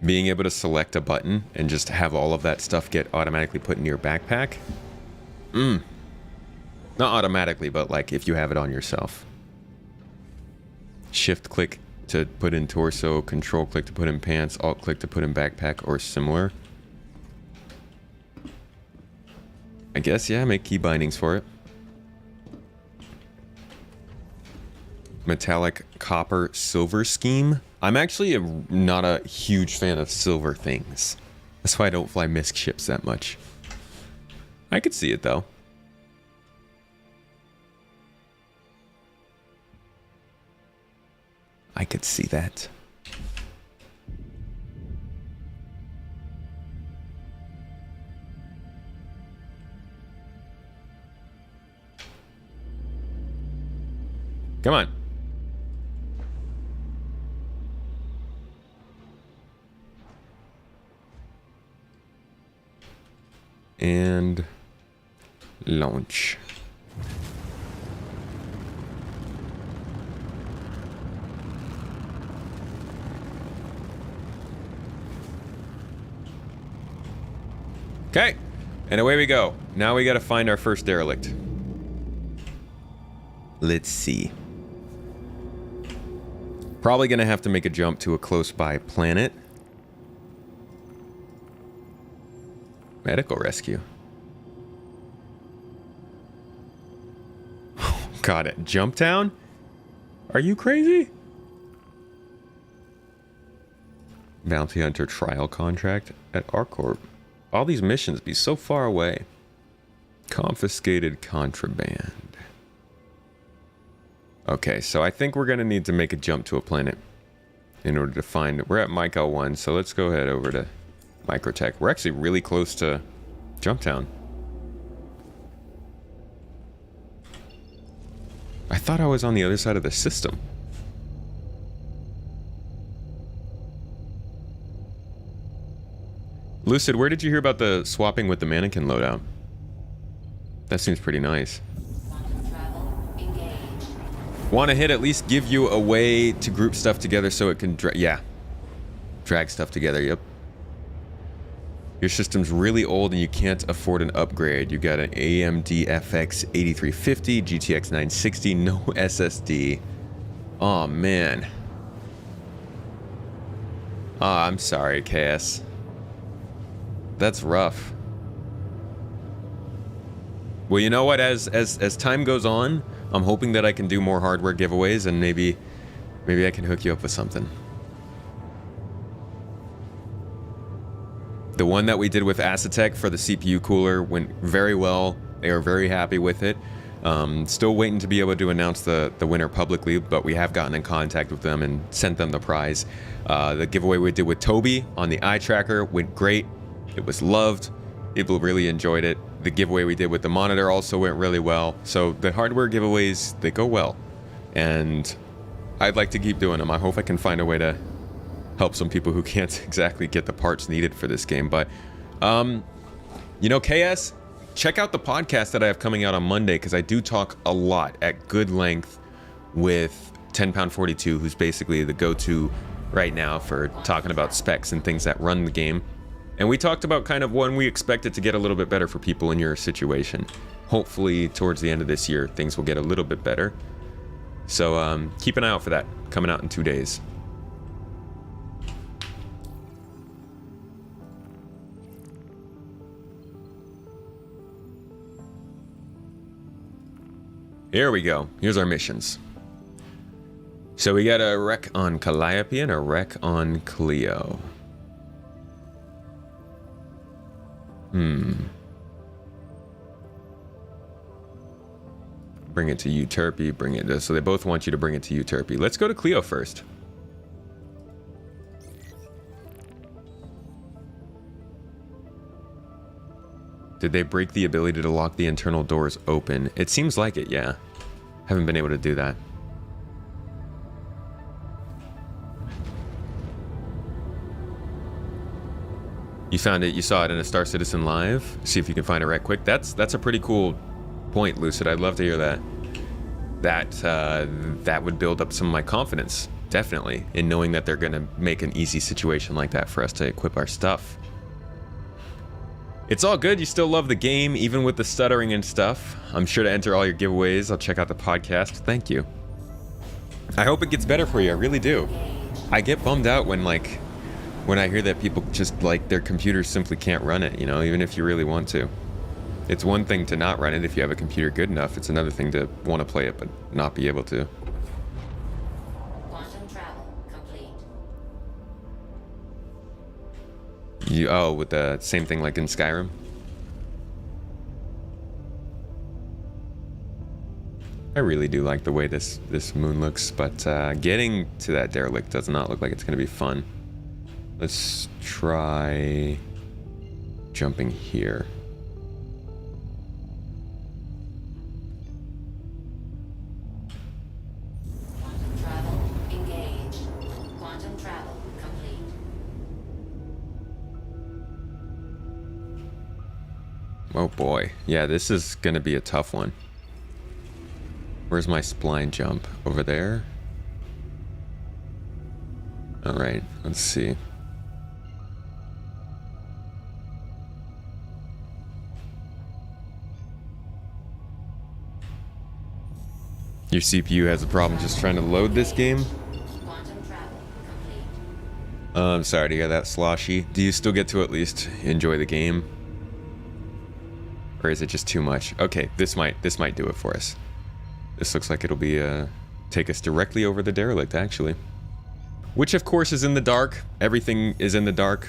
Being able to select a button and just have all of that stuff get automatically put in your backpack. Not automatically, but like if you have it on yourself. Shift click to put in torso, control click to put in pants, alt click to put in backpack or similar. I guess, yeah, make key bindings for it. Metallic copper silver scheme. I'm actually not a huge fan of silver things. That's why I don't fly MISC ships that much. I could see it though. I could see that. Come on. And launch. Okay, and away we go. Now we gotta find our first derelict. Let's see. Probably gonna have to make a jump to a close by planet. Medical rescue. God, at Jumptown? Are you crazy? Bounty Hunter trial contract at ArcCorp. All these missions be so far away. Confiscated contraband. Okay, so I think we're gonna need to make a jump to a planet in order to find it. We're at Mike L1, so let's go ahead over to Microtech. We're actually really close to Jumptown. I thought I was on the other side of the system. Lucid, where did you hear about the swapping with the mannequin loadout? That seems pretty nice. Want to hit at least give you a way to group stuff together so it can drag stuff together. Yep. Your system's really old and you can't afford an upgrade. You got an AMD FX 8350, GTX 960, no SSD. Oh man. I'm sorry, KS. That's rough. Well, you know what? As time goes on, I'm hoping that I can do more hardware giveaways and maybe I can hook you up with something. The one that we did with Acetec for the CPU cooler went very well. They are very happy with it. Still waiting to be able to announce the winner publicly, but we have gotten in contact with them and sent them the prize. The giveaway we did with Toby on the eye tracker went great. It was loved. People really enjoyed it. The giveaway we did with the monitor also went really well. So the hardware giveaways, they go well. And I'd like to keep doing them. I hope I can find a way to help some people who can't exactly get the parts needed for this game. But, you know, KS, check out the podcast that I have coming out on Monday, because I do talk a lot at good length with 10 Pound 42, who's basically the go-to right now for talking about specs and things that run the game. And we talked about kind of when we expect it to get a little bit better for people in your situation. Hopefully towards the end of this year, things will get a little bit better. So keep an eye out for that, coming out in 2 days. Here we go. Here's our missions. So we got a wreck on Calliope and a wreck on Cleo. Bring it to Euterpe, bring it to... So they both want you to bring it to Euterpe. Let's go to Cleo first. Did they break the ability to lock the internal doors open? It seems like it, yeah. Haven't been able to do that. You found it, you saw it in a Star Citizen Live. See if you can find it right quick. That's a pretty cool point, Lucid. I'd love to hear that. That would build up some of my confidence, definitely, in knowing that they're gonna make an easy situation like that for us to equip our stuff. It's all good, you still love the game, even with the stuttering and stuff. I'm sure to enter all your giveaways. I'll check out the podcast. Thank you. I hope it gets better for you, I really do. I get bummed out when I hear that people just, like, their computers simply can't run it, you know, even if you really want to. It's one thing to not run it if you have a computer good enough. It's another thing to want to play it but not be able to. Quantum travel complete. Oh, with the same thing like in Skyrim? I really do like the way this moon looks, but getting to that derelict does not look like it's going to be fun. Let's try jumping here. Quantum travel engaged. Quantum travel complete. Oh boy. Yeah, this is going to be a tough one. Where's my spline jump? Over there? Alright, let's see. Your CPU has a problem just trying to load this game? I'm sorry to hear that, Sloshy. Do you still get to at least enjoy the game? Or is it just too much? Okay, this might do it for us. This looks like it'll be take us directly over the derelict, actually. Which of course is in the dark. Everything is in the dark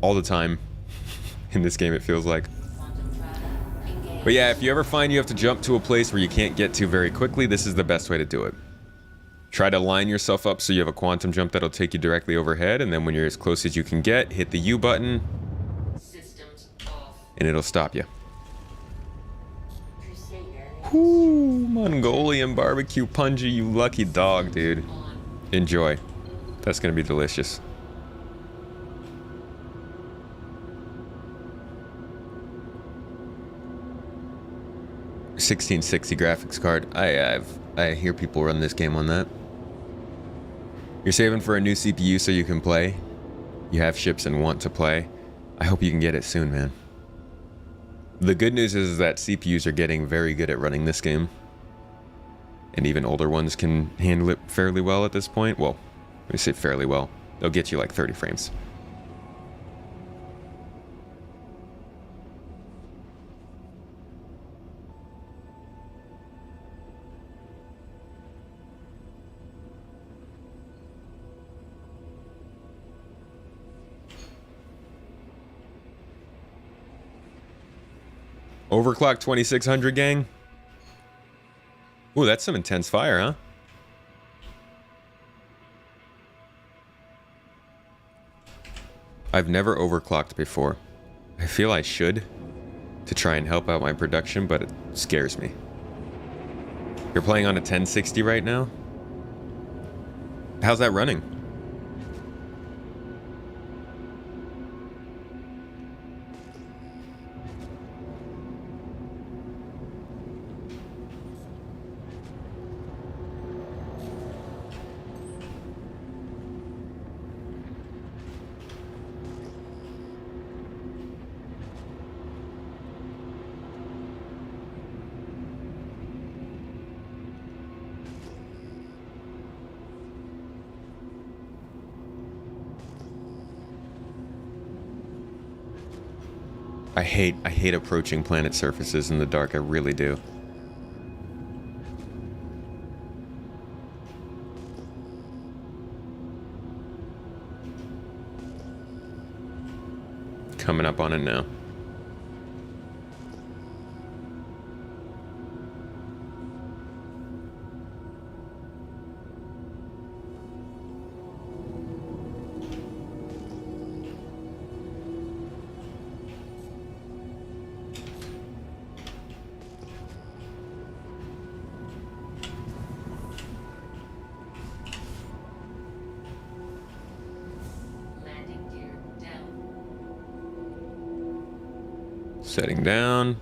all the time. In this game, it feels like. But yeah, if you ever find you have to jump to a place where you can't get to very quickly, this is the best way to do it. Try to line yourself up so you have a quantum jump that'll take you directly overhead, and then when you're as close as you can get, hit the U button, and it'll stop you. Whoo, Mongolian barbecue punji, you lucky dog, dude. Enjoy. That's gonna be delicious. $1660 graphics card. I hear people run this game on that. You're saving for a new CPU so you can play. You have ships and want to play. I hope you can get it soon, man. The good news is that CPUs are getting very good at running this game. And even older ones can handle it fairly well at this point. Well, let me say fairly well. They'll get you like 30 frames. Overclock 2600, gang. Ooh, that's some intense fire, huh? I've never overclocked before. I feel I should to try and help out my production, but it scares me. You're playing on a 1060 right now? How's that running? I hate approaching planet surfaces in the dark, I really do. Coming up on it now. Setting down.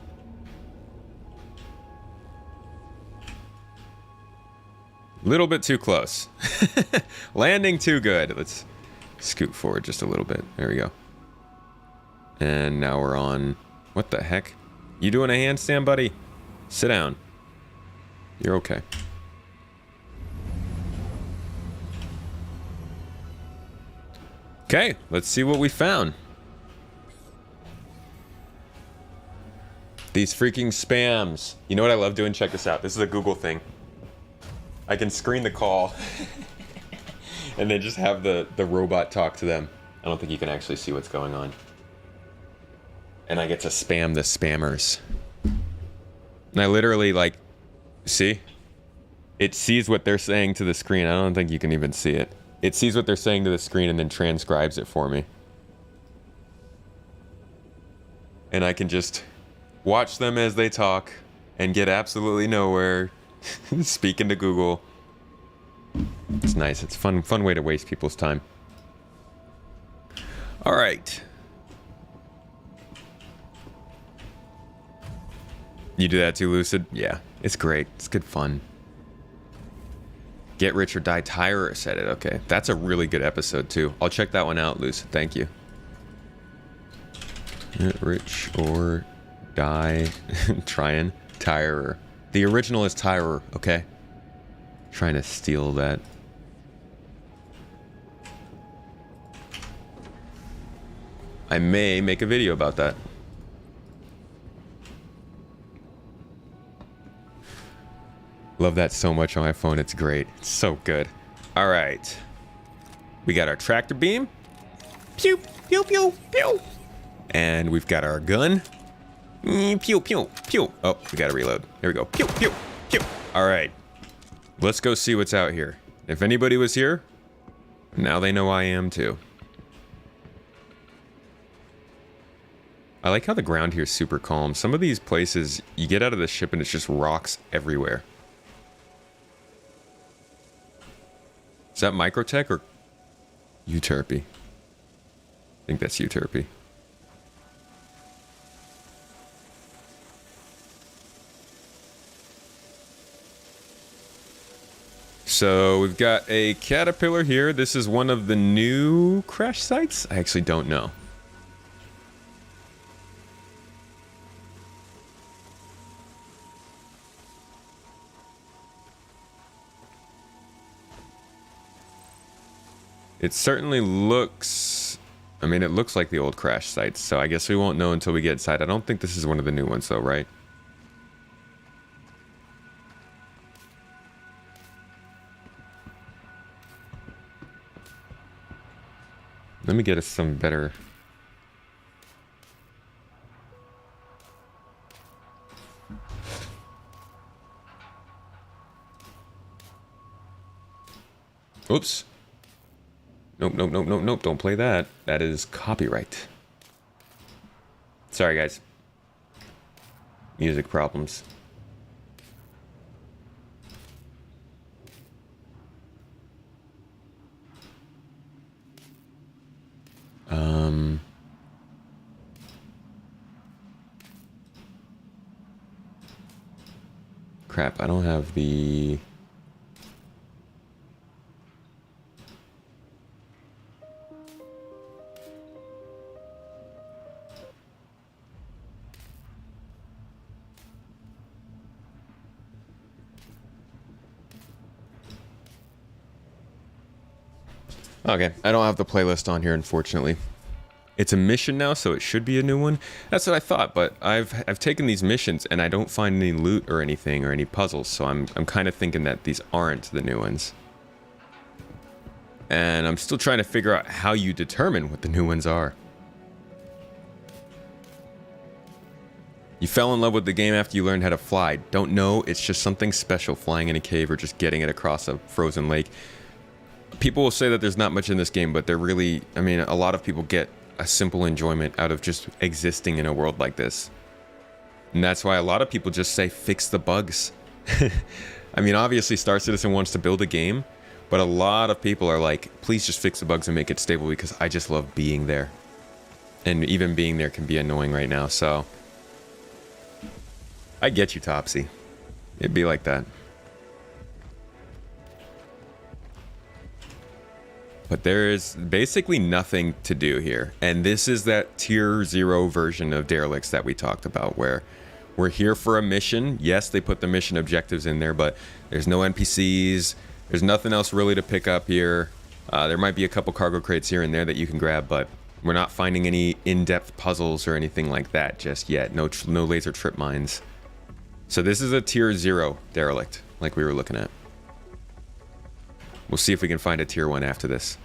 Little bit too close. Landing too good. Let's scoot forward just a little bit. There we go. And now we're on... What the heck? You doing a handstand, buddy? Sit down. You're okay. Okay, let's see what we found. These freaking spams. You know what I love doing? Check this out. This is a Google thing. I can screen the call and then just have the robot talk to them. I don't think you can actually see what's going on. And I get to spam the spammers. And I literally, like, see? It sees what they're saying to the screen. I don't think you can even see it. It sees what they're saying to the screen and then transcribes it for me. And I can just watch them as they talk and get absolutely nowhere speaking to Google. It's nice. It's a fun way to waste people's time. All right. You do that too, Lucid? Yeah, it's great. It's good fun. Get Rich or Die Tyrer said it. Okay, that's a really good episode too. I'll check that one out, Lucid. Thank you. Get Rich or Die Trying Tyrer. The original is Tyrer, okay? Trying to steal that. I may make a video about that. Love that so much on my phone. It's great. It's so good. All right. We got our tractor beam. Pew, pew, pew, pew. And we've got our gun. Pew, pew, pew. Oh, we got to reload. Here we go. Pew, pew, pew. All right. Let's go see what's out here. If anybody was here, now they know I am too. I like how the ground here is super calm. Some of these places, you get out of the ship and it's just rocks everywhere. Is that Microtech or Euterpy? I think that's Euterpy. So we've got a caterpillar here. This is one of the new crash sites? I actually don't know. It certainly looks... I mean, it looks like the old crash sites, so I guess we won't know until we get inside. I don't think this is one of the new ones, though, right? Let me get us some better... Oops. Nope, nope, nope, nope, nope. Don't play that. That is copyright. Sorry, guys. Music problems. Crap, I don't have the... Okay, I don't have the playlist on here, unfortunately. It's a mission now, so it should be a new one. That's what I thought, but I've taken these missions and I don't find any loot or anything or any puzzles, so I'm kind of thinking that these aren't the new ones. And I'm still trying to figure out how you determine what the new ones are. You fell in love with the game after you learned how to fly. Don't know, it's just something special flying in a cave or just getting it across a frozen lake. People will say that there's not much in this game, but they're really, I mean, a lot of people get a simple enjoyment out of just existing in a world like this. And that's why a lot of people just say, fix the bugs. I mean, obviously Star Citizen wants to build a game, but a lot of people are like, please just fix the bugs and make it stable because I just love being there. And even being there can be annoying right now, so... I get you, Topsy. It'd be like that. But there is basically nothing to do here. And this is that tier 0 version of Derelicts that we talked about, where we're here for a mission. Yes, they put the mission objectives in there, but there's no NPCs. There's nothing else really to pick up here. There might be a couple cargo crates here and there that you can grab, but we're not finding any in-depth puzzles or anything like that just yet. No laser trip mines. So this is a tier 0 Derelict, like we were looking at. We'll see if we can find a tier 1 after this.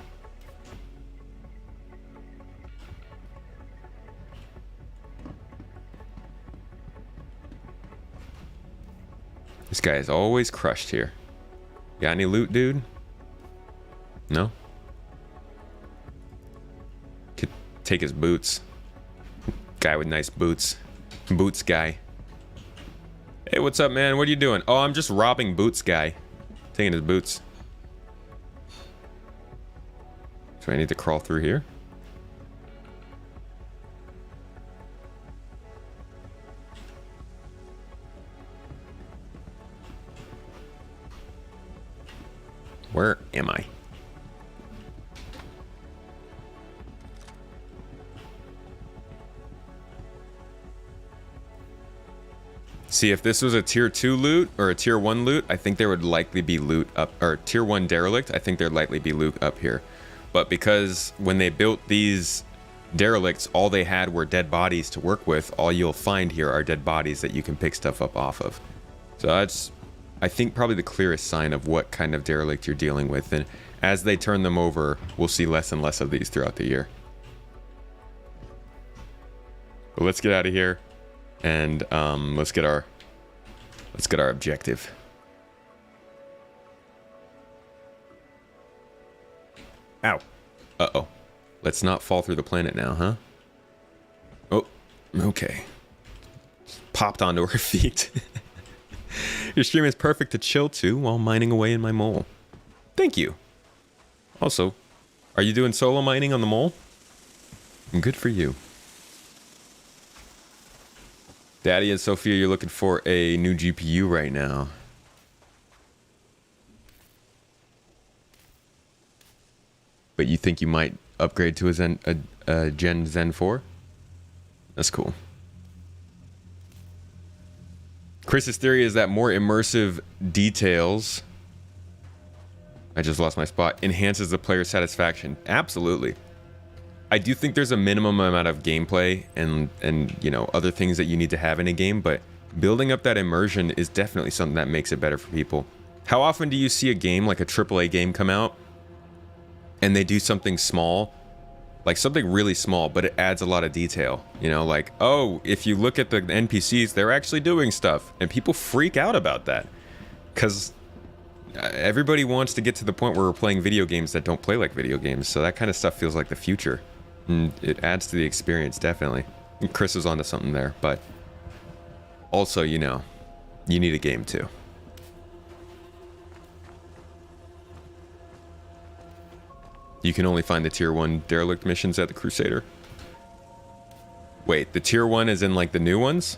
This guy is always crushed here. Got any loot, dude? No? Could take his boots. Guy with nice boots. Boots guy. Hey, what's up, man? What are you doing? Oh, I'm just robbing Boots guy. Taking his boots. Do I need to crawl through here? Where am I? See, if this was a tier 2 loot or a tier 1 loot, I think there would likely be loot up, or tier 1 Derelict, I think there'd likely be loot up here. But because when they built these Derelicts, all they had were dead bodies to work with, all you'll find here are dead bodies that you can pick stuff up off of. So that's, I think, probably the clearest sign of what kind of Derelict you're dealing with. And as they turn them over, we'll see less and less of these throughout the year. But let's get out of here. And let's get our objective. Ow. Uh-oh. Let's not fall through the planet now, huh? Oh, okay. Popped onto her feet. Your stream is perfect to chill to while mining away in my mole. Thank you. Also, are you doing solo mining on the mole? Good for you. Daddy and Sophia, you're looking for a new GPU right now. But you think you might upgrade to a Gen Zen 4? That's cool. Chris's theory is that more immersive details, I just lost my spot, enhances the player's satisfaction. Absolutely. I do think there's a minimum amount of gameplay and you know, other things that you need to have in a game, but building up that immersion is definitely something that makes it better for people. How often do you see a game like a AAA game come out and they do something small, like something really small, but it adds a lot of detail, you know, like, oh, if you look at the NPCs, they're actually doing stuff, and people freak out about that because everybody wants to get to the point where we're playing video games that don't play like video games, so that kind of stuff feels like the future, and it adds to the experience, definitely. Chris was onto something there, but also, you know, you need a game too. You can only find the tier 1 derelict missions at the Crusader. Wait, the tier 1 is in like the new ones?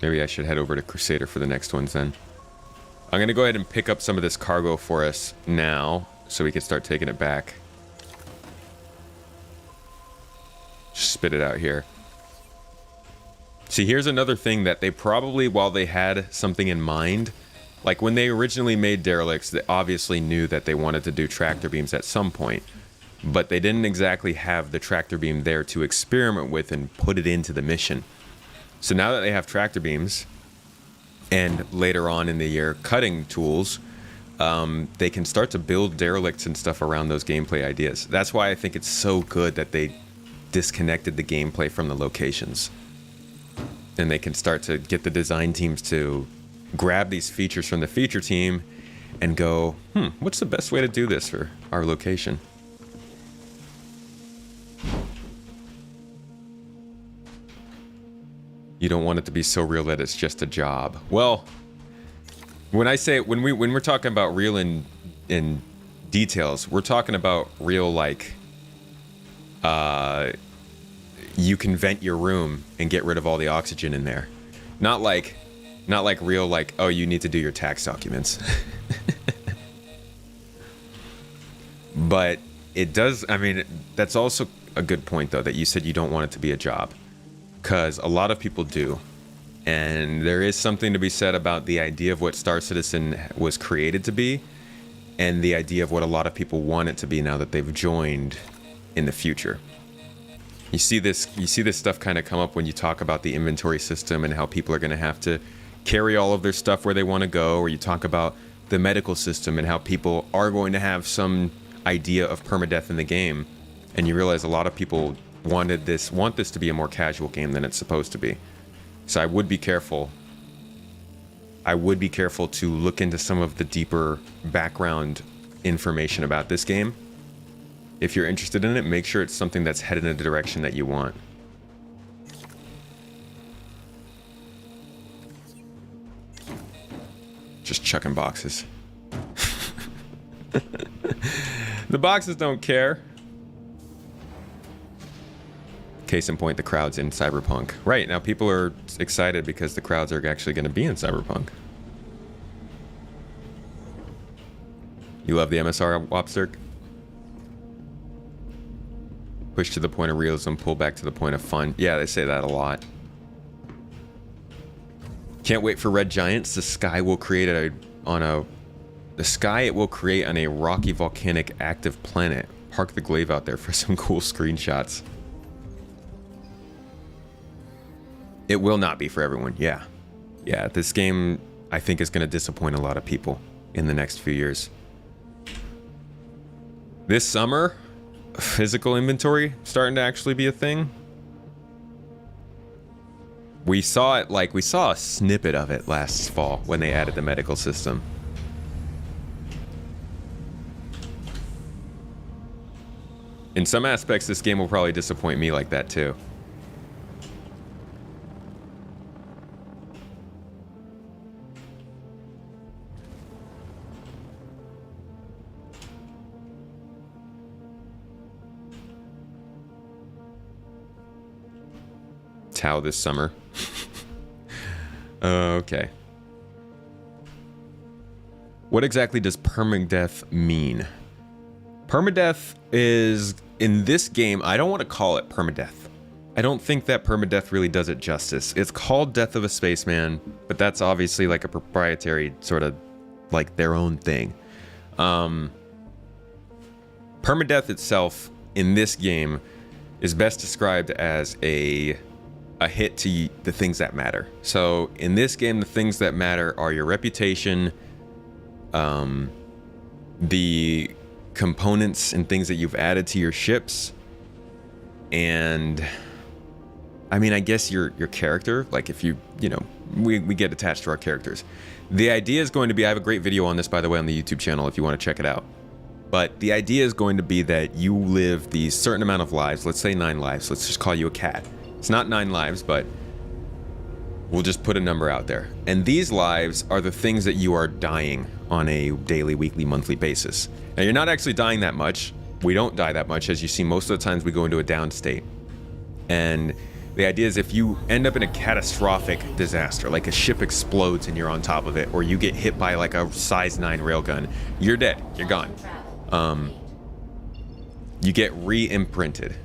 Maybe I should head over to Crusader for the next ones then. I'm gonna go ahead and pick up some of this cargo for us now so we can start taking it back. Just spit it out here. See, here's another thing that they probably, while they had something in mind, like when they originally made Derelicts, they obviously knew that they wanted to do tractor beams at some point, but they didn't exactly have the tractor beam there to experiment with and put it into the mission. So now that they have tractor beams, and later on in the year, cutting tools, they can start to build derelicts and stuff around those gameplay ideas. That's why I think it's so good that they disconnected the gameplay from the locations. And they can start to get the design teams to grab these features from the feature team and go, what's the best way to do this for our location? You don't want it to be so real that it's just a job. Well, when I say when we're talking about real in details, we're talking about real like you can vent your room and get rid of all the oxygen in there. Not like real like, oh, you need to do your tax documents. But it does, I mean, that's also a good point though, that you said you don't want it to be a job. Because a lot of people do. And there is something to be said about the idea of what Star Citizen was created to be, and the idea of what a lot of people want it to be now that they've joined in the future. You see this stuff kind of come up when you talk about the inventory system and how people are going to have to carry all of their stuff where they want to go, or you talk about the medical system and how people are going to have some idea of permadeath in the game, and you realize a lot of people want this to be a more casual game than it's supposed to be. So I would be careful. I would be careful to look into some of the deeper background information about this game. If you're interested in it, make sure it's something that's headed in the direction that you want. Just chucking boxes. The boxes don't care. Case in point, the crowd's in Cyberpunk. Right, now people are excited because the crowds are actually going to be in Cyberpunk. You love the MSR, Wopsterk? Push to the point of realism, pull back to the point of fun. Yeah, they say that a lot. Can't wait for Red Giants. The sky it will create on a rocky volcanic active planet. Park the glaive out there for some cool screenshots. It will not be for everyone, yeah. Yeah, this game, I think, is going to disappoint a lot of people in the next few years. This summer, physical inventory starting to actually be a thing. We saw it, we saw a snippet of it last fall when they added the medical system. In some aspects, this game will probably disappoint me like that too. Tau this summer. Okay. What exactly does permadeath mean? Permadeath is, in this game, I don't want to call it permadeath. I don't think that permadeath really does it justice. It's called Death of a Spaceman, but that's obviously like a proprietary sort of like their own thing. Permadeath itself in this game is best described as a hit to the things that matter. So in this game, the things that matter are your reputation, the components and things that you've added to your ships, and I mean, I guess your character. Like if you know, we get attached to our characters. The idea is going to be, I have a great video on this, by the way, on the YouTube channel if you want to check it out. But the idea is going to be that you live these certain amount of lives, let's say 9 lives, let's just call you a cat. It's not 9 lives, but we'll just put a number out there. And these lives are the things that you are dying on a daily, weekly, monthly basis. Now, you're not actually dying that much. We don't die that much. As you see, most of the times we go into a down state. And the idea is if you end up in a catastrophic disaster, like a ship explodes and you're on top of it, or you get hit by like a size 9 railgun, you're dead. You're gone. You get re-imprinted.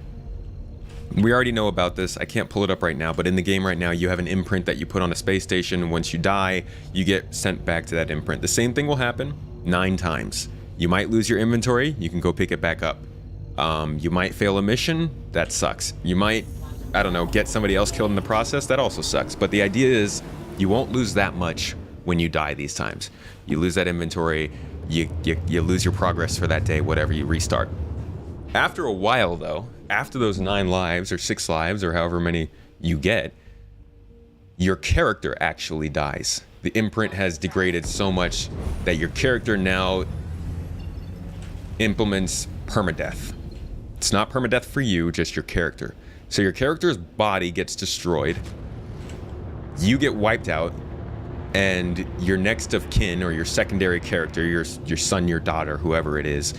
We already know about this. I can't pull it up right now, but in the game right now, you have an imprint that you put on a space station. Once you die, you get sent back to that imprint. The same thing will happen 9 times. You might lose your inventory. You can go pick it back up. You might fail a mission. That sucks. You might, I don't know, get somebody else killed in the process. That also sucks. But the idea is you won't lose that much when you die these times. You lose that inventory. You lose your progress for that day, whatever, you restart. After a while, though, after those 9 lives or 6 lives or however many you get, your character actually dies. The imprint has degraded so much that your character now implements permadeath. It's not permadeath for you, just your character. So your character's body gets destroyed, you get wiped out, and your next of kin or your secondary character, your son, your daughter, whoever it is,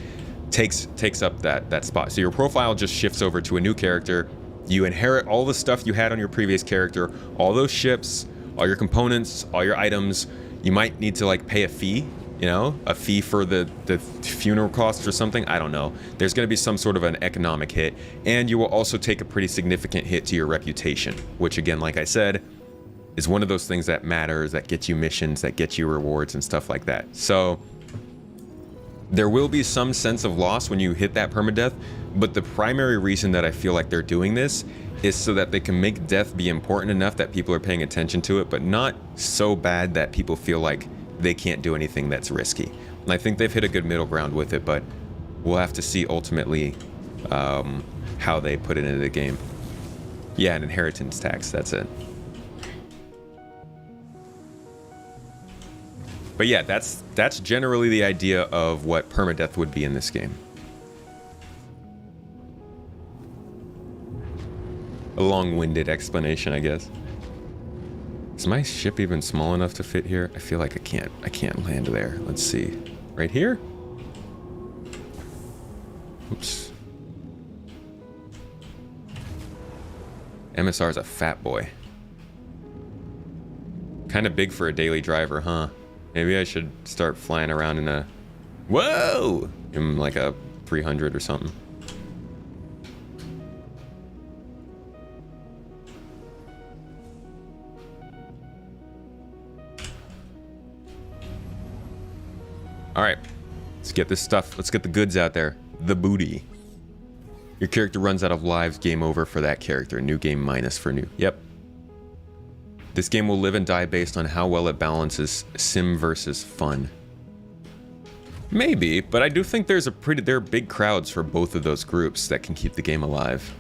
takes up that spot. So your profile just shifts over to a new character. You inherit all the stuff you had on your previous character, all those ships, all your components, all your items. You might need to like pay a fee, you know, a fee for the funeral costs or something. I don't know. There's going to be some sort of an economic hit, and you will also take a pretty significant hit to your reputation, which again, like I said, is one of those things that matters, that gets you missions, that gets you rewards and stuff like that. So there will be some sense of loss when you hit that permadeath, but the primary reason that I feel like they're doing this is so that they can make death be important enough that people are paying attention to it, but not so bad that people feel like they can't do anything that's risky. And I think they've hit a good middle ground with it, but we'll have to see ultimately how they put it into the game. Yeah, an inheritance tax, that's it. But yeah, that's generally the idea of what permadeath would be in this game. A long-winded explanation, I guess. Is my ship even small enough to fit here? I feel like I can't land there. Let's see. Right here? Oops. MSR is a fat boy. Kind of big for a daily driver, huh? Maybe I should start flying around in a... Whoa! In like a 300 or something. Alright. Let's get this stuff. Let's get the goods out there. The booty. Your character runs out of lives. Game over for that character. New game minus for new. Yep. This game will live and die based on how well it balances sim versus fun. Maybe, but I do think there are big crowds for both of those groups that can keep the game alive.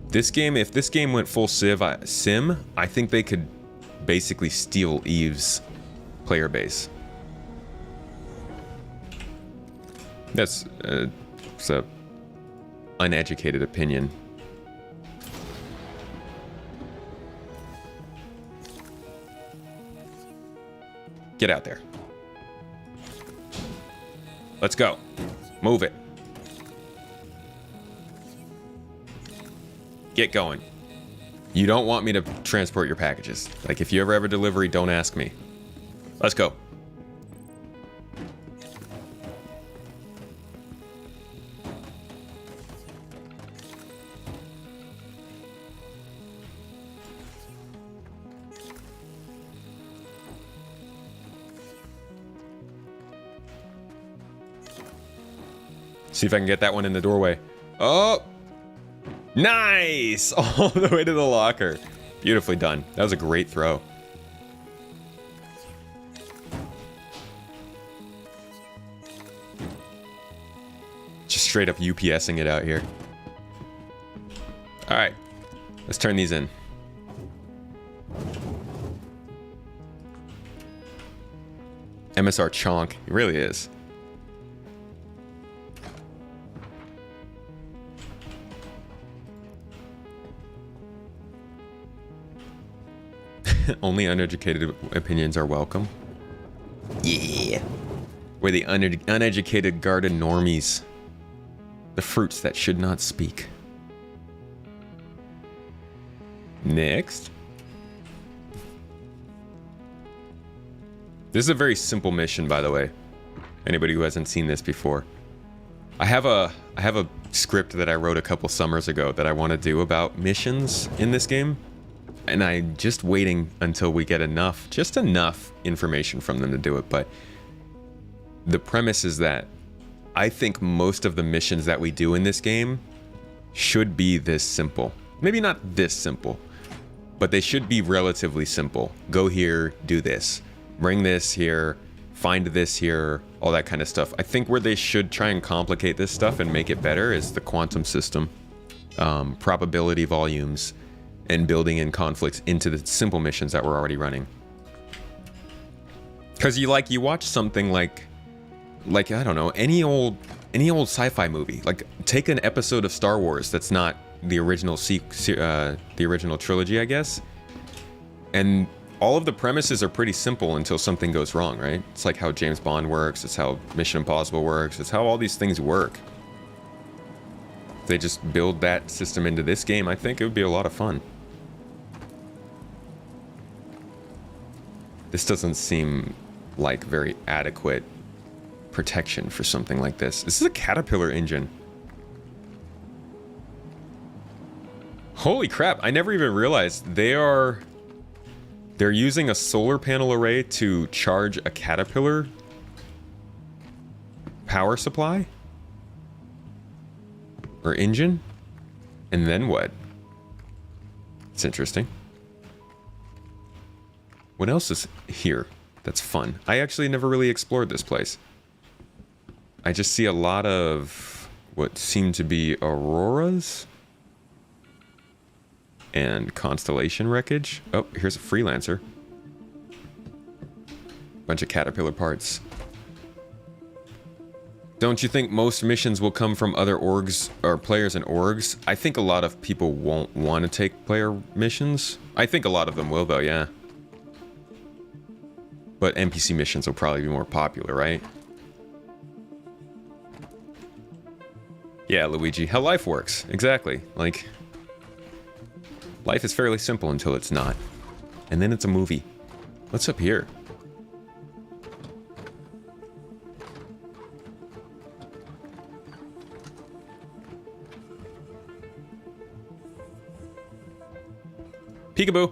This game, if this game went full sim, I think they could basically steal Eve's player base. That's it's a uneducated opinion. Get out there. Let's go. Move it. Get going. You don't want me to transport your packages. Like, if you ever have a delivery, don't ask me. Let's go. See if I can get that one in the doorway. Oh! Nice! All the way to the locker. Beautifully done. That was a great throw. Just straight up UPSing it out here. Alright. Let's turn these in. MSR Chonk. He really is. Only uneducated opinions are welcome. Yeah. We're the uneducated garden normies. The fruits that should not speak. Next. This is a very simple mission, by the way. Anybody who hasn't seen this before. I have a script that I wrote a couple summers ago that I want to do about missions in this game. And I'm just waiting until we get just enough information from them to do it. But the premise is that I think most of the missions that we do in this game should be this simple. Maybe not this simple, but they should be relatively simple. Go here, do this. Bring this here, find this here, all that kind of stuff. I think where they should try and complicate this stuff and make it better is the quantum system, probability volumes, and building in conflicts into the simple missions that we're already running. Because you watch something like I don't know, any old sci-fi movie. Like, take an episode of Star Wars that's not the original the original trilogy, I guess, and all of the premises are pretty simple until something goes wrong, right? It's like how James Bond works. It's how Mission Impossible works. It's how all these things work. If they just build that system into this game, I think it would be a lot of fun. This doesn't seem like very adequate protection for something like this. This is a Caterpillar engine. Holy crap, I never even realized they're using a solar panel array to charge a Caterpillar power supply? Or engine? And then what? It's interesting. What else is here that's fun? I actually never really explored this place. I just see a lot of what seem to be auroras and constellation wreckage. Oh, here's a freelancer. Bunch of Caterpillar parts. Don't you think most missions will come from other orgs or players and orgs? I think a lot of people won't want to take player missions. I think a lot of them will though, yeah. But NPC missions will probably be more popular, right? Yeah, Luigi, how life works. Exactly. Like, life is fairly simple until it's not. And then it's a movie. What's up here? Peekaboo.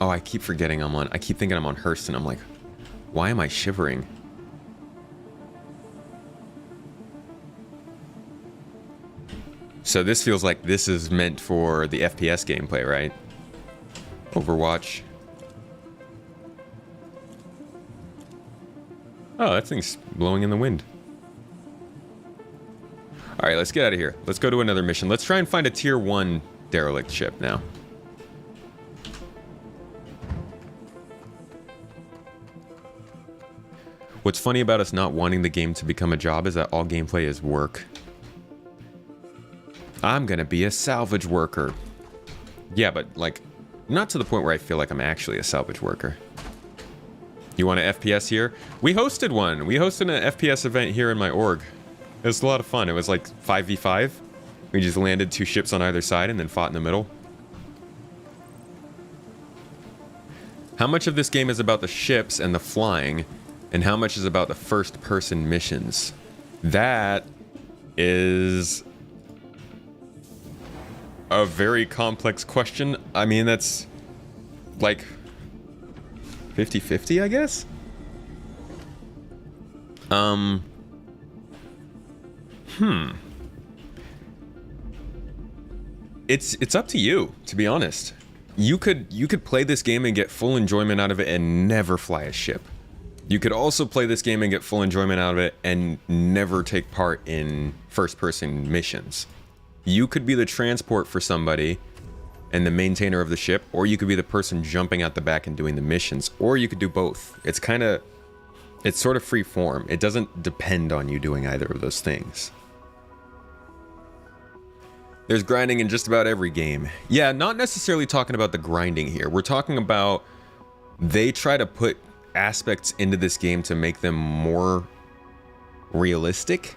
Oh, I keep forgetting I keep thinking I'm on Hurston. I'm like, why am I shivering? So this feels like this is meant for the FPS gameplay, right? Overwatch. Oh, that thing's blowing in the wind. All right, let's get out of here. Let's go to another mission. Let's try and find a tier 1 derelict ship now. What's funny about us not wanting the game to become a job is that all gameplay is work. I'm gonna be a salvage worker. Yeah, but like, not to the point where I feel like I'm actually a salvage worker. You want an FPS here? We hosted one. We hosted an FPS event here in my org. It was a lot of fun. It was like 5v5. We just landed 2 ships on either side and then fought in the middle. How much of this game is about the ships and the flying, and how much is about the first-person missions? That is a very complex question. I mean, that's like 50-50, I guess? It's up to you, to be honest. You could play this game and get full enjoyment out of it and never fly a ship. You could also play this game and get full enjoyment out of it and never take part in first-person missions. You could be the transport for somebody and the maintainer of the ship, or you could be the person jumping out the back and doing the missions, or you could do both. It's sort of free form. It doesn't depend on you doing either of those things. There's grinding in just about every game. Yeah, not necessarily talking about the grinding here. We're talking about they try to put aspects into this game to make them more realistic.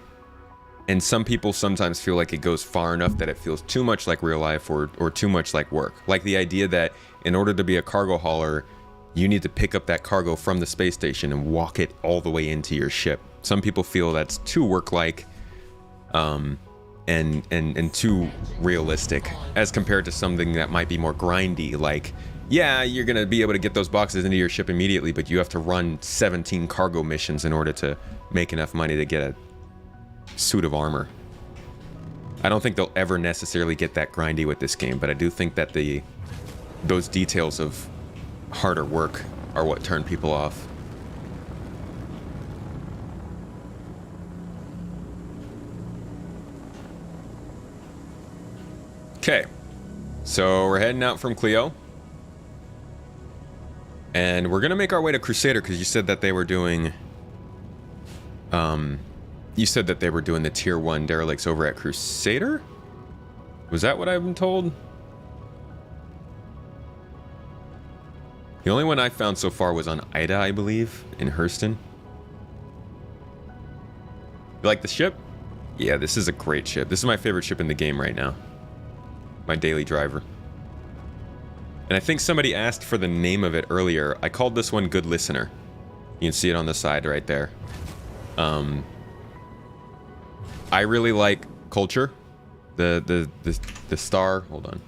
And some people sometimes feel like it goes far enough that it feels too much like real life or too much like work. Like the idea that in order to be a cargo hauler, you need to pick up that cargo from the space station and walk it all the way into your ship. Some people feel that's too work-like and too realistic as compared to something that might be more grindy. Like, yeah, you're going to be able to get those boxes into your ship immediately, but you have to run 17 cargo missions in order to make enough money to get a suit of armor. I don't think they'll ever necessarily get that grindy with this game, but I do think that those details of harder work are what turn people off. Okay, so we're heading out from Clio, and we're gonna make our way to Crusader because you said that they were doing the tier 1 derelicts over at Crusader? Was that what I've been told? The only one I found so far was on Ida, I believe, in Hurston. You like the ship? Yeah, this is a great ship. This is my favorite ship in the game right now. My daily driver. And I think somebody asked for the name of it earlier. I called this one Good Listener. You can see it on the side right there. I really like Culture. The star. Hold on.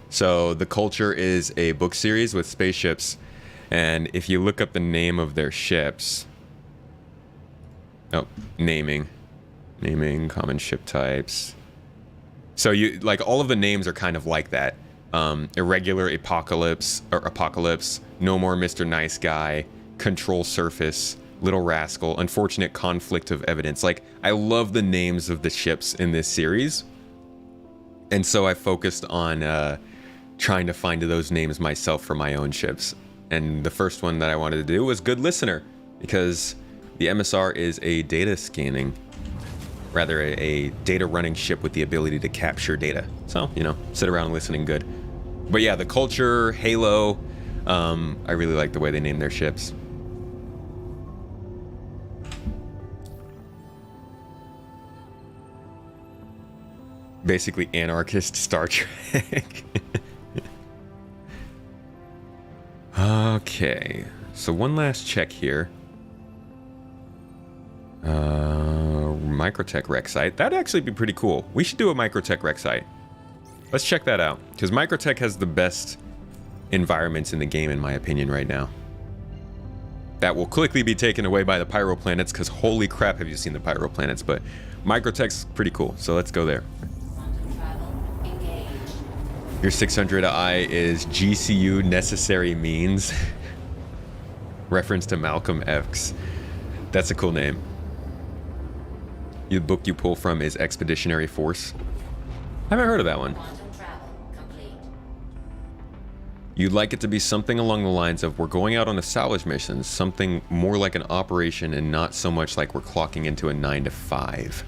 So the Culture is a book series with spaceships, and if you look up the name of their ships, naming, common ship types. So you like all of the names are kind of like that. Irregular Apocalypse, No More Mr. Nice Guy, Control Surface, Little Rascal, Unfortunate Conflict of Evidence. Like, I love the names of the ships in this series. And so I focused on trying to find those names myself for my own ships. And the first one that I wanted to do was Good Listener, because the MSR is a data data running ship with the ability to capture data. So, sit around listening good. But yeah, the Culture, Halo, I really like the way they name their ships. Basically anarchist Star Trek. Okay, so one last check here. Microtech rec site. That'd actually be pretty cool. We should do a Microtech rec site. Let's check that out, because Microtech has the best environments in the game, in my opinion, right now. That will quickly be taken away by the Pyro Planets, because holy crap, have you seen the Pyro Planets? But Microtech's pretty cool, so let's go there. Your 600i is GCU necessary means. Reference to Malcolm X. That's a cool name. The book you pull from is Expeditionary Force. I haven't heard of that one. You'd like it to be something along the lines of, we're going out on a salvage mission, something more like an operation and not so much like we're clocking into a 9 to 5.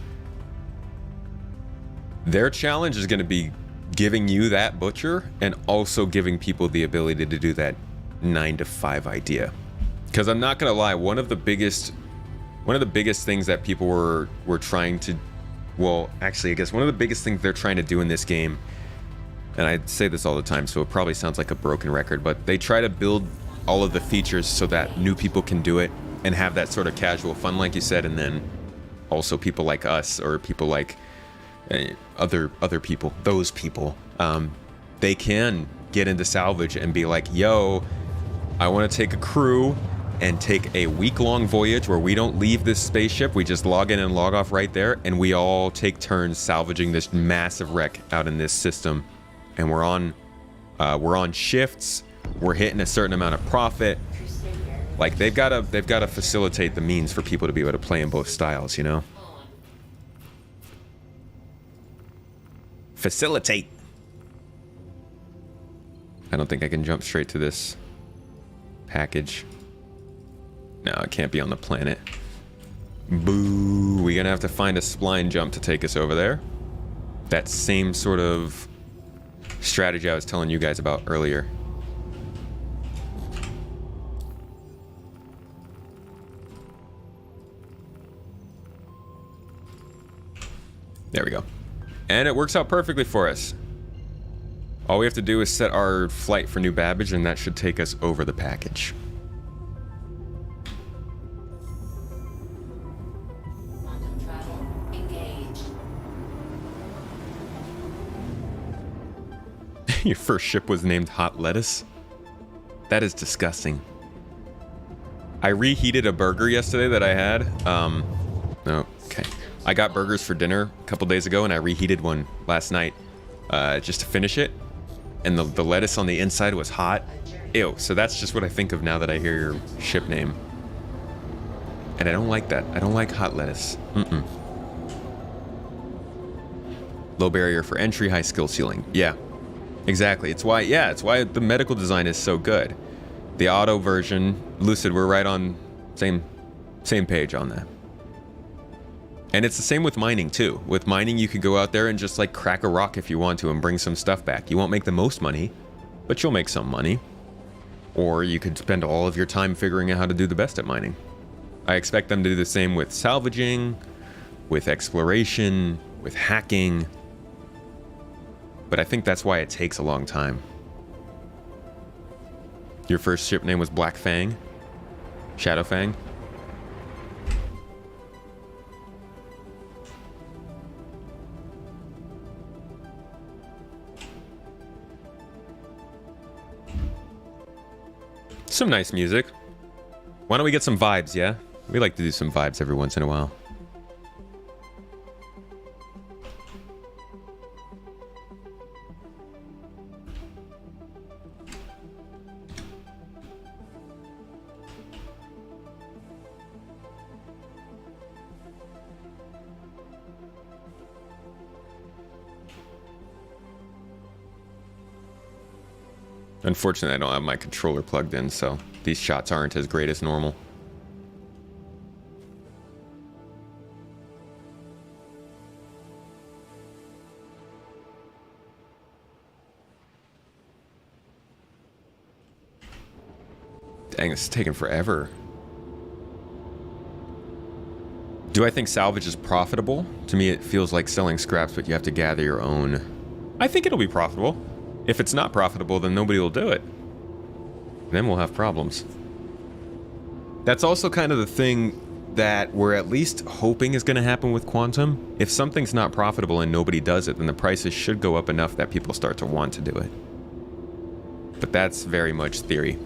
Their challenge is going to be giving you that butcher and also giving people the ability to do that 9 to 5 idea. Because I'm not going to lie, one of the biggest things that people were trying to, well, actually, I guess one of the biggest things they're trying to do in this game, and I say this all the time, so it probably sounds like a broken record, but they try to build all of the features so that new people can do it and have that sort of casual fun, like you said, and then also people like us or people like other people, those people, they can get into salvage and be like, yo, I want to take a crew and take a week-long voyage where we don't leave this spaceship, we just log in and log off right there, and we all take turns salvaging this massive wreck out in this system. And we're on shifts, we're hitting a certain amount of profit. Like, they've got to facilitate the means for people to be able to play in both styles, you know? Facilitate. I don't think I can jump straight to this package. No, it can't be on the planet. Boo. We're gonna have to find a spline jump to take us over there. That same sort of strategy I was telling you guys about earlier. There we go. And it works out perfectly for us. All we have to do is set our flight for New Babbage, and that should take us over the package. Quantum travel engaged. Your first ship was named Hot Lettuce? That is disgusting. I reheated a burger yesterday that I had. Okay. I got burgers for dinner a couple days ago, and I reheated one last night just to finish it. And the lettuce on the inside was hot. Ew. So that's just what I think of now that I hear your ship name. And I don't like that. I don't like hot lettuce. Low barrier for entry, high skill ceiling. Yeah, exactly. It's why the medical design is so good. The auto version, Lucid, we're right on same page on that. And it's the same with mining too. With mining, you could go out there and just like crack a rock if you want to and bring some stuff back. You won't make the most money, but you'll make some money. Or you could spend all of your time figuring out how to do the best at mining. I expect them to do the same with salvaging, with exploration, with hacking. But I think that's why it takes a long time. Your first ship name was Black Fang? Shadow Fang? Some nice music. Why don't we get some vibes, yeah? We like to do some vibes every once in a while. Unfortunately, I don't have my controller plugged in, so these shots aren't as great as normal. Dang, this is taking forever. Do I think salvage is profitable? To me, it feels like selling scraps, but you have to gather your own. I think it'll be profitable. If it's not profitable, then nobody will do it. Then we'll have problems. That's also kind of the thing that we're at least hoping is going to happen with Quantum. If something's not profitable and nobody does it, then the prices should go up enough that people start to want to do it. But that's very much theory.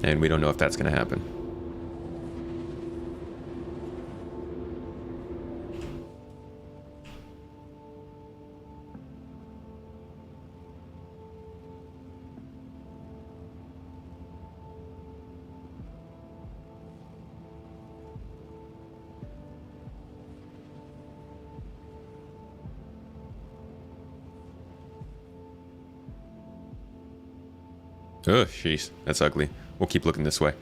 And we don't know if that's going to happen. Oh, jeez. That's ugly. We'll keep looking this way.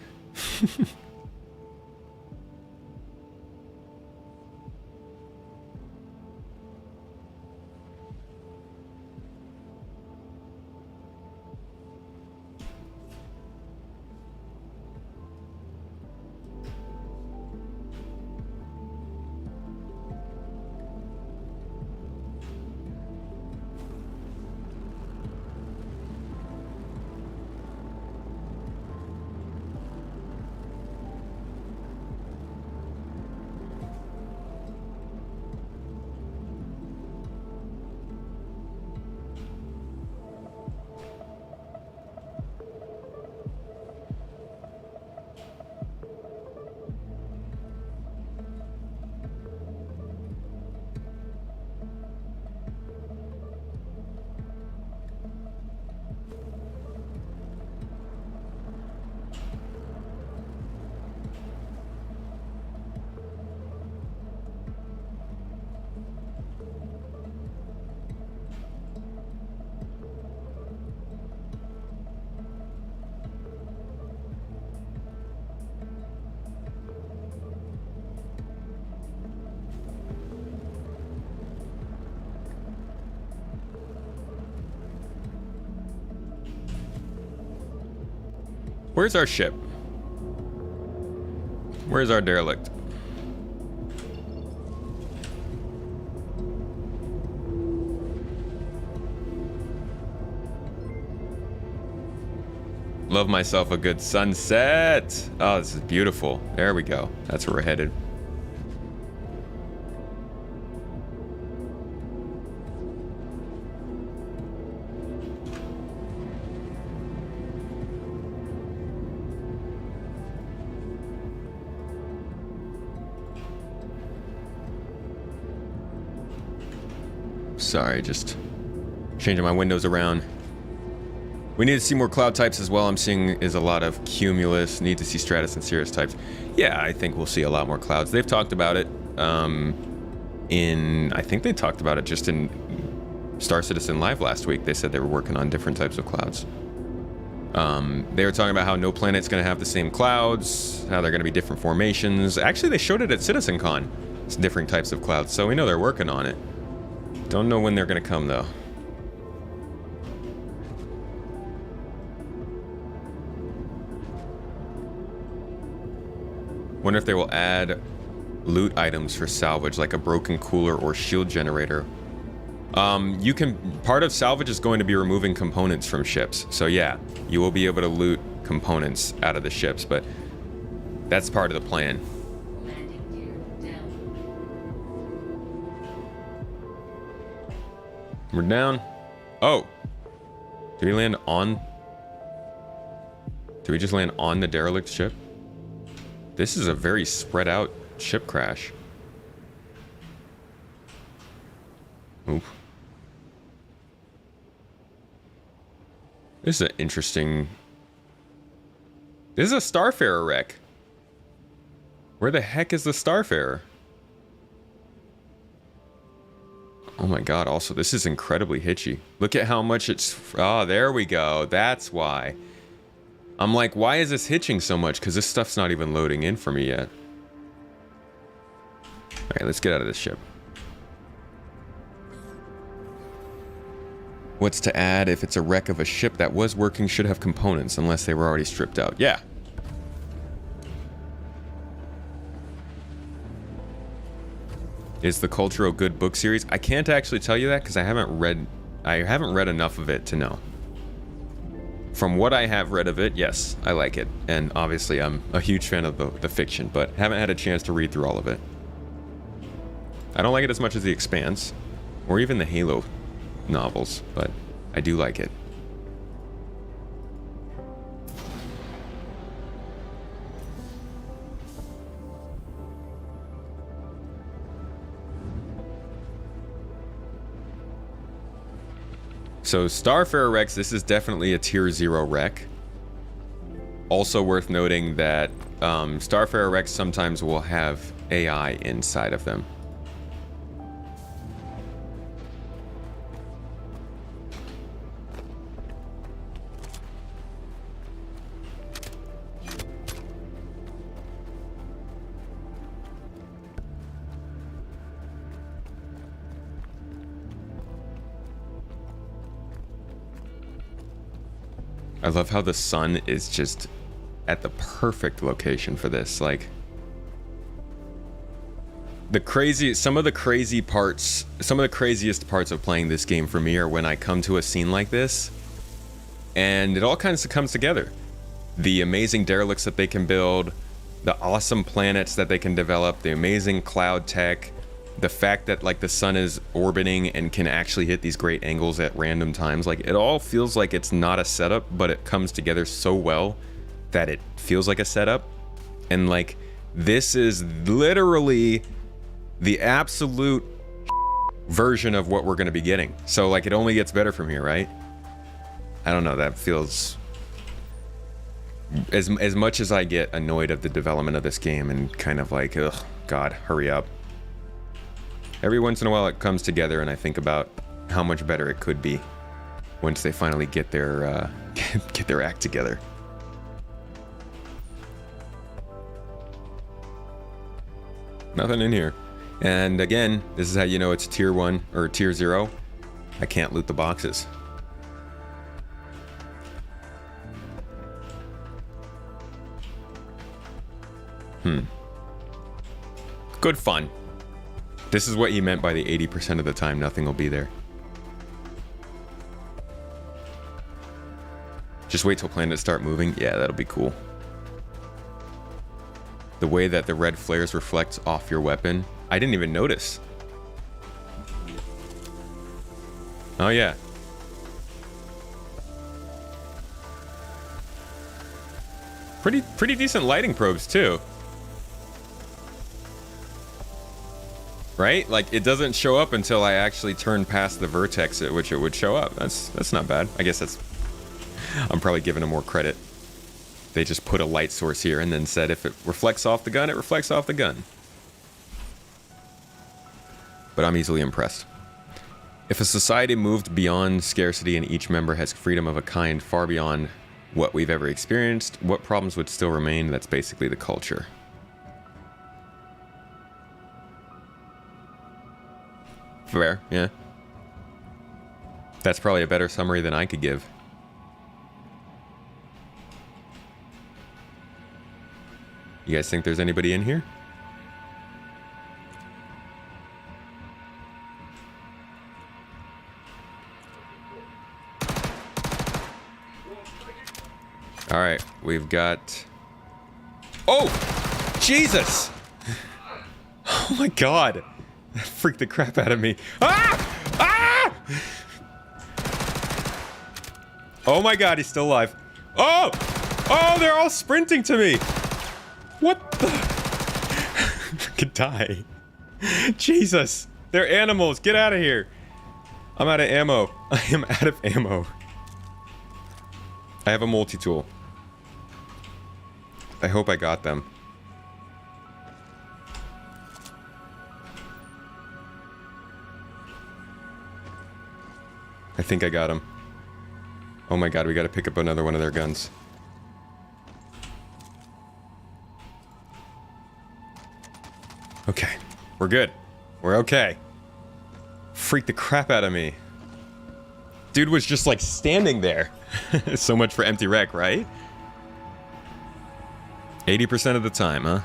Where's our ship? Where's our derelict? Love myself a good sunset. Oh, this is beautiful. There we go. That's where we're headed. Sorry, just changing my windows around. We need to see more cloud types as well. I'm seeing is a lot of cumulus. Need to see stratus and cirrus types. Yeah, I think we'll see a lot more clouds. They've talked about it I think they talked about it just in Star Citizen Live last week. They said they were working on different types of clouds. They were talking about how no planet's going to have the same clouds, how they're going to be different formations. Actually, they showed it at CitizenCon. It's different types of clouds, so we know they're working on it. Don't know when they're going to come, though. Wonder if they will add loot items for salvage, like a broken cooler or shield generator. You can... Part of salvage is going to be removing components from ships. So yeah, you will be able to loot components out of the ships, but that's part of the plan. We're down. Oh. Did we land on... Did we just land on the derelict ship? This is a very spread out ship crash. Oop. This is an interesting... This is a Starfarer wreck. Where the heck is the Starfarer? Oh my god, also, this is incredibly hitchy. Look at how much it's... Oh, there we go. That's why. I'm like, why is this hitching so much? Because this stuff's not even loading in for me yet. Alright, let's get out of this ship. What's to add? If it's a wreck of a ship that was working, should have components, unless they were already stripped out. Yeah. Is the Culture a good book series? I can't actually tell you that because I haven't read enough of it to know. From what I have read of it, yes, I like it. And obviously I'm a huge fan of the fiction, but haven't had a chance to read through all of it. I don't like it as much as The Expanse, or even the Halo novels, but I do like it. So Starfarer wrecks, this is definitely a tier 0 wreck. Also worth noting that Starfarer wrecks sometimes will have AI inside of them. I love how the sun is just at the perfect location for this. Like, some of the craziest parts of playing this game for me are when I come to a scene like this and it all kind of comes together. The amazing derelicts that they can build, the awesome planets that they can develop, the amazing cloud tech, the fact that like the sun is orbiting and can actually hit these great angles at random times. Like, it all feels like it's not a setup, but it comes together so well that it feels like a setup. And like, this is literally the absolute version of what we're going to be getting. So like, it only gets better from here, right? I don't know, that feels... As much as I get annoyed at the development of this game and kind of like, ugh, God, hurry up. Every once in a while it comes together and I think about how much better it could be once they finally get their get their act together. Nothing in here. And again, this is how you know it's tier 1 or tier 0. I can't loot the boxes. Good fun. This is what he meant by the 80% of the time nothing will be there. Just wait till planets start moving. Yeah, that'll be cool. The way that the red flares reflect off your weapon. I didn't even notice. Oh yeah. Pretty decent lighting probes too. Right? Like, it doesn't show up until I actually turn past the vertex at which it would show up. That's not bad. I guess that's... I'm probably giving them more credit. They just put a light source here and then said if it reflects off the gun, it reflects off the gun. But I'm easily impressed. If a society moved beyond scarcity and each member has freedom of a kind far beyond what we've ever experienced, what problems would still remain? That's basically the culture. Fair, yeah. That's probably a better summary than I could give. You guys think there's anybody in here? All right, we've got... Oh! Jesus! Oh my god! That freaked the crap out of me. Ah! Ah! Oh my god, he's still alive. Oh! Oh, they're all sprinting to me! What the? I could die. Jesus! They're animals! Get out of here! I'm out of ammo. I am out of ammo. I have a multi-tool. I hope I got them. I think I got him. Oh my god, we gotta pick up another one of their guns. Okay, we're good. We're okay. Freaked the crap out of me. Dude was just like standing there. So much for empty wreck, right? 80% of the time, huh?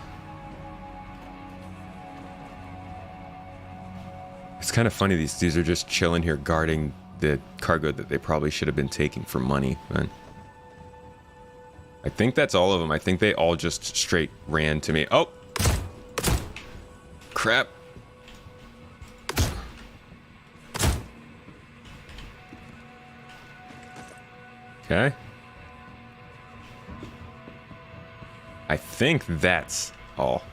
It's kind of funny, these dudes are just chilling here guarding the cargo that they probably should have been taking for money, but I think that's all of them. I think they all just straight ran to me. Oh! Crap. Okay. I think that's all.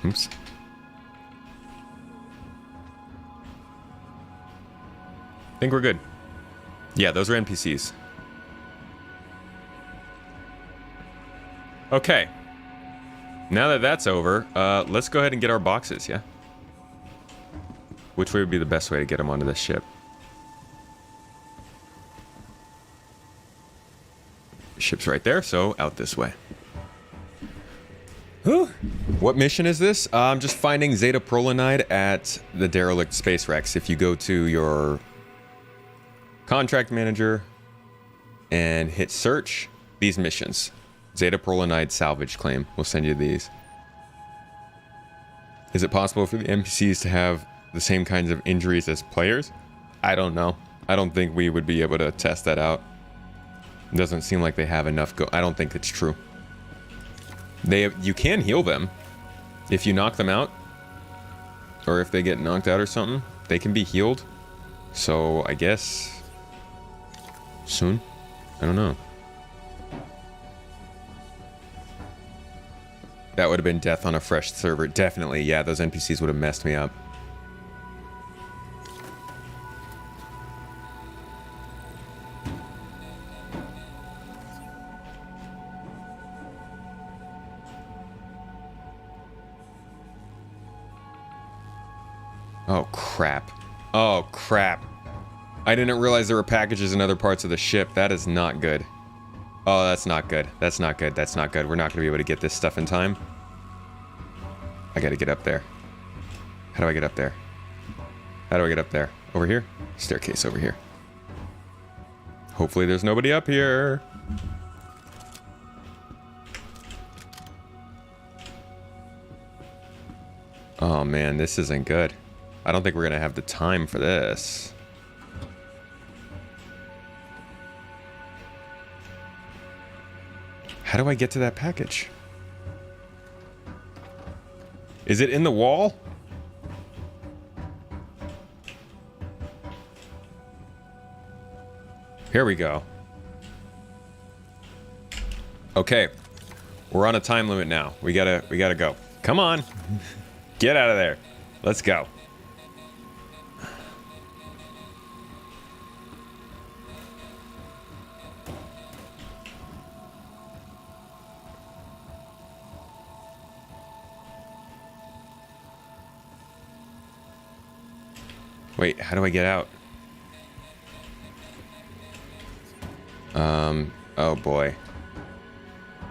Oops. I think we're good. Yeah, those are NPCs. Okay. Now that that's over, let's go ahead and get our boxes, yeah? Which way would be the best way to get them onto this ship? The ship's right there, so out this way. Whew. What mission is this? I'm just finding Zeta Prolinide at the Derelict Space Rex. If you go to your contract manager and hit search, these missions. Zeta Prolinide salvage claim. We'll send you these. Is it possible for the NPCs to have the same kinds of injuries as players? I don't know. I don't think we would be able to test that out. It doesn't seem like they have enough go. I don't think it's true. You can heal them if you knock them out, or if they get knocked out or something, they can be healed. So I guess soon. I don't know. That would have been death on a fresh server. Definitely, yeah, those NPCs would have messed me up. Oh, crap. Oh, crap. I didn't realize there were packages in other parts of the ship. That is not good. Oh, that's not good. That's not good. That's not good. We're not going to be able to get this stuff in time. I got to get up there. How do I get up there? How do I get up there? Over here? Staircase over here. Hopefully there's nobody up here. Oh man, this isn't good. I don't think we're gonna have the time for this. How do I get to that package? Is it in the wall? Here we go. Okay. We're on a time limit now. We gotta go. Come on. Get out of there. Let's go. Wait, how do I get out? Oh boy.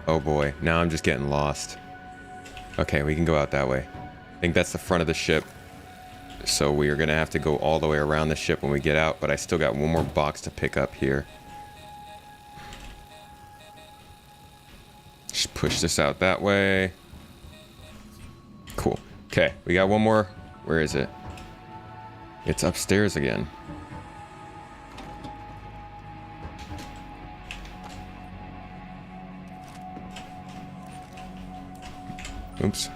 Oh boy, now I'm just getting lost. Okay, we can go out that way. I think that's the front of the ship. So we are gonna have to go all the way around the ship when we get out, but I still got one more box to pick up here. Just push this out that way. Cool. Okay, we got one more. Where is it? It's upstairs again. Oops.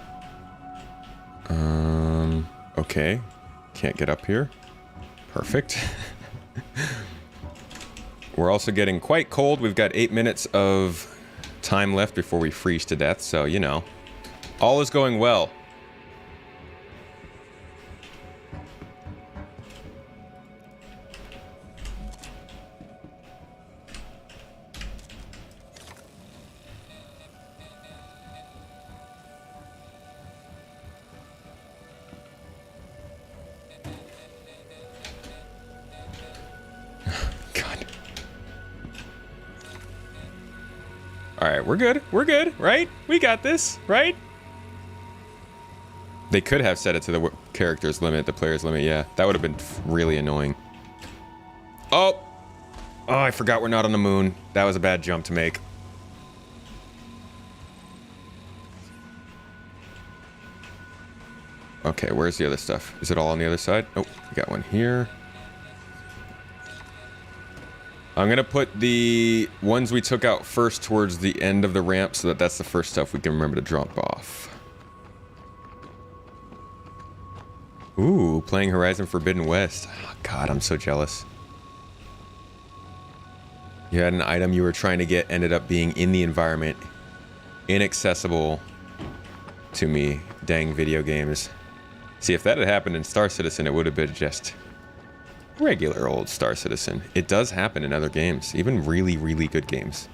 Okay. Can't get up here. Perfect. We're also getting quite cold. We've got 8 minutes of time left before we freeze to death, so, you know. All is going well. Alright, we're good. We're good, right? We got this, right? They could have set it to the character's limit, the player's limit, yeah. That would have been really annoying. Oh! Oh, I forgot we're not on the moon. That was a bad jump to make. Okay, where's the other stuff? Is it all on the other side? Oh, we got one here. I'm gonna put the ones we took out first towards the end of the ramp so that that's the first stuff we can remember to drop off. Ooh, playing Horizon Forbidden West. Oh, God, I'm so jealous. You had an item you were trying to get, ended up being in the environment, inaccessible to me. Dang video games. See, if that had happened in Star Citizen, it would have been just regular old Star Citizen. It does happen in other games, even really, really good games.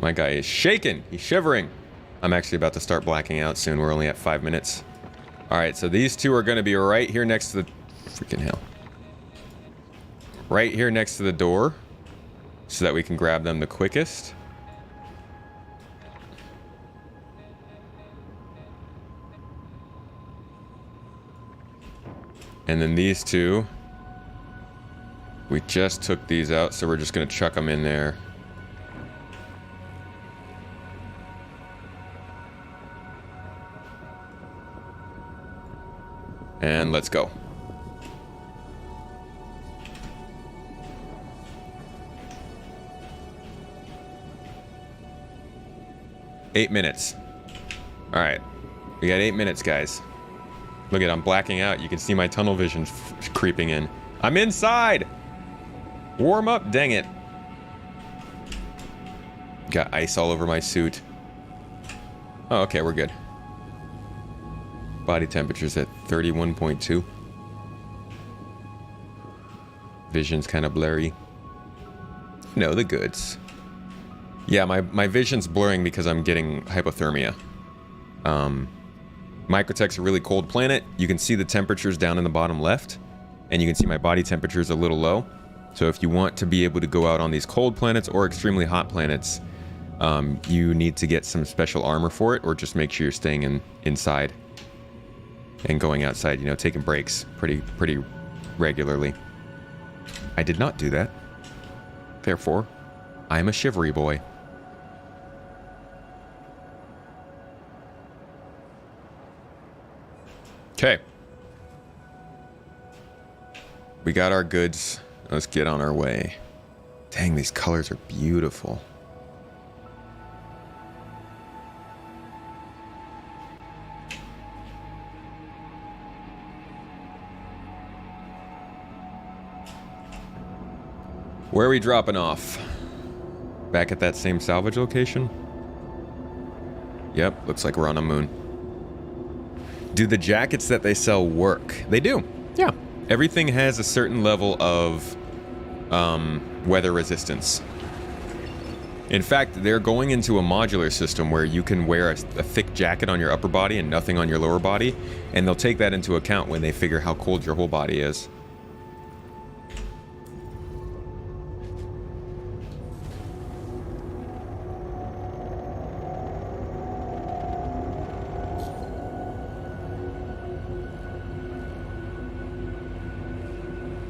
My guy is shaking. He's shivering. I'm actually about to start blacking out soon. We're only at 5 minutes. All right, so these two are going to be right here next to the... Freaking hell. Right here next to the door so that we can grab them the quickest. And then these two, we just took these out, so we're just gonna chuck them in there. And let's go. Eight minutes. All right, we got 8 minutes, guys. Look at, I'm blacking out. You can see my tunnel vision creeping in. I'm inside! Warm up, dang it. Got ice all over my suit. Oh, okay, we're good. Body temperature's at 31.2. Vision's kind of blurry. No, the goods. Yeah, my vision's blurring because I'm getting hypothermia. Microtech's a really cold planet. You can see the temperatures down in the bottom left, and you can see my body temperature is a little low. So if you want to be able to go out on these cold planets or extremely hot planets, you need to get some special armor for it, or just make sure you're staying inside. and going outside, you know, taking breaks pretty regularly. I did not do that. Therefore, I'm a shivery boy. Okay. We got our goods. Let's get on our way. Dang, these colors are beautiful. Where are we dropping off? Back at that same salvage location? Yep, looks like we're on a moon. Do the jackets that they sell work? They do, yeah. Everything has a certain level of weather resistance. In fact, they're going into a modular system where you can wear a thick jacket on your upper body and nothing on your lower body, and they'll take that into account when they figure how cold your whole body is.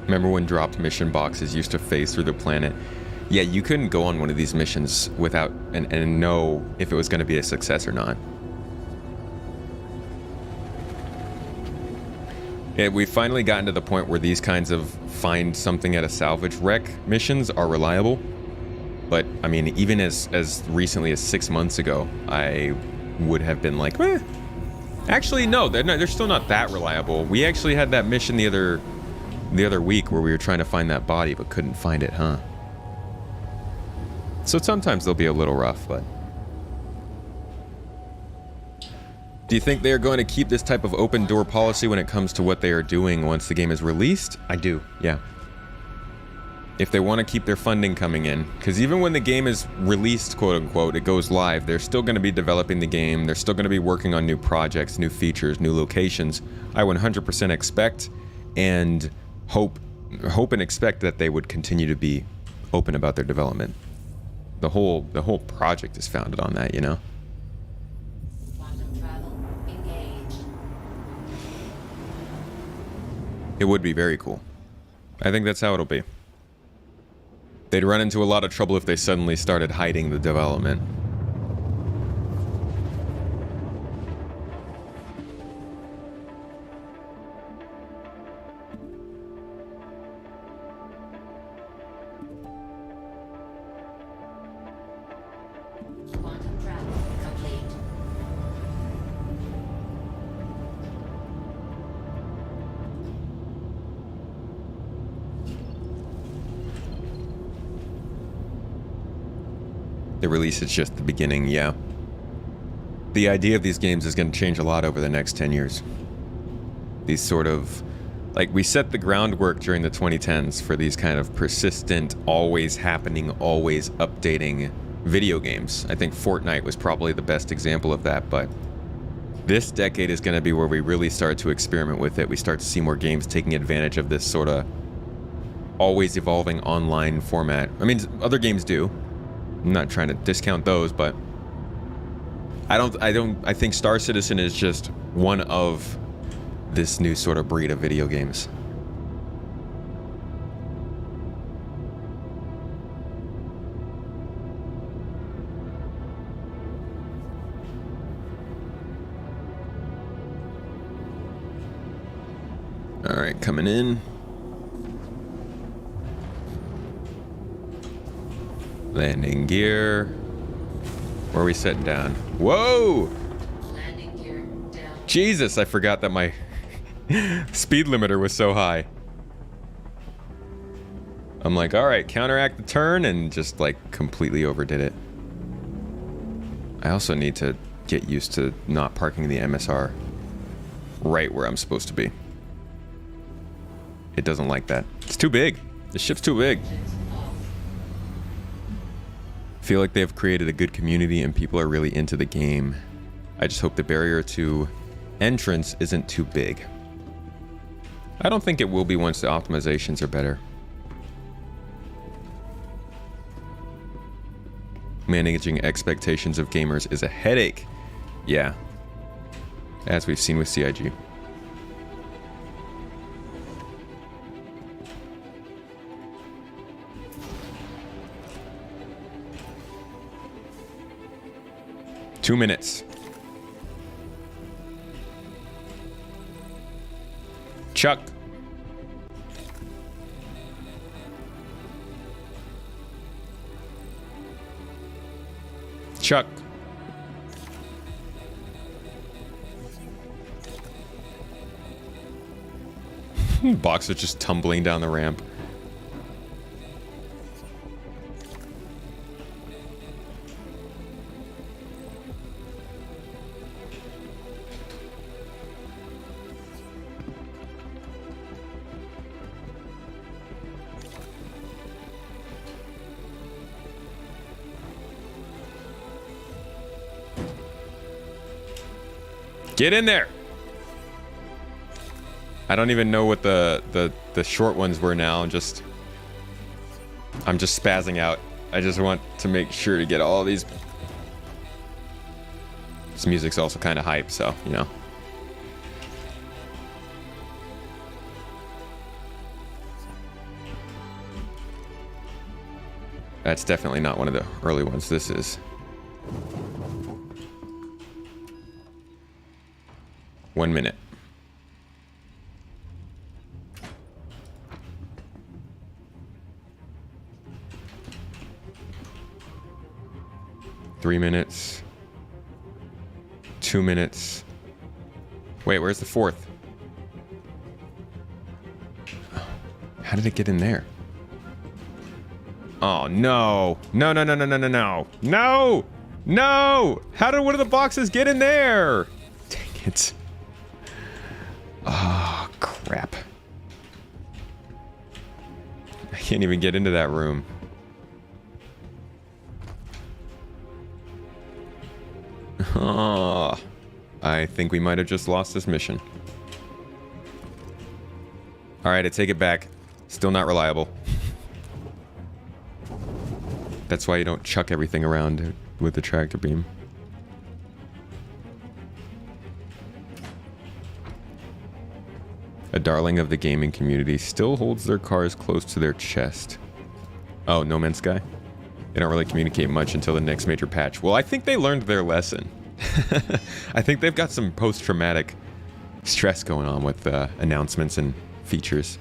Remember when dropped mission boxes used to phase through the planet? Yeah, you couldn't go on one of these missions without and know if it was going to be a success or not. Yeah, we've finally gotten to the point where these kinds of find something at a salvage wreck missions are reliable. But, I mean, even as recently as 6 months ago, I would have been like, eh. Actually, no, they're still not that reliable. We actually had that mission the other week where we were trying to find that body but couldn't find it, huh? So sometimes they'll be a little rough, but... Do you think they are going to keep this type of open door policy when it comes to what they are doing once the game is released? I do, yeah. If they want to keep their funding coming in, because even when the game is released, quote unquote, it goes live, they're still going to be developing the game, they're still going to be working on new projects, new features, new locations. I 100% expect and hope and expect that they would continue to be open about their development. The whole project is founded on that, you know? Quantum travel engaged. It would be very cool. I think that's how it'll be. They'd run into a lot of trouble if they suddenly started hiding the development. Quantum travel complete. The release is just the beginning, yeah. The idea of these games is going to change a lot over the next 10 years. These sort of... Like, we set the groundwork during the 2010s for these kind of persistent, always happening, always updating video games. I think Fortnite was probably the best example of that, but this decade is going to be where we really start to experiment with it. We start to see more games taking advantage of this sort of always evolving online format. I mean, other games do. I'm not trying to discount those, but I think Star Citizen is just one of this new sort of breed of video games. All right, coming in. Landing gear. Where are we setting down? Whoa! Landing gear down. Jesus, I forgot that my speed limiter was so high. I'm like, all right, counteract the turn, and just like completely overdid it. I also need to get used to not parking the MSR right where I'm supposed to be. It doesn't like that. It's too big. The ship's too big. Feel like they've created a good community and people are really into the game. I just hope the barrier to entrance isn't too big. I don't think it will be once the optimizations are better. Managing expectations of gamers is a headache. Yeah. As we've seen with CIG. 2 minutes. Chuck. Chuck. Box is just tumbling down the ramp. Get in there. I don't even know what the short ones were now. I'm just spazzing out. I just want to make sure to get all these. This music's also kind of hype, so, you know. That's definitely not one of the early ones. This is. One minute. Three minutes. 2 minutes. Wait, where's the fourth? How did it get in there? Oh, no. No, no, no, no, no, no, no. No! No! How did one of the boxes get in there? Dang it. Oh, crap. I can't even get into that room. Oh, I think we might have just lost this mission. Alright, I take it back. Still not reliable. That's why you don't chuck everything around with the tractor beam. A darling of the gaming community still holds their cars close to their chest. Oh, No Man's Sky? They don't really communicate much until the next major patch. Well, I think they learned their lesson. I think they've got some post-traumatic stress going on with announcements and features.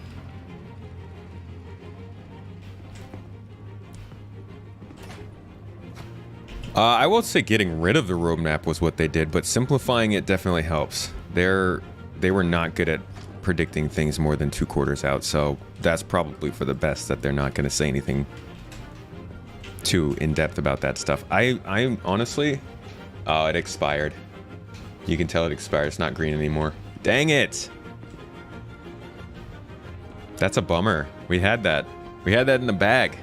I will say getting rid of the roadmap was what they did, but simplifying it definitely helps. They were not good at predicting things more than 2 quarters out, so that's probably for the best that they're not going to say anything too in-depth about that stuff. I honestly... Oh, it expired. You can tell it expired. It's not green anymore. Dang it! That's a bummer. We had that. We had that in the bag.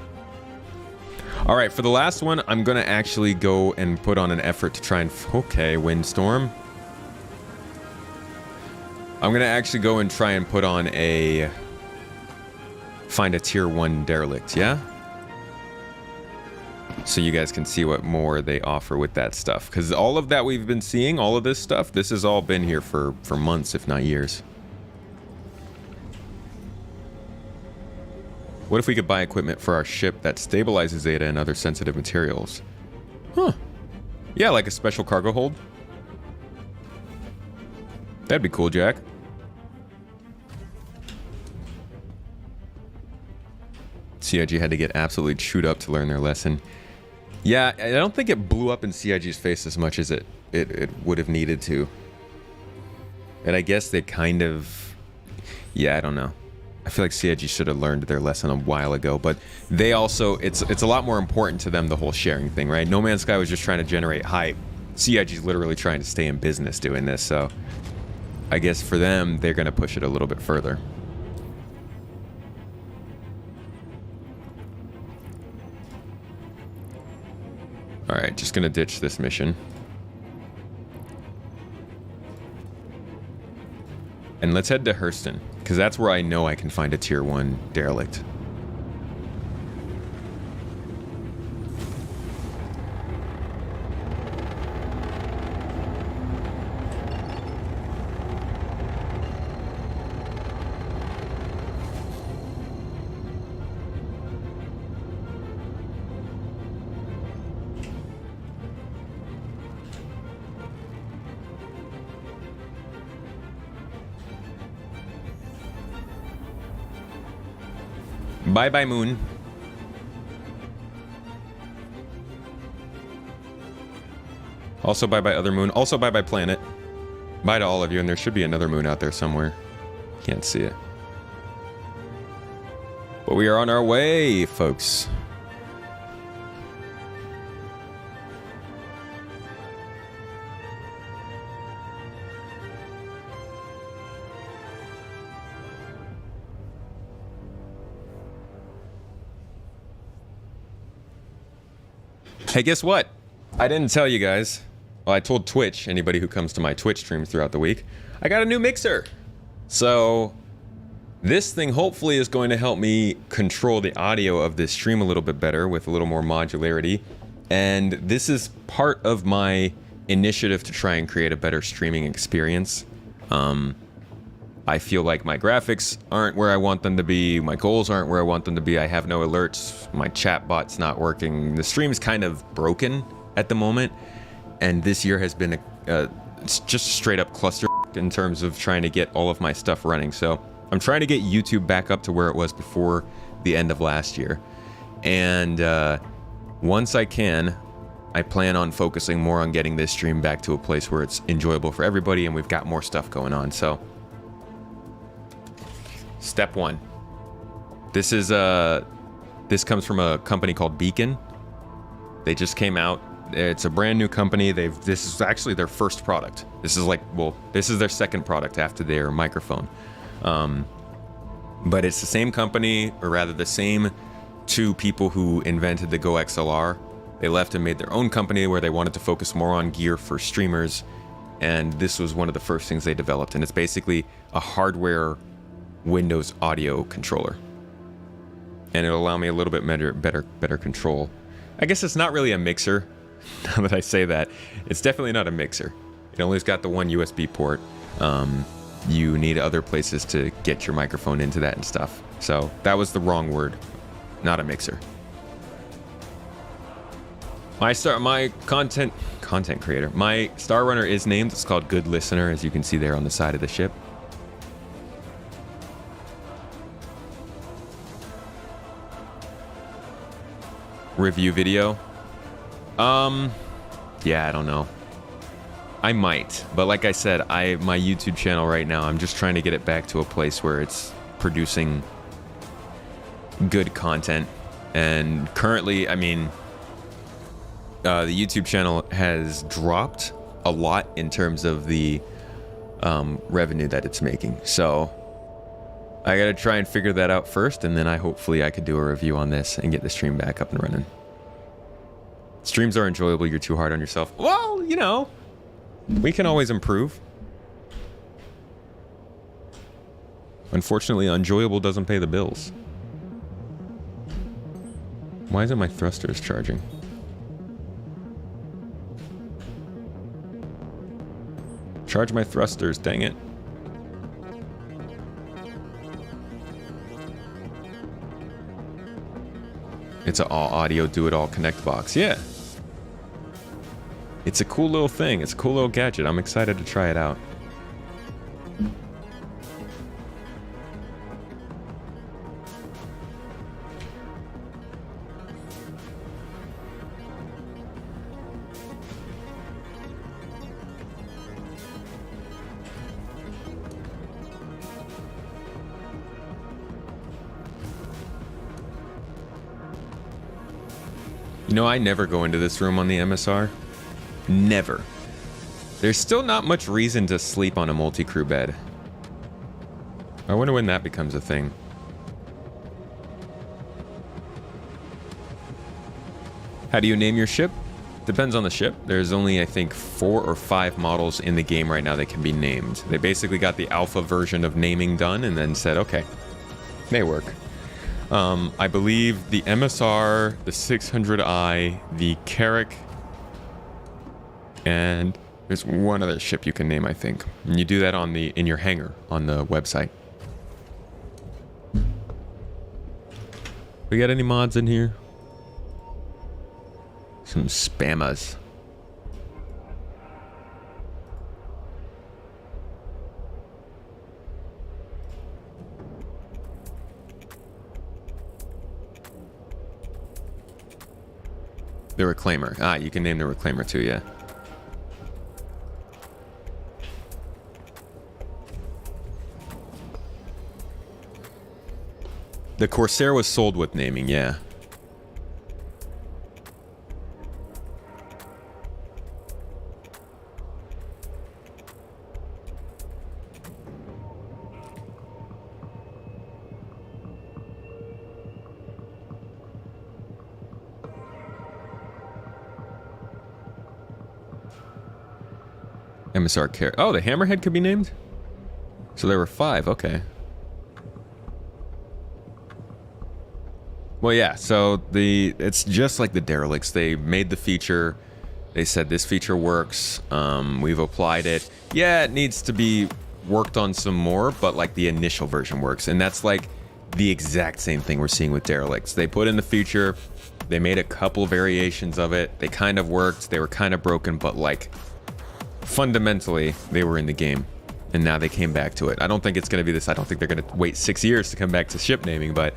Alright, for the last one, I'm gonna actually go and put on an effort to try and... Okay, Windstorm. I'm gonna actually go and try and put on a... Find a tier 1 derelict, yeah? So you guys can see what more they offer with that stuff. Because all of that we've been seeing, all of this stuff, this has all been here for months, if not years. What if we could buy equipment for our ship that stabilizes Zeta and other sensitive materials? Huh. Yeah, like a special cargo hold. That'd be cool, Jack. CIG had to get absolutely chewed up to learn their lesson. Yeah, I don't think it blew up in CIG's face as much as it would have needed to. And I guess they kind of... Yeah, I don't know. I feel like CIG should have learned their lesson a while ago, but they also... It's a lot more important to them, the whole sharing thing, right? No Man's Sky was just trying to generate hype. CIG's literally trying to stay in business doing this, so... I guess for them, they're going to push it a little bit further. Alright, just gonna ditch this mission. And let's head to Hurston, because that's where I know I can find a tier 1 derelict. Bye-bye, moon. Also bye-bye, other moon. Also bye-bye, planet. Bye to all of you, and there should be another moon out there somewhere. Can't see it. But we are on our way, folks. Hey, guess what? I didn't tell you guys. Well, I told Twitch, anybody who comes to my Twitch streams throughout the week, I got a new mixer. So this thing hopefully is going to help me control the audio of this stream a little bit better with a little more modularity. And this is part of my initiative to try and create a better streaming experience. I feel like my graphics aren't where I want them to be. My goals aren't where I want them to be. I have no alerts. My chat bot's not working. The stream's kind of broken at the moment. And this year has been it's just straight up cluster in terms of trying to get all of my stuff running. So I'm trying to get YouTube back up to where it was before the end of last year. And once I can, I plan on focusing more on getting this stream back to a place where it's enjoyable for everybody and we've got more stuff going on. So step one. This is this comes from a company called Beacon. They just came out. It's a brand new company. This is actually their first product. This is like, well, this is their second product after their microphone. But it's the same company, or rather the same two people who invented the Go XLR. They left and made their own company where they wanted to focus more on gear for streamers. And this was one of the first things they developed. And it's basically a hardware Windows audio controller. And it'll allow me a little bit better control. I guess it's not really a mixer. Now that I say that, it's definitely not a mixer. It only's got the one USB port. You need other places to get your microphone into that and stuff. So that was the wrong word. Not a mixer. My content creator. My Star Runner is named. It's called Good Listener, as you can see there on the side of the ship. Review video. Yeah, I don't know. I might, but like I said, my YouTube channel right now, I'm just trying to get it back to a place where it's producing good content. And currently, I mean, the YouTube channel has dropped a lot in terms of the revenue that it's making. So I gotta try and figure that out first, and then hopefully I could do a review on this and get the stream back up and running. Streams are enjoyable, you're too hard on yourself. Well, you know, we can always improve. Unfortunately, enjoyable doesn't pay the bills. Why isn't my thrusters charging? Charge my thrusters, dang it. It's an all audio, do it all connect box. Yeah. It's a cool little thing. It's a cool little gadget. I'm excited to try it out. You know, I never go into this room on the MSR. Never. There's still not much reason to sleep on a multi-crew bed. I wonder when that becomes a thing. How do you name your ship? Depends on the ship. There's only, I think, 4 or 5 models in the game right now that can be named. They basically got the alpha version of naming done and then said, okay, may work. I believe the MSR, the 600i, the Carrack, and there's one other ship you can name, I think. And you do that in your hangar on the website. We got any mods in here? Some spammers. The Reclaimer. Ah, you can name the Reclaimer too, yeah. The Corsair was sold with naming, yeah. MSR care. Oh, the Hammerhead could be named? So there were 5, okay. Well, yeah, so it's just like the Derelicts. They made the feature. They said this feature works. We've applied it. Yeah, it needs to be worked on some more, but like the initial version works. And that's like the exact same thing we're seeing with Derelicts. They put in the feature. They made a couple variations of it. They kind of worked. They were kind of broken, but like fundamentally, they were in the game. And now they came back to it. I don't think it's going to be this. I don't think they're going to wait 6 years to come back to ship naming, but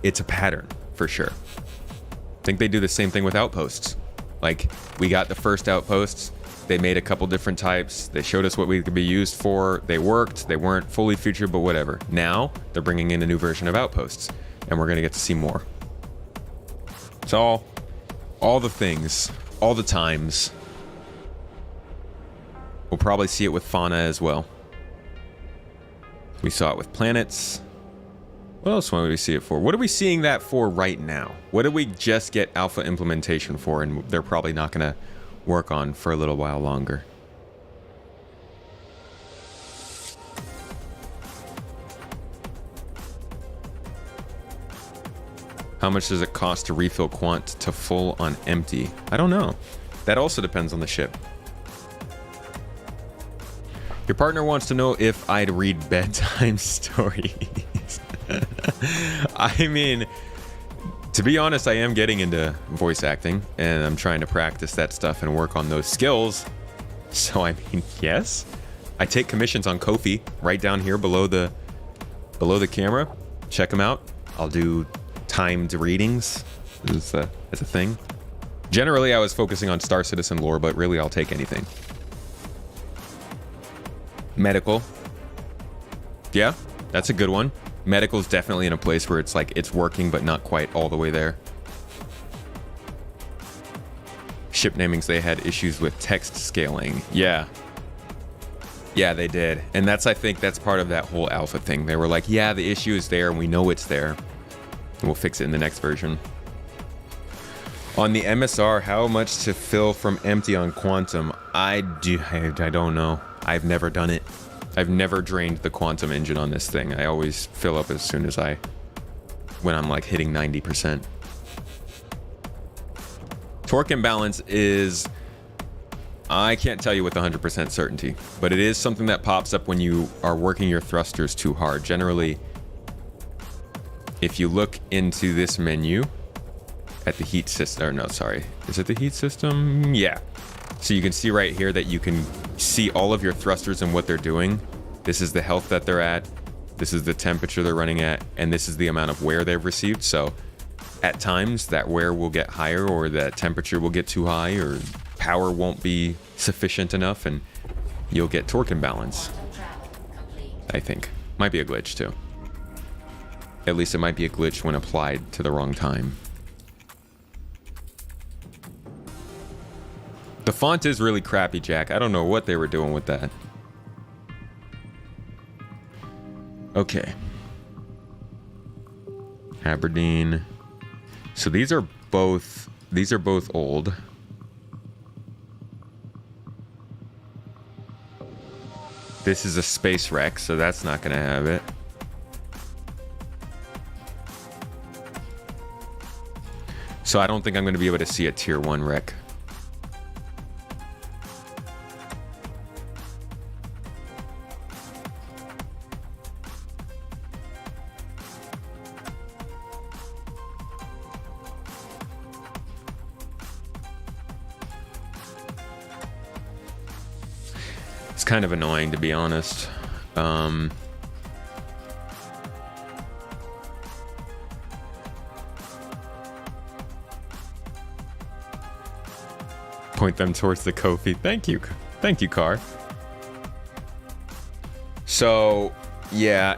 it's a pattern for sure. I think they do the same thing with Outposts. Like, we got the first Outposts. They made a couple different types. They showed us what we could be used for. They worked. They weren't fully featured, but whatever. Now, they're bringing in a new version of Outposts, and we're going to get to see more. It's all the things, all the times. We'll probably see it with fauna as well. We saw it with planets. What else would we see it for? What are we seeing that for right now? What did we just get alpha implementation for, and they're probably not going to work on for a little while longer? How much does it cost to refill quant to full on empty? I don't know. That also depends on the ship. Your partner wants to know if I'd read bedtime stories. I mean, to be honest, I am getting into voice acting, and I'm trying to practice that stuff and work on those skills. So, I mean, yes. I take commissions on Ko-fi right down here below the camera. Check them out. I'll do timed readings as a thing. Generally, I was focusing on Star Citizen lore, but really, I'll take anything. Medical. Yeah, that's a good one. Medical's definitely in a place where it's like it's working, but not quite all the way there. Ship namings, they had issues with text scaling. Yeah. Yeah, they did. And I think that's part of that whole alpha thing. They were like, yeah, the issue is there and we know it's there. And we'll fix it in the next version. On the MSR, how much to fill from empty on Quantum? I don't know. I've never done it. I've never drained the Quantum engine on this thing. I always fill up as soon as when I'm like hitting 90%. Torque imbalance is, I can't tell you with 100% certainty, but it is something that pops up when you are working your thrusters too hard. Generally, if you look into this menu at the heat system, or no, sorry, is it the heat system? Yeah. So you can see right here that you can see all of your thrusters and what they're doing. This is the health that they're at. This is the temperature they're running at. And this is the amount of wear they've received. So at times that wear will get higher, or that temperature will get too high, or power won't be sufficient enough, and you'll get torque imbalance. I think. Might be a glitch too. At least it might be a glitch when applied to the wrong time. The font is really crappy, Jack. I don't know what they were doing with that. Okay. Aberdeen. So these are both old. This is a space wreck, so that's not gonna have it. So I don't think I'm gonna be able to see a tier 1 wreck. It's kind of annoying, to be honest. Point them towards the Kofi. Thank you. Thank you, Car. So, yeah.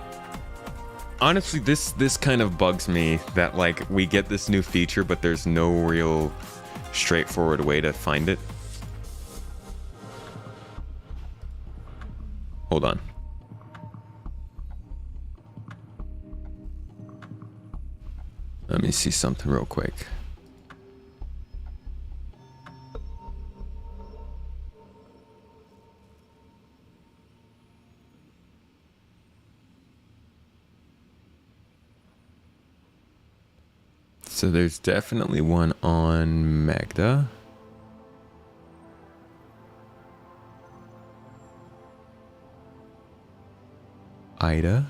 Honestly, this kind of bugs me that, like, we get this new feature, but there's no real straightforward way to find it. Hold on. Let me see something real quick. So there's definitely one on Magda. Ida.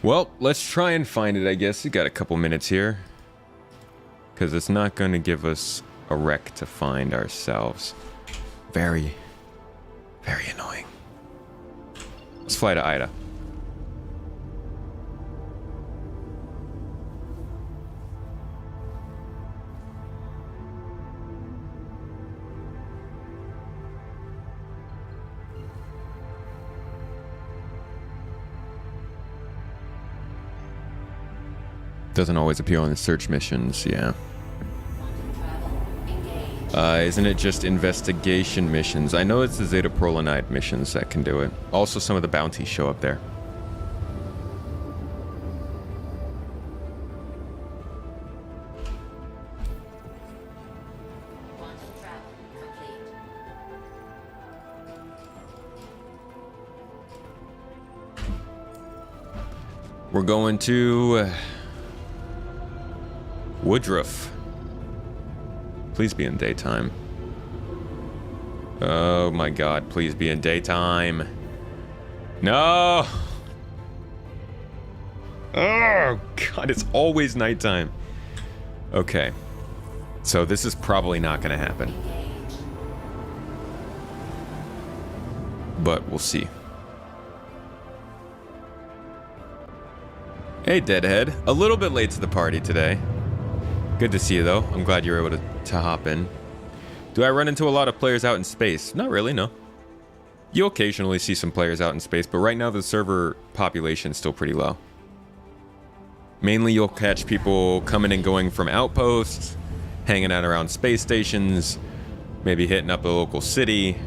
Well, let's try and find it, I guess. We got a couple minutes here. Because it's not going to give us a wreck to find ourselves. Very, very annoying. Let's fly to Ida. Doesn't always appear on the search missions, yeah. Isn't it just investigation missions? I know it's the Zeta Prolanide missions that can do it. Also, some of the bounties show up there. We're going to Woodruff. Please be in daytime. Oh my god, please be in daytime. No! Oh god, it's always nighttime. Okay. So this is probably not gonna happen. But we'll see. Hey, Deadhead. A little bit late to the party today. Good to see you, though. I'm glad you were able to hop in. Do I run into a lot of players out in space? Not really, no. You occasionally see some players out in space, but right now the server population is still pretty low. Mainly you'll catch people coming and going from Outpost, hanging out around space stations, maybe hitting up a local city,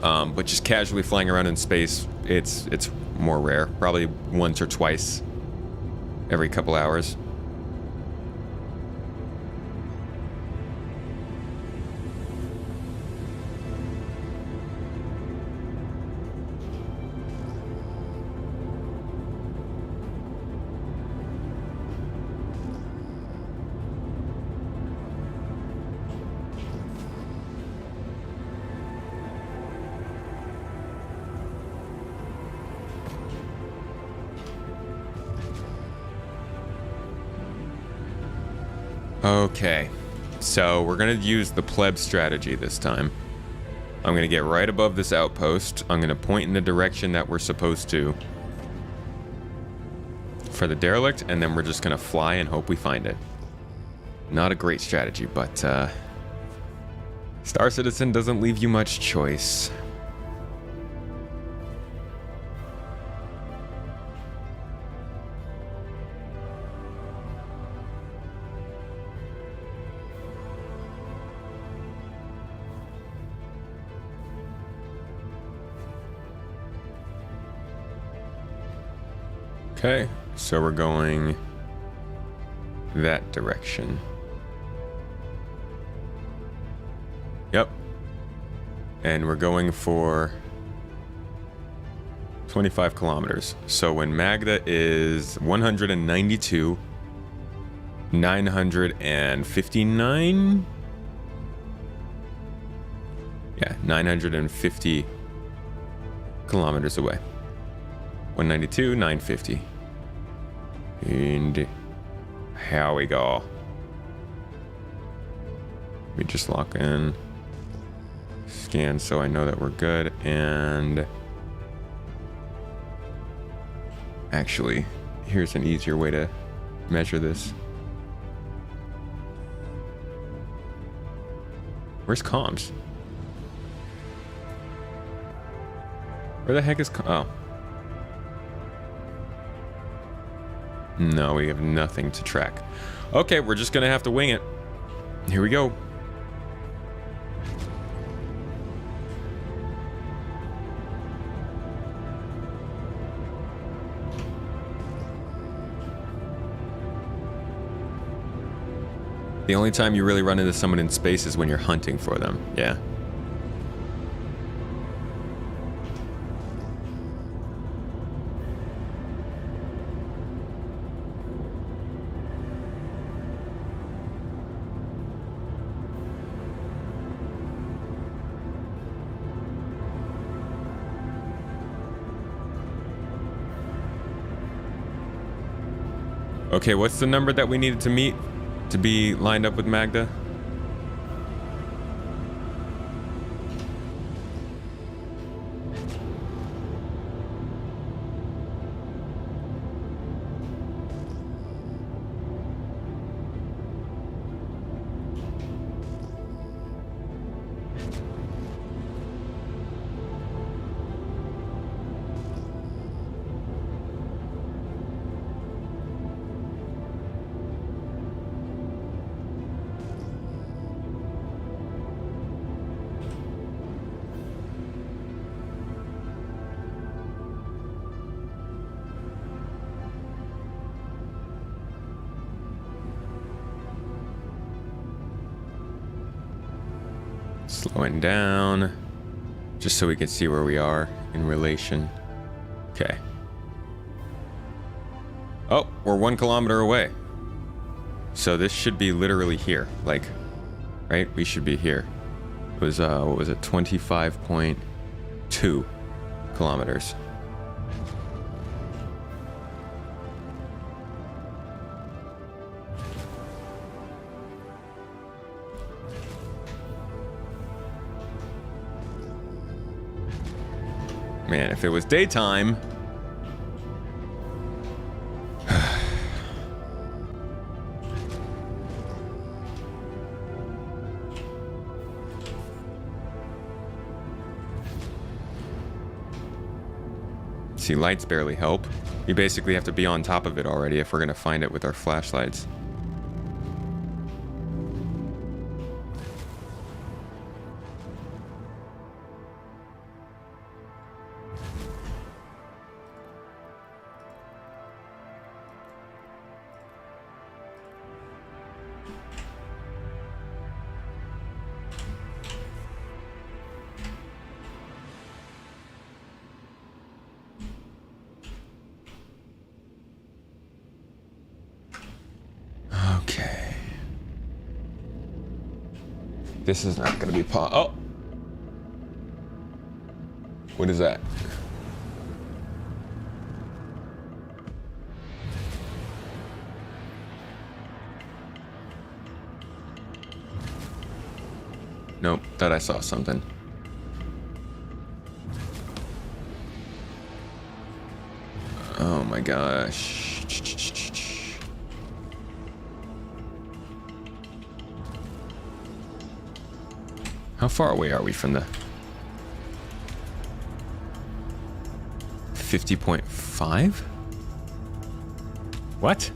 but just casually flying around in space, it's more rare. Probably once or twice every couple hours. Okay, so we're gonna use the pleb strategy this time. I'm gonna get right above this outpost. I'm gonna point in the direction that we're supposed to for the derelict, and then we're just gonna fly and hope we find it. Not a great strategy, but Star Citizen doesn't leave you much choice. Okay, so we're going that direction. Yep. And we're going for 25 kilometers. So when Magda is 192, 959? Yeah, 950 kilometers away. 192, 950. And here we go. Let me just lock in. Scan so I know that we're good. And actually, here's an easier way to measure this. Where's comms? Where the heck is oh. No, we have nothing to track. Okay, we're just gonna have to wing it. Here we go. The only time you really run into someone in space is when you're hunting for them. Yeah. Okay, what's the number that we needed to meet to be lined up with Magda? Slowing down, just so we can see where we are in relation. Okay. Oh, we're 1 kilometer away. So this should be literally here, like, right? We should be here. It was, what was it, 25.2 kilometers. Man, if it was daytime... See, lights barely help. We basically have to be on top of it already if we're gonna find it with our flashlights. Okay. This is not gonna be oh! What is that? Nope, thought I saw something. Oh my gosh. How far away are we from the 50.5? What?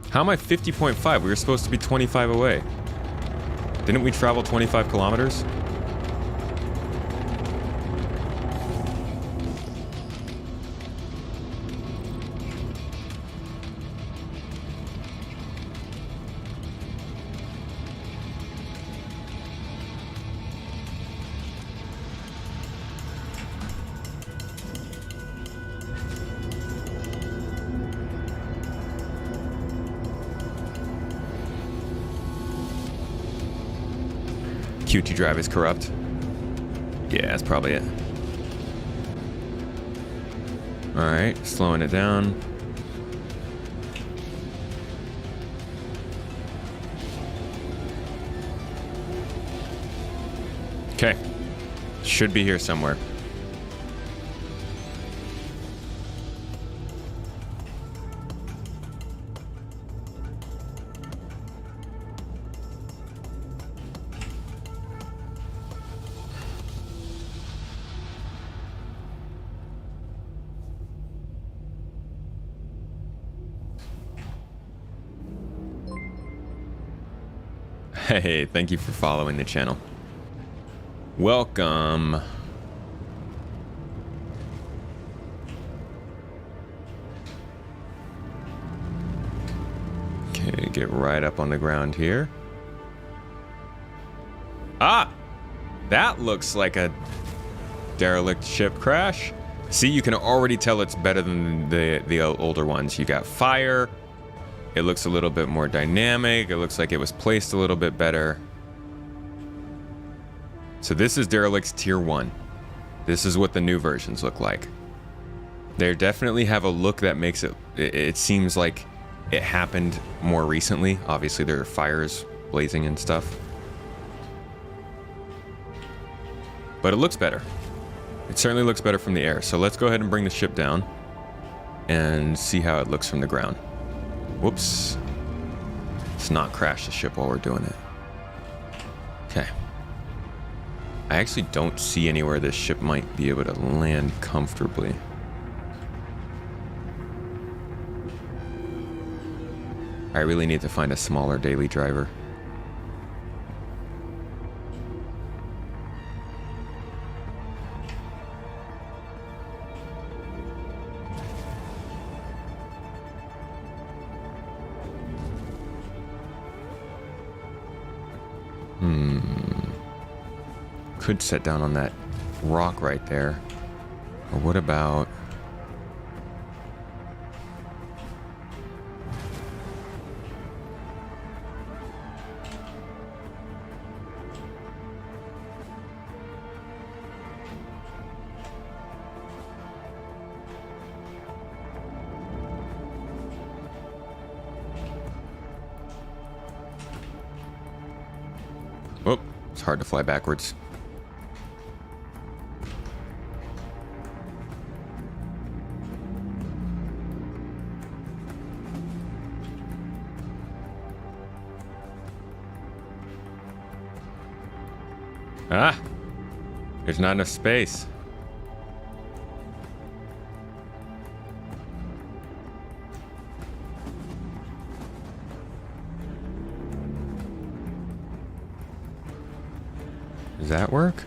How am I 50.5? We were supposed to be 25 away. Didn't we travel 25 kilometers? QT drive is corrupt. Yeah, that's probably it. Alright, slowing it down. Okay. Should be here somewhere. Hey, thank you for following the channel. Welcome. Okay, get right up on the ground here. Ah! That looks like a derelict ship crash. See, you can already tell it's better than the older ones. You got fire. It looks a little bit more dynamic. It looks like it was placed a little bit better. So this is Derelict's Tier 1. This is what the new versions look like. They definitely have a look that makes it seems like it happened more recently. Obviously there are fires blazing and stuff. But it looks better. It certainly looks better from the air. So let's go ahead and bring the ship down and see how it looks from the ground. Whoops. Let's not crash the ship while we're doing it. Okay. I actually don't see anywhere this ship might be able to land comfortably. I really need to find a smaller daily driver. Could set down on that rock right there. Or what about... Oh, it's hard to fly backwards. Ah, there's not enough space. Does that work?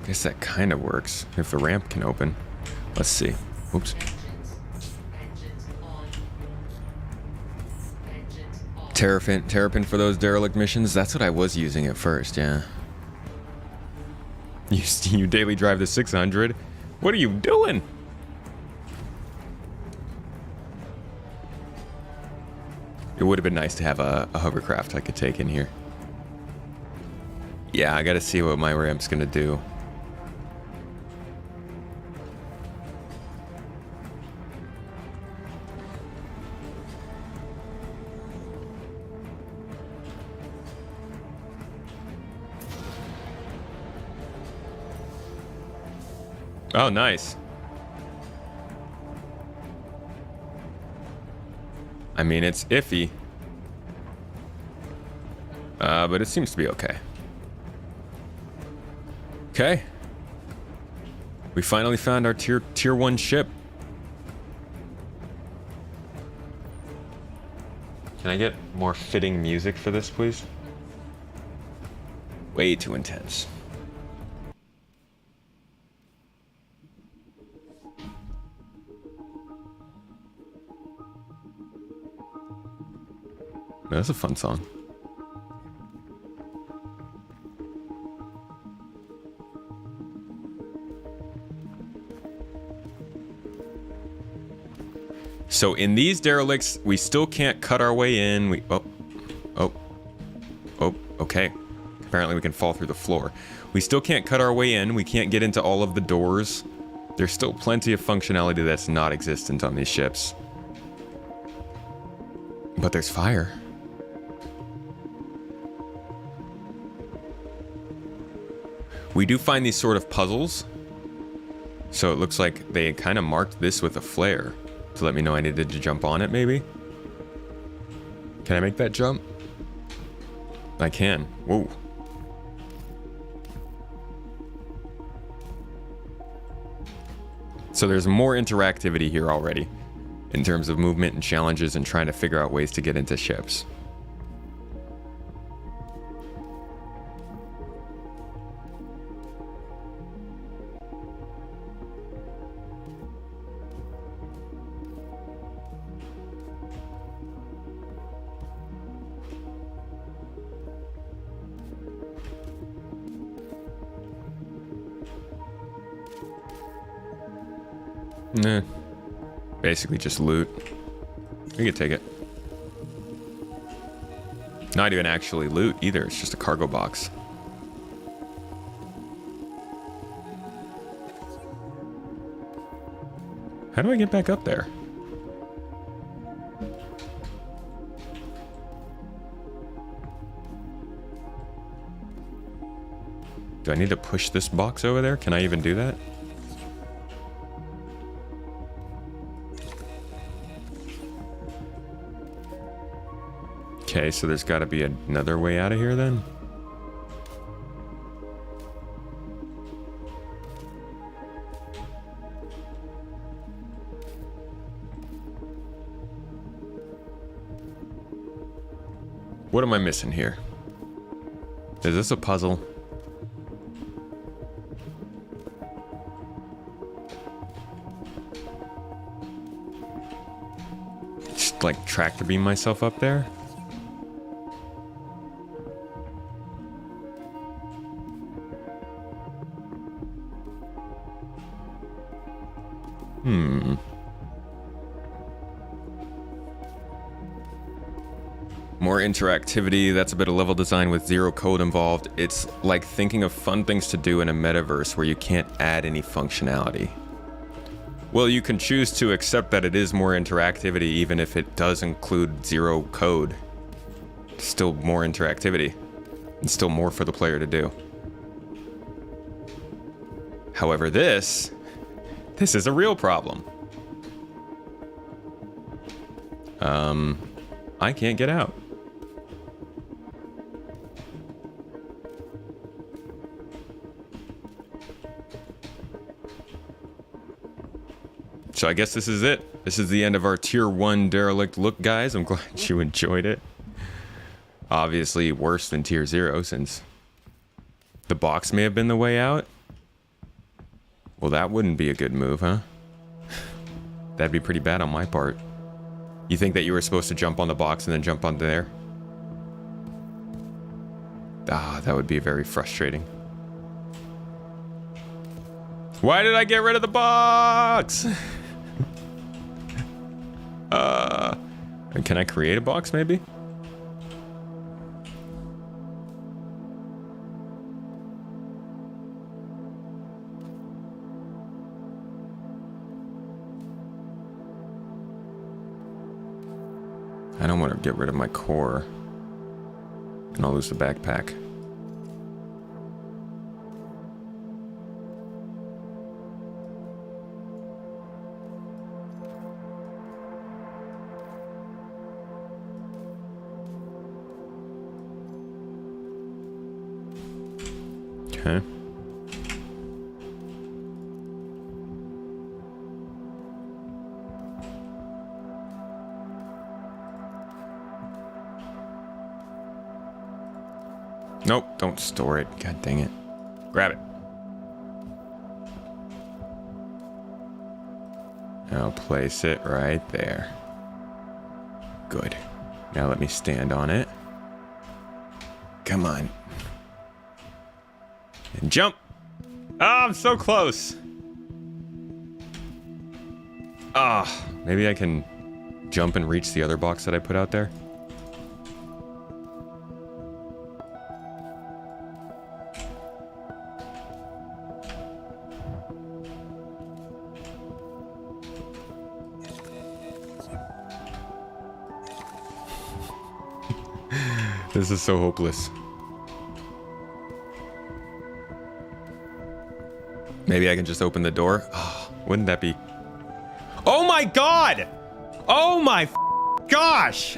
I guess that kind of works if the ramp can open. Let's see. Oops. Terrapin for those derelict missions. That's what I was using at first, yeah. You daily drive the 600? What are you doing? It would have been nice to have a hovercraft I could take in here. Yeah, I gotta see what my ramp's gonna do. Oh, nice. I mean, it's iffy. But it seems to be okay. Okay. We finally found our tier 1 ship. Can I get more fitting music for this, please? Way too intense. That's a fun song. So in these derelicts, we still can't cut our way in. Okay. Apparently we can fall through the floor. We still can't cut our way in. We can't get into all of the doors. There's still plenty of functionality that's not existent on these ships. But there's fire. We do find these sort of puzzles. So it looks like they kind of marked this with a flare to let me know I needed to jump on it, maybe. Can I make that jump? I can. Whoa. So there's more interactivity here already in terms of movement and challenges and trying to figure out ways to get into ships. Nah. Basically just loot. We could take it. Not even actually loot either, it's just a cargo box. How do I get back up there? Do I need to push this box over there? Can I even do that? Okay, so there's got to be another way out of here then? What am I missing here? Is this a puzzle? Just like tractor beam myself up there? More interactivity, that's a bit of level design with zero code involved. It's like thinking of fun things to do in a metaverse where you can't add any functionality. Well, you can choose to accept that it is more interactivity even if it does include zero code. Still more interactivity, and still more for the player to do. However, this is a real problem. I can't get out. So I guess this is it. This is the end of our Tier 1 Derelict look, guys. I'm glad you enjoyed it. Obviously worse than Tier 0 since the box may have been the way out. Well, that wouldn't be a good move, huh? That'd be pretty bad on my part. You think that you were supposed to jump on the box and then jump onto there? Ah, that would be very frustrating. Why did I get rid of the box? Can I create a box maybe? I don't want to get rid of my core. And I'll lose the backpack. Okay. Nope, don't store it. God dang it. Grab it. I'll place it right there. Good. Now let me stand on it. Come on. And jump! Ah, I'm so close! Ah, maybe I can jump and reach the other box that I put out there? This is so hopeless. Maybe I can just open the door. Oh, wouldn't that be... Oh my god! Oh my gosh!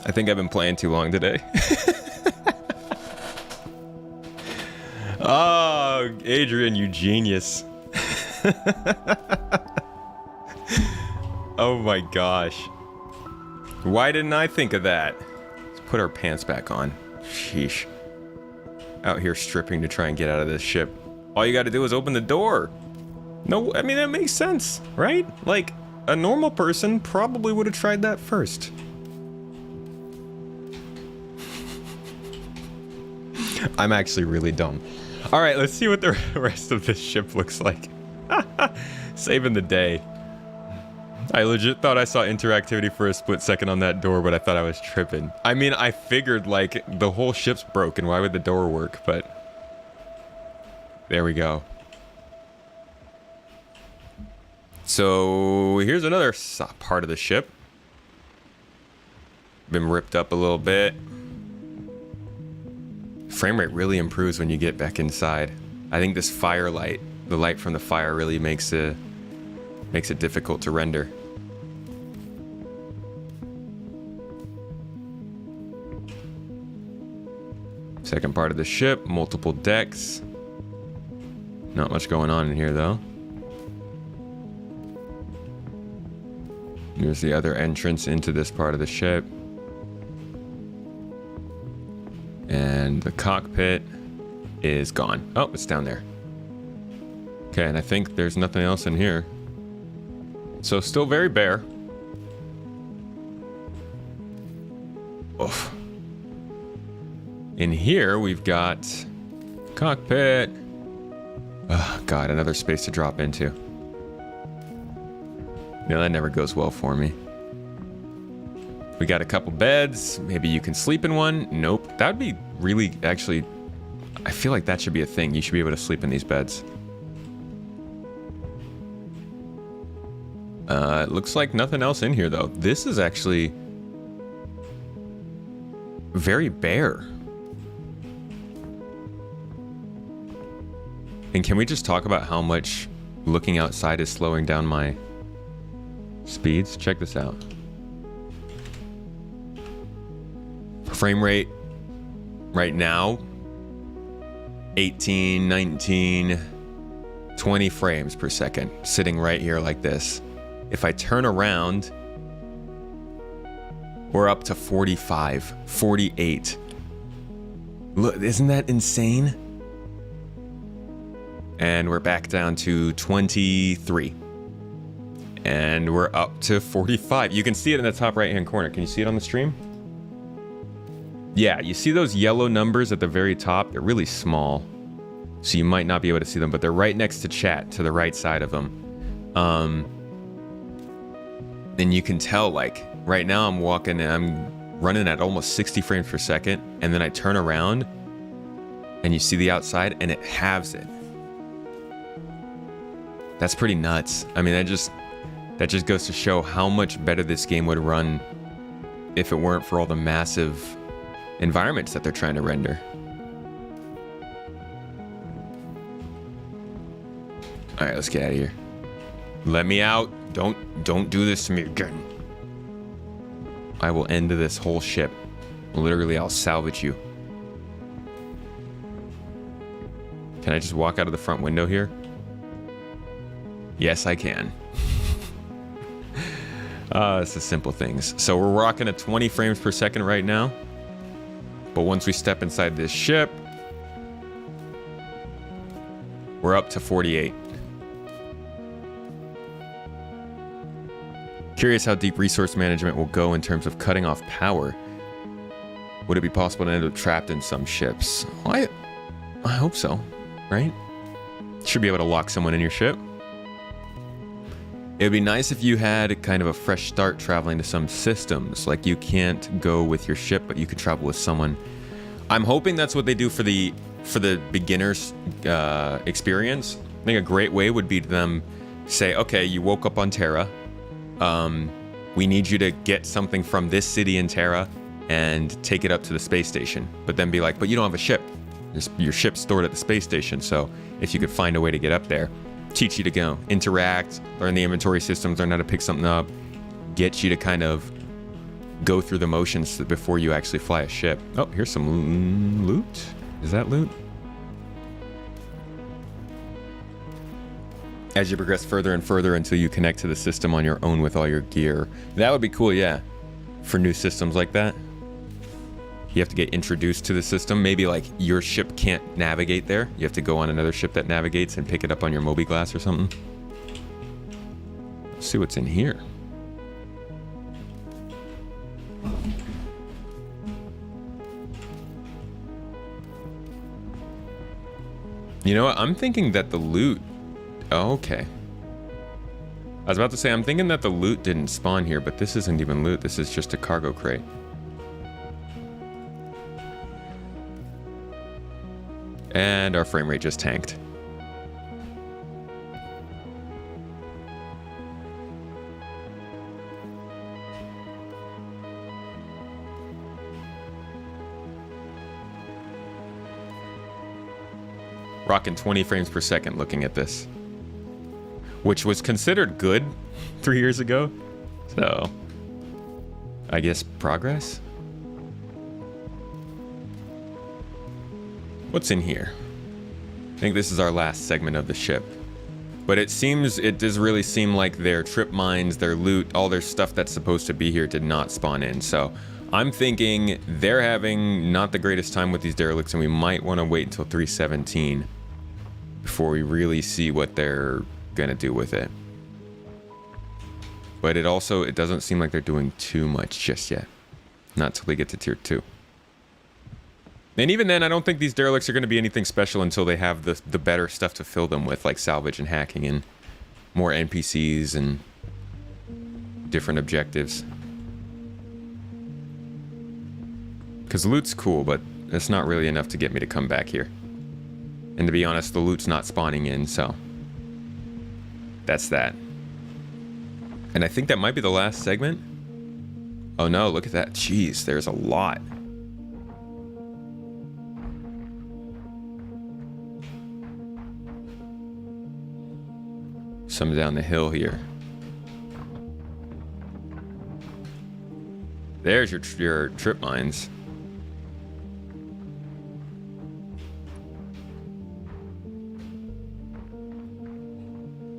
I think I've been playing too long today. Oh, Adrian, you genius. Oh my gosh. Why didn't I think of that? Let's put our pants back on. Sheesh. Out here stripping to try and get out of this ship. All you gotta do is open the door. No, I mean, that makes sense, right? Like, a normal person probably would have tried that first. I'm actually really dumb. All right, let's see what the rest of this ship looks like. Saving the day. I legit thought I saw interactivity for a split second on that door, but I thought I was tripping. I mean, I figured, like, the whole ship's broken. Why would the door work? But there we go. So here's another part of the ship. Been ripped up a little bit. Frame rate really improves when you get back inside. I think this firelight, the light from the fire, really makes it difficult to render. Second part of the ship, multiple decks. Not much going on in here though. Here's the other entrance into this part of the ship. And the cockpit is gone. Oh, it's down there. Okay, and I think there's nothing else in here. So still very bare. Oof. In here, we've got cockpit. Oh, God, another space to drop into. No, that never goes well for me. We got a couple beds. Maybe you can sleep in one. Nope. That would be really, actually, I feel like that should be a thing. You should be able to sleep in these beds. It looks like nothing else in here, though. This is actually very bare. And can we just talk about how much looking outside is slowing down my speeds? Check this out. Frame rate right now, 18, 19, 20 frames per second, sitting right here like this. If I turn around, we're up to 45, 48. Look, isn't that insane? And we're back down to 23. And we're up to 45. You can see it in the top right-hand corner. Can you see it on the stream? Yeah, you see those yellow numbers at the very top? They're really small, so you might not be able to see them, but they're right next to chat, to the right side of them. And you can tell, like, right now I'm walking and I'm running at almost 60 frames per second, and then I turn around, and you see the outside, and it halves it. That's pretty nuts. I mean, that just goes to show how much better this game would run if it weren't for all the massive environments that they're trying to render. All right, let's get out of here. Let me out. Don't do this to me again. I will end this whole ship. Literally, I'll salvage you. Can I just walk out of the front window here? Yes, I can. It's the simple things. So we're rocking at 20 frames per second right now. But once we step inside this ship, we're up to 48. Curious how deep resource management will go in terms of cutting off power. Would it be possible to end up trapped in some ships? Well, I hope so, right? Should be able to lock someone in your ship. It would be nice if you had kind of a fresh start traveling to some systems. Like, you can't go with your ship, but you could travel with someone. I'm hoping that's what they do for the beginner's experience. I think a great way would be to them say, okay, you woke up on Terra. We need you to get something from this city in Terra and take it up to the space station. But then be like, but you don't have a ship. Your ship's stored at the space station, so if you could find a way to get up there, teach you to go, interact, learn the inventory systems, learn how to pick something up, get you to kind of go through the motions before you actually fly a ship. Oh, here's some loot. Is that loot? As you progress further and further until you connect to the system on your own with all your gear. That would be cool, yeah. For new systems like that. You have to get introduced to the system. Maybe like your ship can't navigate there. You have to go on another ship that navigates and pick it up on your mobi-glass or something. Let's see what's in here. You know what? I'm thinking that the loot... Oh, okay. I was about to say, I'm thinking that the loot didn't spawn here, but this isn't even loot. This is just a cargo crate. And our frame rate just tanked. Rocking 20 frames per second looking at this. Which was considered good 3 years ago. So, I guess progress? What's in here? I think this is our last segment of the ship. But it does really seem like their trip mines, their loot, all their stuff that's supposed to be here did not spawn in. So I'm thinking they're having not the greatest time with these derelicts, and we might want to wait until 317 before we really see what they're gonna do with it. But it doesn't seem like they're doing too much just yet. Not till they get to tier 2. And even then, I don't think these derelicts are going to be anything special until they have the better stuff to fill them with, like salvage and hacking and more NPCs and different objectives. Because loot's cool, but it's not really enough to get me to come back here. And to be honest, the loot's not spawning in, so that's that. And I think that might be the last segment. Oh no, look at that. Jeez, there's a lot. Some down the hill here. There's your trip mines.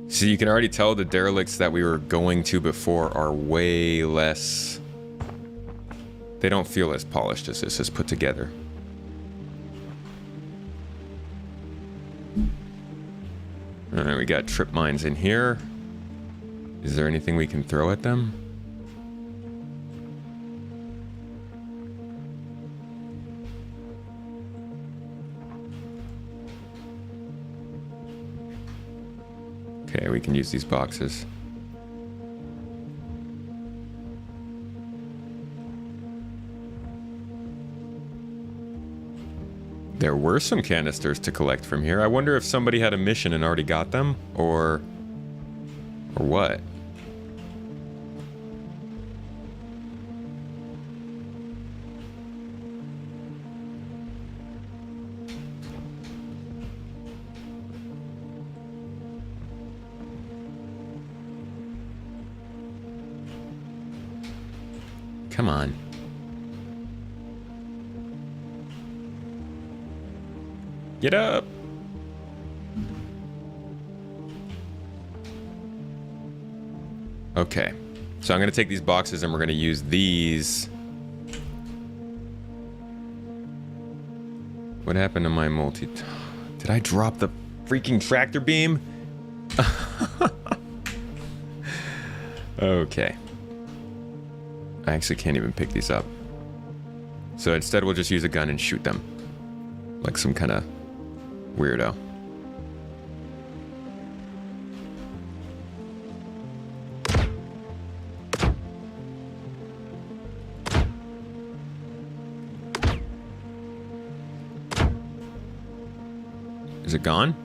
So you can already tell the derelicts that we were going to before are way less... They don't feel as polished as this is put together. Alright, we got trip mines in here. Is there anything we can throw at them? Okay, we can use these boxes. There were some canisters to collect from here. I wonder if somebody had a mission and already got them, or what? Come on. Get up! Okay. So I'm going to take these boxes and we're going to use these. What happened to my multi... Did I drop the freaking tractor beam? Okay. I actually can't even pick these up. So instead we'll just use a gun and shoot them. Like some kind of weirdo. Is it gone?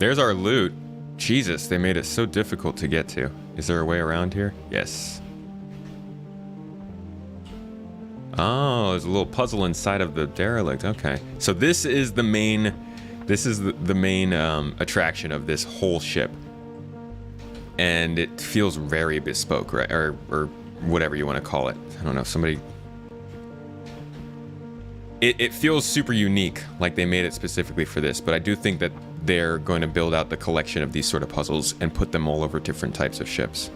There's our loot. Jesus, they made it so difficult to get to. Is there a way around here? Yes. Oh, there's a little puzzle inside of the derelict. Okay. So this is the main attraction of this whole ship. And it feels very bespoke, right? Or whatever you want to call it. I don't know, somebody... It feels super unique, like they made it specifically for this, but I do think that they're going to build out the collection of these sort of puzzles and put them all over different types of ships.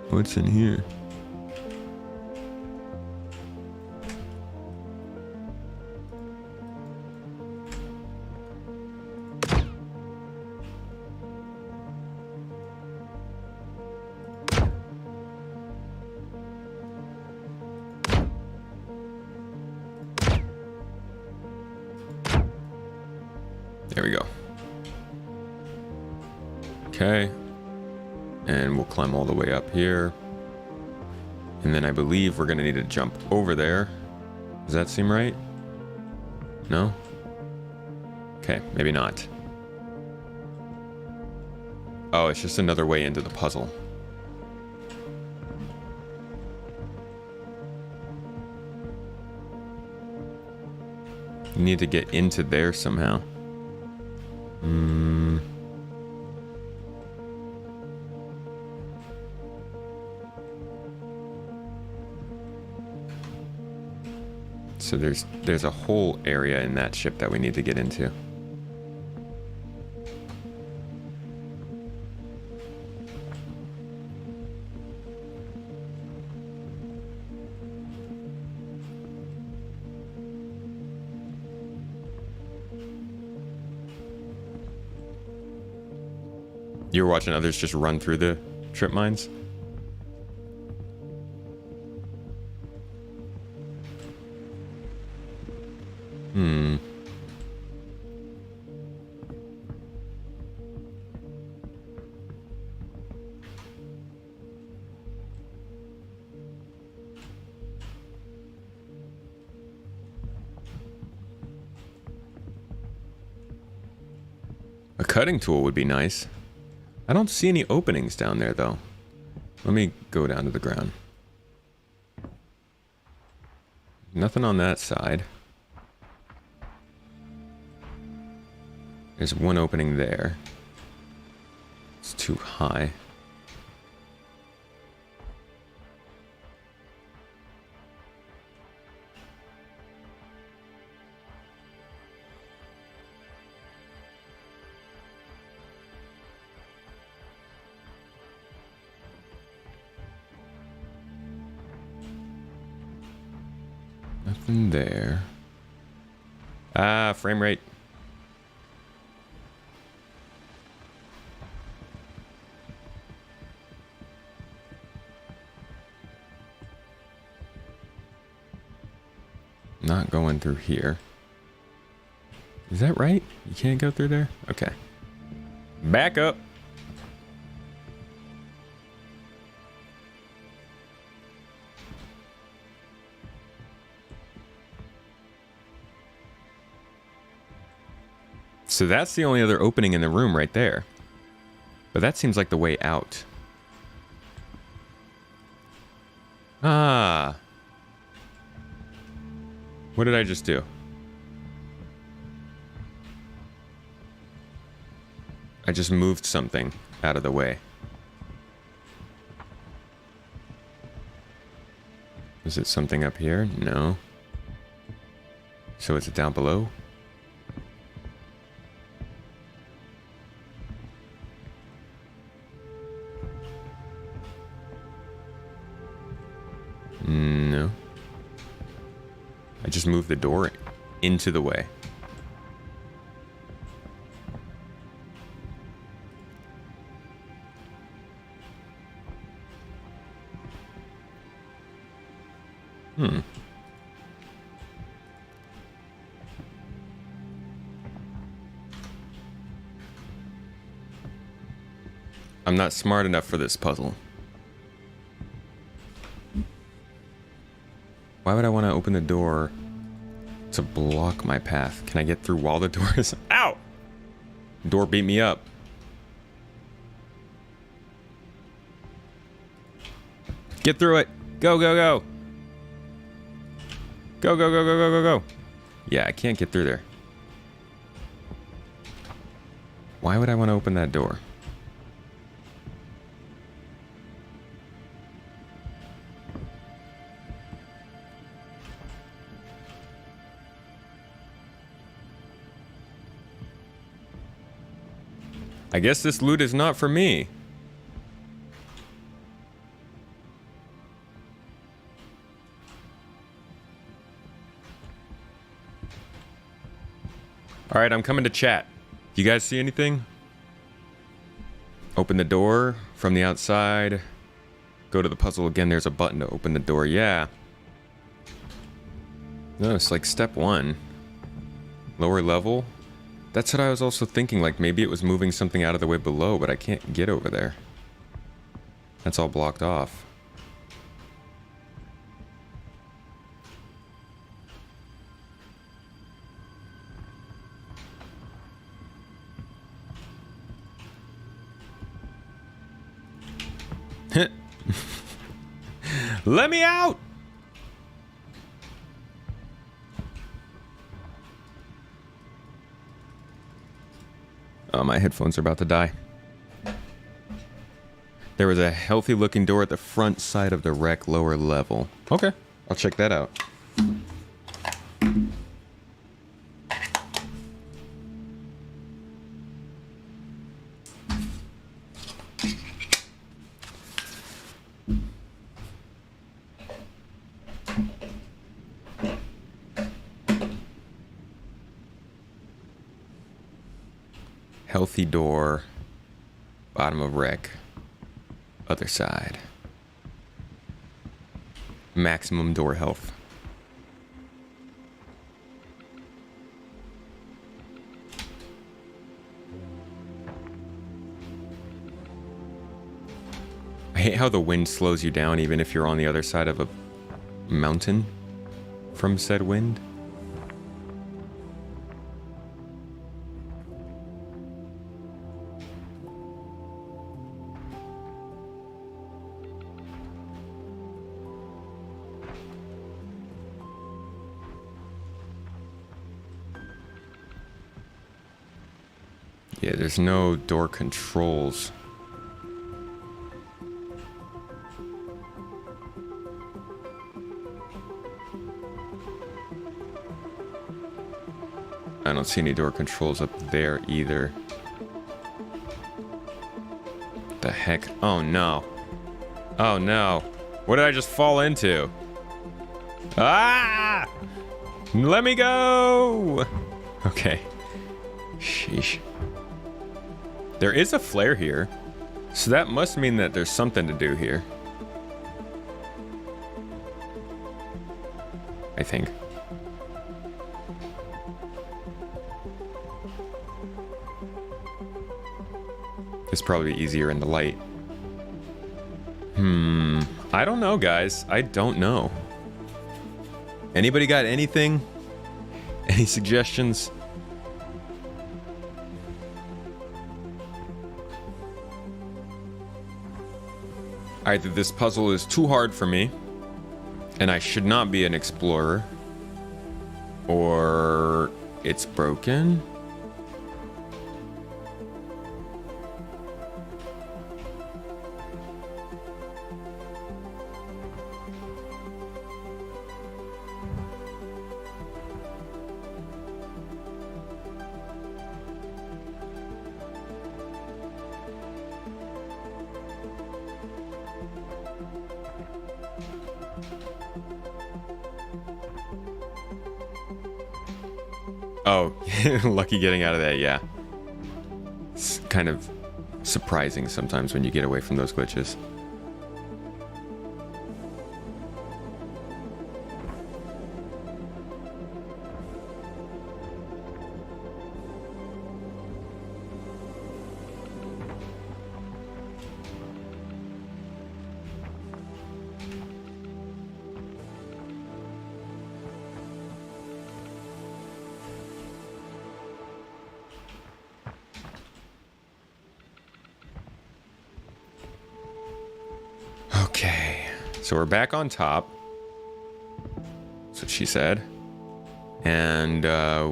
What's in here? There we go. Okay. And we'll climb all the way up here. And then I believe we're gonna need to jump over there. Does that seem right? No? Okay, maybe not. Oh, it's just another way into the puzzle. You need to get into there somehow. So there's a whole area in that ship that we need to get into. You were watching others just run through the trip mines? A cutting tool would be nice. I don't see any openings down there, though. Let me go down to the ground. Nothing on that side. There's one opening there. It's too high. Nothing there. Ah, frame rate. Not going through here. Is that right? You can't go through there? Okay. Back up. So that's the only other opening in the room right there. But that seems like the way out. Ah. What did I just do? I just moved something out of the way. Is it something up here? No. So is it down below? No. I just moved the door into the way. I'm not smart enough for this puzzle. Why would I want to open the door to block my path. Can I get through while the door is... Ow! Door beat me up. Get through it. Go, go, go. Go, go, go, go, go, go, go. Yeah, I can't get through there. Why would I want to open that door? I guess this loot is not for me. All right, I'm coming to chat. You guys see anything? Open the door from the outside. Go to the puzzle again. There's a button to open the door. Yeah. No, it's like step 1. Lower level. That's what I was also thinking. Like maybe it was moving something out of the way below, but I can't get over there. That's all blocked off. Let me out! Oh, my headphones are about to die. There was a healthy looking door at the front side of the wreck, lower level. Okay, I'll check that out. Healthy door, bottom of wreck, other side. Maximum door health. I hate how the wind slows you down even if you're on the other side of a mountain from said wind. Yeah, there's no door controls. I don't see any door controls up there either. The heck? Oh no. Oh no. What did I just fall into? Ah! Let me go! Okay. Sheesh. There is a flare here, so that must mean that there's something to do here. I think. It's probably easier in the light. I don't know, guys. I don't know. Anybody got anything? Any suggestions? Either this puzzle is too hard for me, and I should not be an explorer, or it's broken. Oh, lucky getting out of that, yeah. It's kind of surprising sometimes when you get away from those glitches. Okay, so we're back on top. That's what she said. And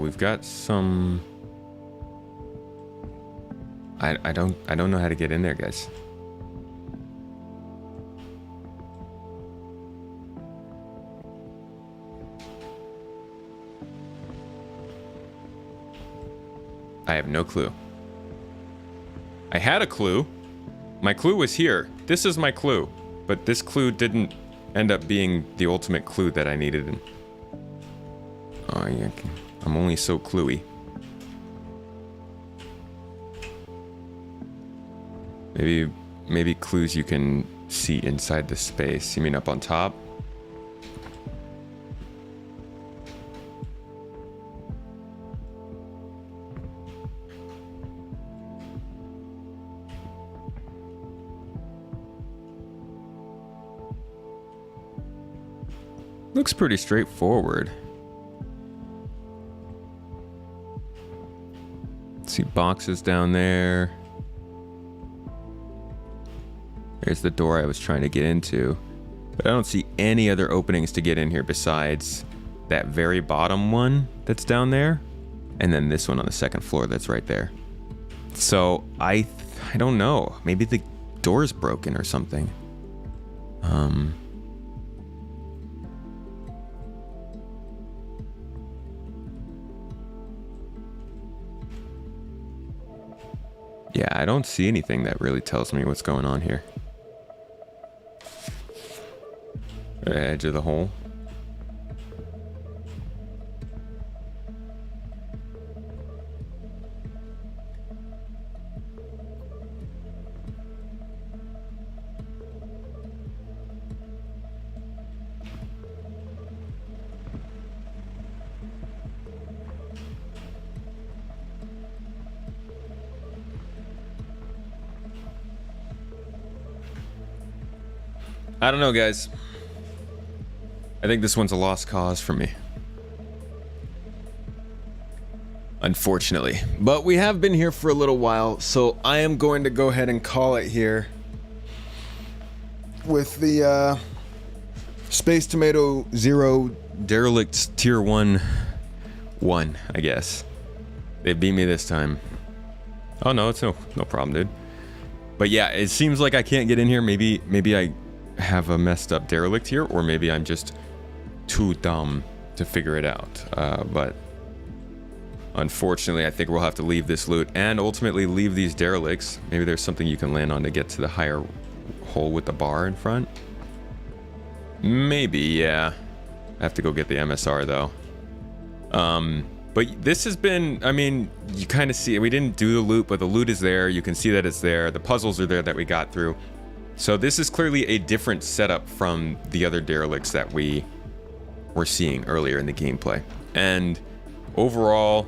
we've got some... I don't know how to get in there, guys. I have no clue. I had a clue. My clue was here. This is my clue. But this clue didn't end up being the ultimate clue that I needed. Oh, yeah. I'm only so cluey. Maybe clues you can see inside the space. You mean up on top? Looks pretty straightforward. See boxes down there. There's the door I was trying to get into. But I don't see any other openings to get in here besides that very bottom one that's down there. And then this one on the second floor that's right there. So I don't know. Maybe the door's broken or something. Yeah, I don't see anything that really tells me what's going on here. The edge of the hole. I don't know, guys. I think this one's a lost cause for me. Unfortunately. But we have been here for a little while, so I am going to go ahead and call it here. With the Space Tomato Zero Derelict Tier 1, I guess. They beat me this time. Oh no, it's no problem, dude. But yeah, it seems like I can't get in here. Maybe I have a messed up derelict here, or maybe I'm just too dumb to figure it out. But unfortunately, I think we'll have to leave this loot and ultimately leave these derelicts. Maybe there's something you can land on to get to the higher hole with the bar in front. Maybe, yeah. I have to go get the MSR though. But this has been, I mean, you kind of see it. We didn't do the loot, but the loot is there. You can see that it's there. The puzzles are there that we got through. So this is clearly a different setup from the other derelicts that we were seeing earlier in the gameplay. And overall,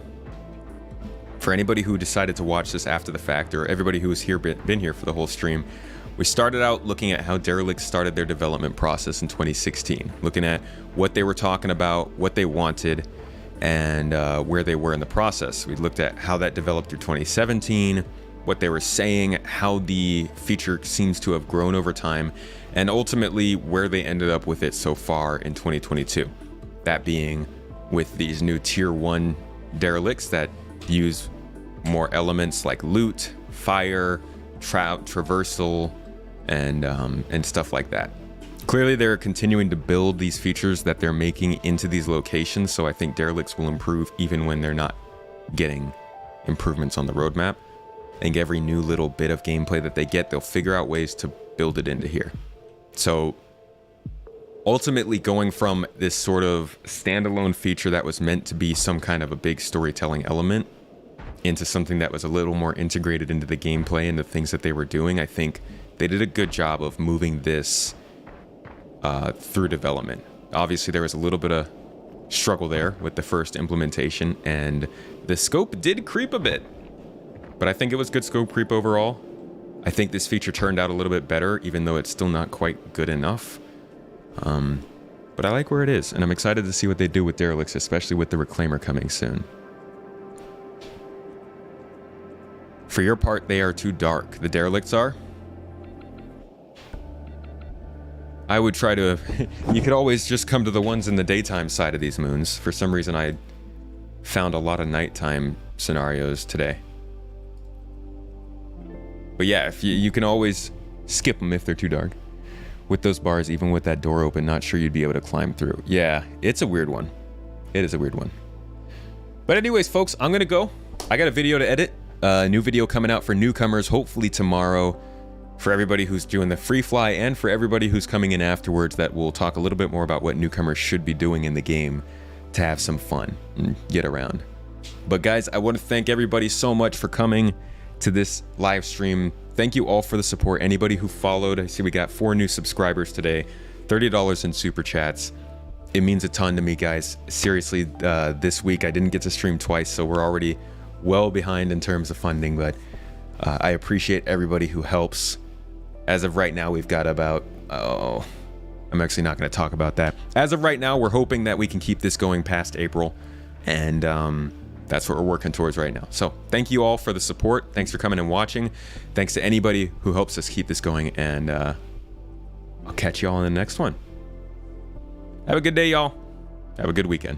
for anybody who decided to watch this after the fact, or everybody who was here, been here for the whole stream, we started out looking at how Derelict started their development process in 2016, looking at what they were talking about, what they wanted, and where they were in the process. We looked at how that developed through 2017, what they were saying, how the feature seems to have grown over time, and ultimately where they ended up with it so far in 2022. That being with these new Tier 1 derelicts that use more elements like loot, fire, traversal, and stuff like that. Clearly they're continuing to build these features that they're making into these locations, so I think derelicts will improve even when they're not getting improvements on the roadmap. I think every new little bit of gameplay that they get, they'll figure out ways to build it into here. So ultimately going from this sort of standalone feature that was meant to be some kind of a big storytelling element into something that was a little more integrated into the gameplay and the things that they were doing, I think they did a good job of moving this through development. Obviously there was a little bit of struggle there with the first implementation, and the scope did creep a bit. But I think it was good scope creep overall. I think this feature turned out a little bit better, even though it's still not quite good enough. But I like where it is, and I'm excited to see what they do with derelicts, especially with the Reclaimer coming soon. For your part, they are too dark. The derelicts are? I would try to... You could always just come to the ones in the daytime side of these moons. For some reason, I found a lot of nighttime scenarios today. But yeah, if you can always skip them if they're too dark. With those bars, even with that door open, not sure you'd be able to climb through. Yeah, it's a weird one. It is a weird one. But anyways, folks, I'm gonna go. I got a video to edit. New video coming out for newcomers, hopefully tomorrow. For everybody who's doing the free fly and for everybody who's coming in afterwards, that will talk a little bit more about what newcomers should be doing in the game to have some fun and get around. But guys, I want to thank everybody so much for coming to this live stream. Thank you all for the support. Anybody who followed, I see we got 4 new subscribers today, $30 in super chats. It means a ton to me, guys. Seriously, this week I didn't get to stream twice, so we're already well behind in terms of funding, but I appreciate everybody who helps. As of right now, we've got about, I'm actually not going to talk about that. As of right now, we're hoping that we can keep this going past April, and that's what we're working towards right now. So thank you all for the support. Thanks for coming and watching. Thanks to anybody who helps us keep this going, and I'll catch you all in the next one. Have a good day, y'all. Have a good weekend.